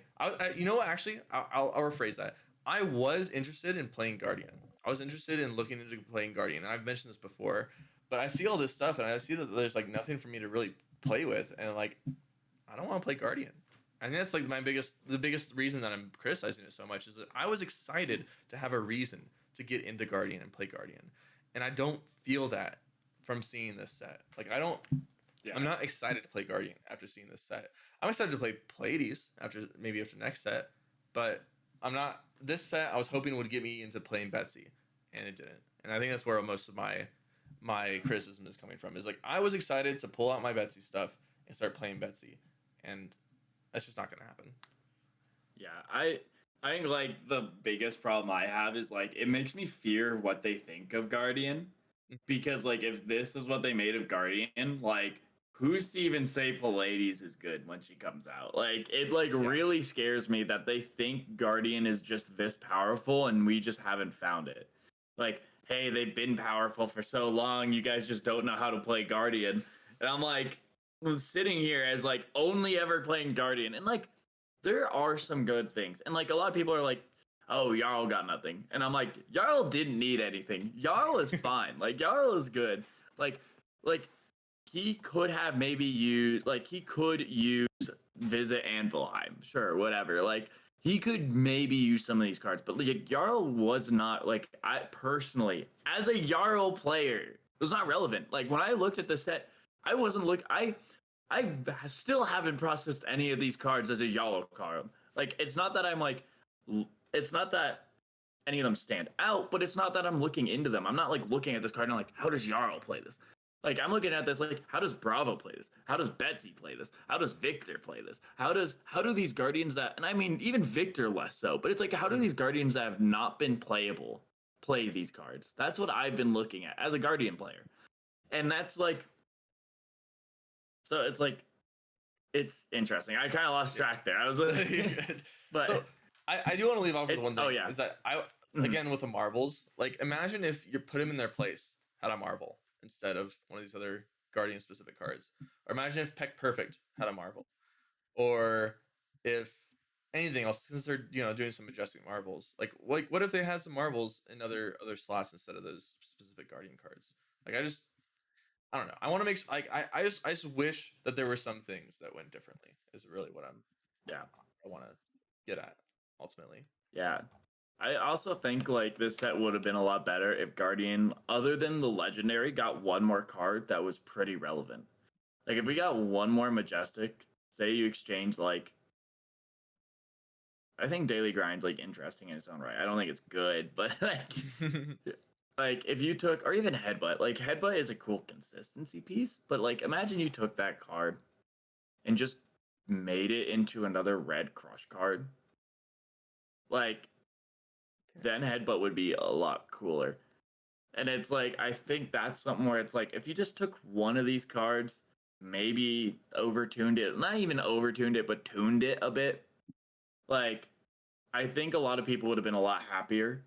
You know what? Actually, I'll rephrase that. I was interested in playing Guardian. I was interested in looking into playing Guardian, and I've mentioned this before. But I see all this stuff, and I see that there's like nothing for me to really play with, and like I don't want to play Guardian. I think that's like the biggest reason that I'm criticizing it so much is that I was excited to have a reason to get into Guardian and play Guardian, and I don't feel that from seeing this set. Like I'm not excited to play Guardian after seeing this set. I'm excited to play Pleiades after next set, but I'm not. This set I was hoping would get me into playing Betsy, and it didn't. And I think that's where most of my criticism is coming from is like I was excited to pull out my Betsy stuff and start playing Betsy, and that's just not gonna happen. Yeah, I think like the biggest problem I have is like it makes me fear what they think of Guardian, because like if this is what they made of Guardian, like who's to even say Pleiades is good when she comes out? Like it really scares me that they think Guardian is just this powerful and we just haven't found it. Like hey, they've been powerful for so long, you guys just don't know how to play Guardian. And I'm like sitting here as like only ever playing Guardian, and like there are some good things. And like a lot of people are like, oh, Jarl got nothing. And I'm like, Jarl didn't need anything. Jarl is fine. Like Jarl is good. Like he could have maybe used Visit Anvilheim. Sure, whatever. Like he could maybe use some of these cards, but like Jarl was not like I personally, as a Jarl player, it was not relevant. Like when I looked at the set, I wasn't I still haven't processed any of these cards as a Jarl card. Like it's not that it's not that any of them stand out, but it's not that I'm looking into them. I'm not like looking at this card and I'm like, how does Jarl play this? Like I'm looking at this like, how does Bravo play this? How does Betsy play this? How does Victor play this? How do these Guardians that, and I mean even Victor less so, but it's like how do these Guardians that have not been playable play these cards? That's what I've been looking at as a Guardian player. And that's like, so it's like it's interesting. I kind of lost track there. I was but so, I do want to leave off with one thing. Oh yeah. Is that again with the marbles, like imagine if you put him in their place had a marble instead of one of these other Guardian specific cards. Or imagine if Peck Perfect had a marble. Or if anything else, since they're doing some majestic marbles. Like what if they had some marbles in other slots instead of those specific Guardian cards? Like I don't know. I want to make like I just wish that there were some things that went differently. Is really what I want to get at ultimately. Yeah. I also think like this set would have been a lot better if Guardian, other than the legendary, got one more card that was pretty relevant. Like if we got one more majestic, say you exchange like, I think Daily Grind's like interesting in its own right. I don't think it's good, but like if you took, or even Headbutt, like Headbutt is a cool consistency piece, but like imagine you took that card and just made it into another red crush card, like then Headbutt would be a lot cooler. And it's like, I think that's something where it's like, if you just took one of these cards, maybe overtuned it, not even overtuned it, but tuned it a bit, like, I think a lot of people would have been a lot happier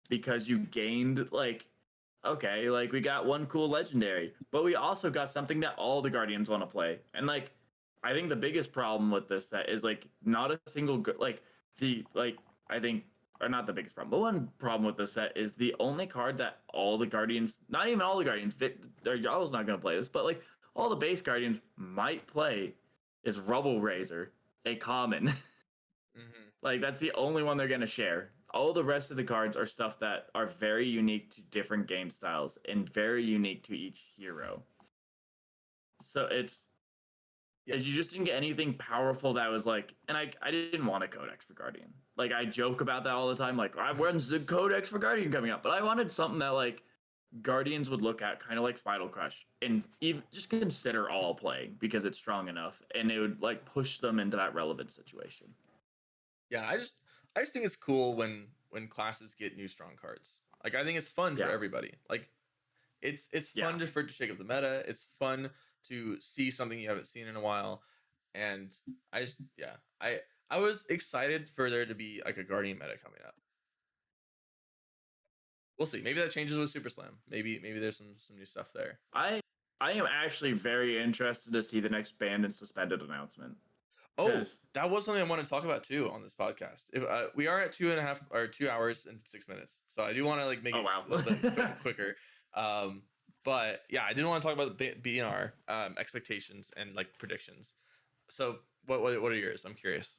because you gained, like, okay, like, we got one cool legendary, but we also got something that all the Guardians want to play. And, like, I think the biggest problem with this set is, like, not a single, I think, or not the biggest problem, but one problem with this set is the only card that all the Guardians, not even all the Guardians, Y'all's not going to play this, but like all the base Guardians might play is Rubble Razor, a common. Mm-hmm. Like that's the only one they're going to share. All the rest of the cards are stuff that are very unique to different game styles and very unique to each hero. So you just didn't get anything powerful that was like, and I didn't want a codex for Guardian. Like I joke about that all the time, like when's the codex for Guardian coming up? But I wanted something that like Guardians would look at, kind of like Spinal Crush, and even just consider all playing because it's strong enough, and it would like push them into that relevant situation. Yeah, I just think it's cool when classes get new strong cards. Like I think it's fun for everybody. Like it's fun to shake up the meta. It's fun to see something you haven't seen in a while. And I was excited for there to be like a Guardian meta coming up. We'll see. Maybe that changes with Super Slam. Maybe there's some new stuff there. I am actually very interested to see the next banned and suspended announcement. Oh, that was something I wanted to talk about too on this podcast. If we are at 2 hours and 6 minutes, so I do want to like make it a little bit quicker. But yeah, I didn't want to talk about the BNR expectations and like predictions. So what are yours? I'm curious.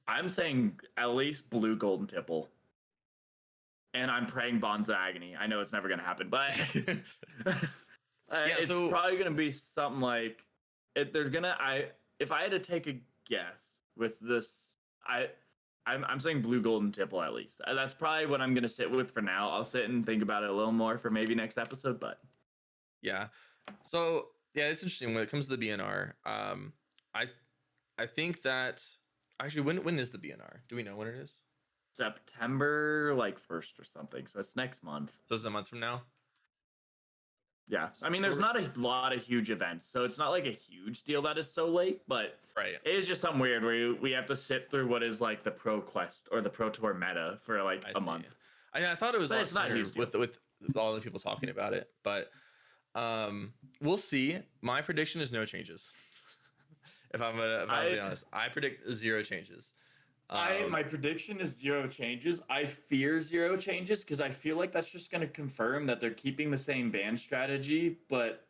I'm saying at least blue golden tipple. And I'm praying Bonza Agony. I know it's never gonna happen, but it's probably gonna be something like if I had to take a guess with this, I'm saying blue golden tipple at least. That's probably what I'm gonna sit with for now. I'll sit and think about it a little more for maybe next episode, but yeah. So yeah, it's interesting when it comes to the BNR. I think that actually when is the BNR? Do we know when it is? September like 1st or something. So it's next month. So it's a month from now. Yeah, I mean, there's not a lot of huge events, so it's not like a huge deal that it's so late, but right, it is just something weird where we have to sit through what is like the Pro Quest or the Pro Tour meta for like a month. I thought it was, but it's not huge with all the people talking about it, but we'll see. My prediction is no changes. if I'm gonna be honest, I predict 0 changes. My prediction is 0 changes. I fear 0 changes because I feel like that's just going to confirm that they're keeping the same ban strategy, but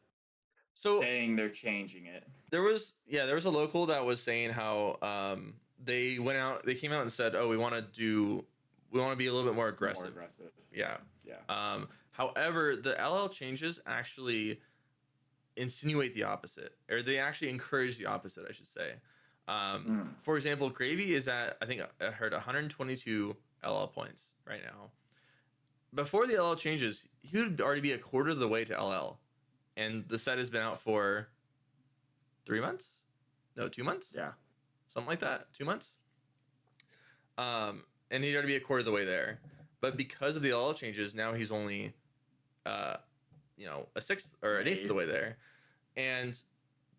saying they're changing it. There was a local that was saying how they came out and said, oh, we want to be a little bit more aggressive. Yeah. However, the LL changes actually insinuate the opposite, or they actually encourage the opposite, I should say. For example, Gravy is at, I think I heard 122 LL points right now. Before the LL changes, he would already be a quarter of the way to LL. And the set has been out for 3 months? No, 2 months? Yeah. Something like that. 2 months? And he'd already be a quarter of the way there. But because of the LL changes, now he's only a sixth or an eighth of the way there. And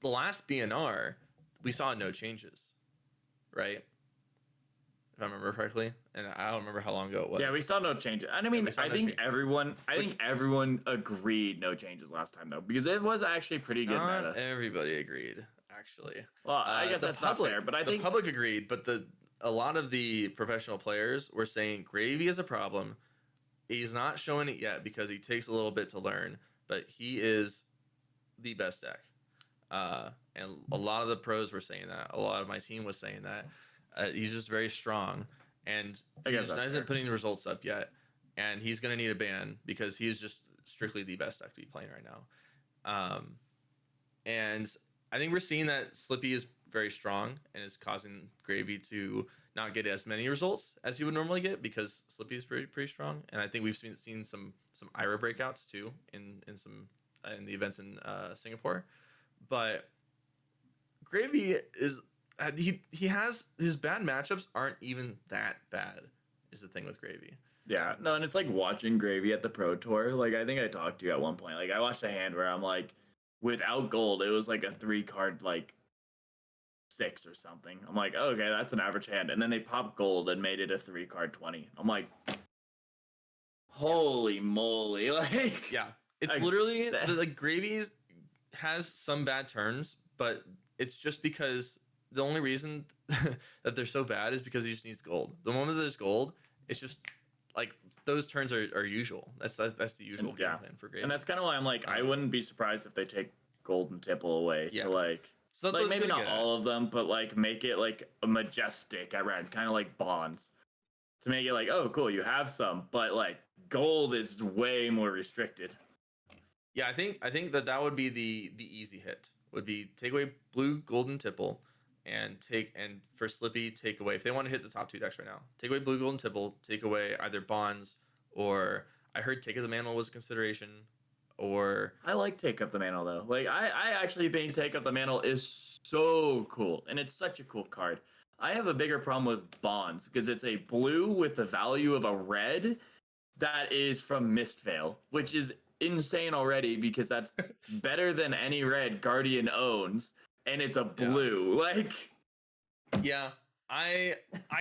the last BNR, we saw no changes, right? If I remember correctly, and I don't remember how long ago it was. Yeah, we saw no changes. And I mean, I think everyone agreed no changes last time though, because it was actually pretty good meta. Everybody agreed, actually. Well, I guess that's not fair, but I think the public agreed, but a lot of the professional players were saying Gravy is a problem. He's not showing it yet because he takes a little bit to learn, but he is the best deck. And a lot of the pros were saying that. A lot of my team was saying that. He's just very strong, and he just isn't putting the results up yet. And he's going to need a ban because he's just strictly the best deck to be playing right now. And I think we're seeing that Slippy is very strong and is causing Gravy to not get as many results as he would normally get because Slippy is pretty strong. And I think we've seen some Ira breakouts too in the events in Singapore. But Gravy is he has his bad matchups aren't even that bad. Is the thing with Gravy. Yeah, no, and it's like watching Gravy at the Pro Tour. Like, I think I talked to you at one point. Like, I watched a hand where I'm like, without gold, it was like a 3-card, like, 6 or something. I'm like, oh, okay, that's an average hand. And then they popped gold and made it a 3-card 20. I'm like, holy moly. Like, Yeah, it's like, literally like Gravy's has some bad turns, but it's just because the only reason that they're so bad is because he just needs gold. The moment there's gold, it's just like those turns are usual. That's the usual game plan for Gravy. And that's kind of why I'm like, I wouldn't be surprised if they take gold and Tipple away to like, so that's like maybe not all of them, but like make it like a majestic at red, kind of like Bonds, to make it like, oh, cool, you have some, but like gold is way more restricted. Yeah, I think that would be the easy hit. Would be take away blue, golden Tipple, and for Slippy take away if they want to hit the top 2 decks right now. Take away blue, golden Tipple. Take away either Bonds or I heard Take of the Mantle was a consideration. Or I like Take Up the Mantle though. Like I actually think Take Up the Mantle is so cool, and it's such a cool card. I have a bigger problem with Bonds because it's a blue with the value of a red that is from Mistveil, which is insane already because that's better than any red Guardian owns, and it's a blue. Like, yeah, I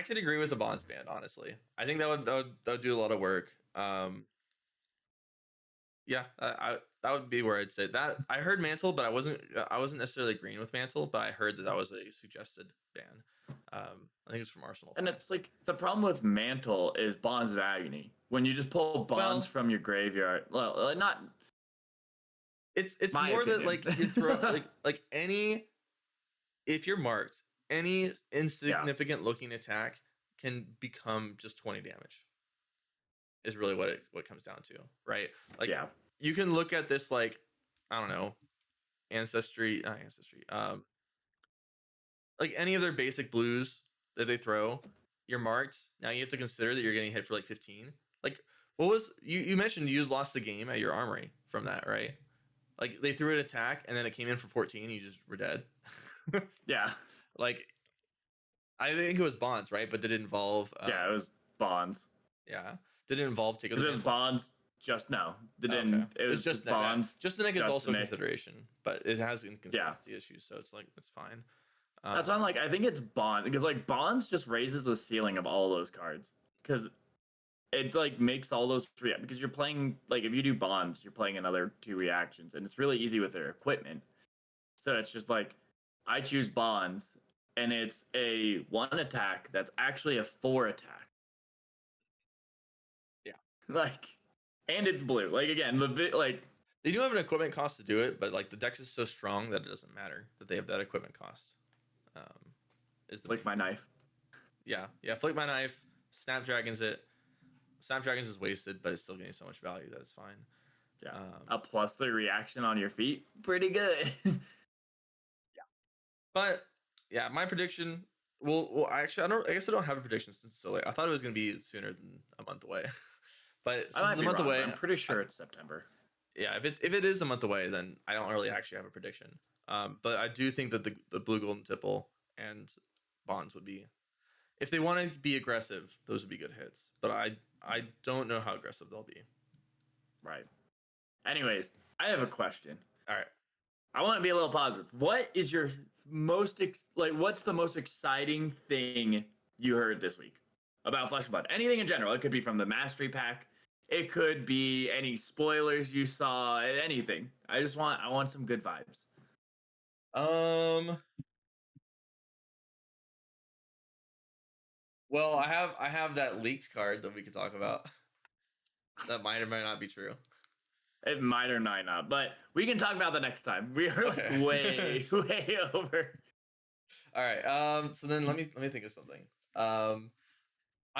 could agree with the Bonds ban, honestly. I think that would do a lot of work. Yeah, that would be where I'd say that. I heard Mantle, but I wasn't necessarily agreeing with Mantle, but I heard that was a suggested ban. I think it's from Arsenal. And it's like the problem with Mantle is Bonds of Agony. When you just pull Bonds from your graveyard, well, not. It's more opinion. That like you throw like any, if you're marked, any insignificant looking attack can become just 20 damage. Is really what it comes down to, right? Like you can look at this like, I don't know, ancestry, like any of their basic blues that they throw, you're marked. Now you have to consider that you're getting hit for like 15. Like what was you mentioned you lost the game at your armory from that, right? Like they threw an attack and then it came in for 14, you just were dead. Yeah. Like I think it was Bonds, right? But did it involve yeah, it was Bonds. Yeah. Did it involve Take of the Mantle? Bonds just no. It didn't. Okay. It was just Bonds. Just the Nick is also a consideration, but it has inconsistency issues, so it's like it's fine. That's why I'm like, I think it's Bond because like Bonds just raises the ceiling of all those cards because it's like makes all those because you're playing like if you do Bonds, you're playing another 2 reactions, and it's really easy with their equipment. So it's just like I choose Bonds, and it's a 1 attack that's actually a 4 attack. Yeah, like, and it's blue. Like again, the bit like they do have an equipment cost to do it, but like the deck is so strong that it doesn't matter that they have that equipment cost. Is the Flick My Knife. Yeah, Flick My Knife. Snapdragons it. Snapdragons is wasted, but it's still getting so much value that it's fine. Yeah, a +3 reaction on your feet, pretty good. Yeah, but yeah, my prediction. Well, actually, I guess I don't have a prediction since it's so late. I thought it was gonna be sooner than a month away, but since it's a month away, I'm pretty sure it's September. Yeah, if it is a month away, then I don't really actually have a prediction. But I do think that the blue, golden Tipple and Bonds would be, if they want to be aggressive, those would be good hits. But I don't know how aggressive they'll be. Right. Anyways, I have a question. All right. I want to be a little positive. What is your most what's the most exciting thing you heard this week about Flesh and Blood? Anything in general. It could be from the Mastery Pack. It could be any spoilers you saw. Anything. I want some good vibes. Well, I have that leaked card that we could talk about. That might or might not be true. It might or might not, but we can talk about that next time. We are way over. All right. So then let me think of something. I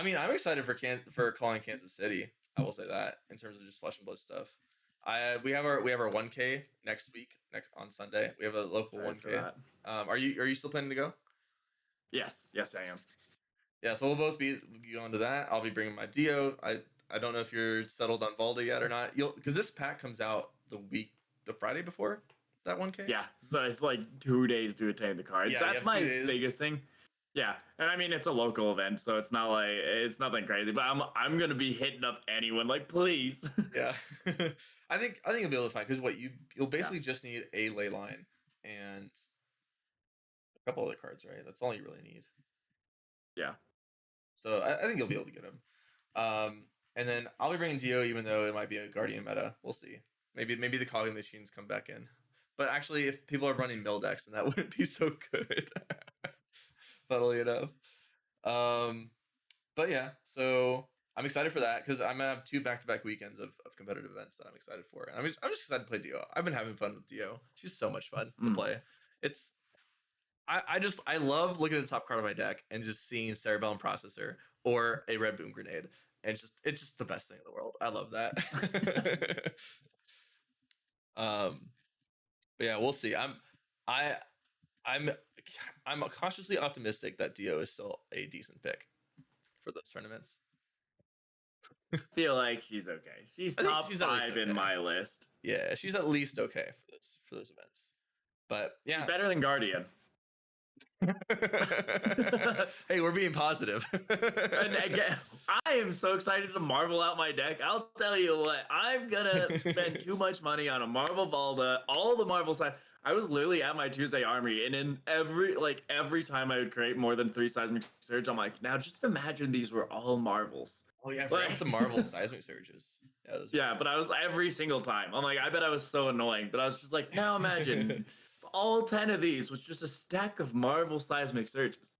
mean, I'm excited for calling Kansas City. I will say that in terms of just Flesh and Blood stuff. We have our 1K next week on Sunday. We have a local 1K. Are you still planning to go? Yes, I am. Yeah, so we'll both be going to that. I'll be bringing my Dio. I don't know if you're settled on Valda yet or not. Because this pack comes out the Friday before. that 1K? Yeah, so it's like 2 days to attain the cards. Yeah, you That's have 2 my days. biggest thing. Yeah, and I mean it's a local event, so it's not like it's nothing crazy. But I'm gonna be hitting up anyone like, please. Yeah. I think you'll be able to find because you'll Yeah, basically just need a ley line and a couple other cards, right? That's all you really need. yeah. So I think you'll be able to get them. And then I'll be bringing Dio, even though it might be a Guardian meta. We'll see. Maybe the Cogging machines come back in. But actually, if people are running mill decks, then that wouldn't be so good. Funnily enough. Um, but yeah, so I'm excited for that because I'm gonna have 2 back-to-back weekends of competitive events that I'm excited for. And I'm just excited to play Dio. I've been having fun with Dio. She's so much fun to Mm. play. It's I love looking at the top card of my deck and just seeing Cerebellum Processor or a Red Boom Grenade. And it's just the best thing in the world. I love that. um, but yeah, we'll see. I I'm I'm cautiously optimistic that Dio is still a decent pick for those tournaments. Feel like she's okay. She's I think top she's at least 5 in okay. my list. Yeah, she's at least okay for those events. But She's yeah. better than Guardian. Hey, we're being positive. And again, I am so excited to marvel out my deck. I'll tell you what, I'm gonna spend too much money on a Marvel Valda, all the Marvel side. I was literally at my Tuesday Armory, and in every time I would create more than 3 Seismic Surge, I'm like, now just imagine these were all Marvels. Oh yeah, I forgot about the Marvel seismic surges. Yeah, those are Yeah, but I was every single time. I'm like, I bet I was so annoying, but I was just like, now imagine if all 10 of these was just a stack of Marvel Seismic Surges.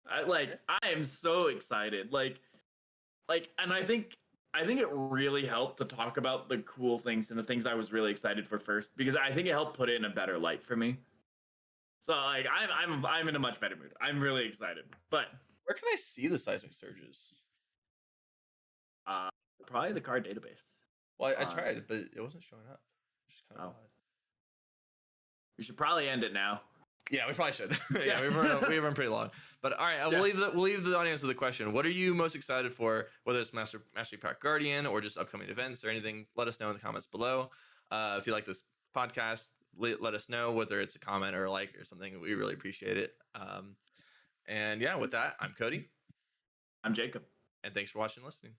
I am so excited. And I think it really helped to talk about the cool things and the things I was really excited for first because I think it helped put it in a better light for me. So like I'm in a much better mood. I'm really excited. But Where can I see the seismic surges? uh probably the card database. Well, I tried, but it wasn't showing up. Which is kind of Oh. odd. We should probably end it now. Yeah, we probably should. Yeah, Yeah. we've run pretty long. But all right, Yeah. we'll leave the audience with a question. What are you most excited for? Whether it's Mastery Pack Guardian or just upcoming events or anything, let us know in the comments below. If you like this podcast, let us know whether it's a comment or a like or something. We really appreciate it. And yeah, with that, I'm Cody, I'm Jacob. and thanks for watching and listening.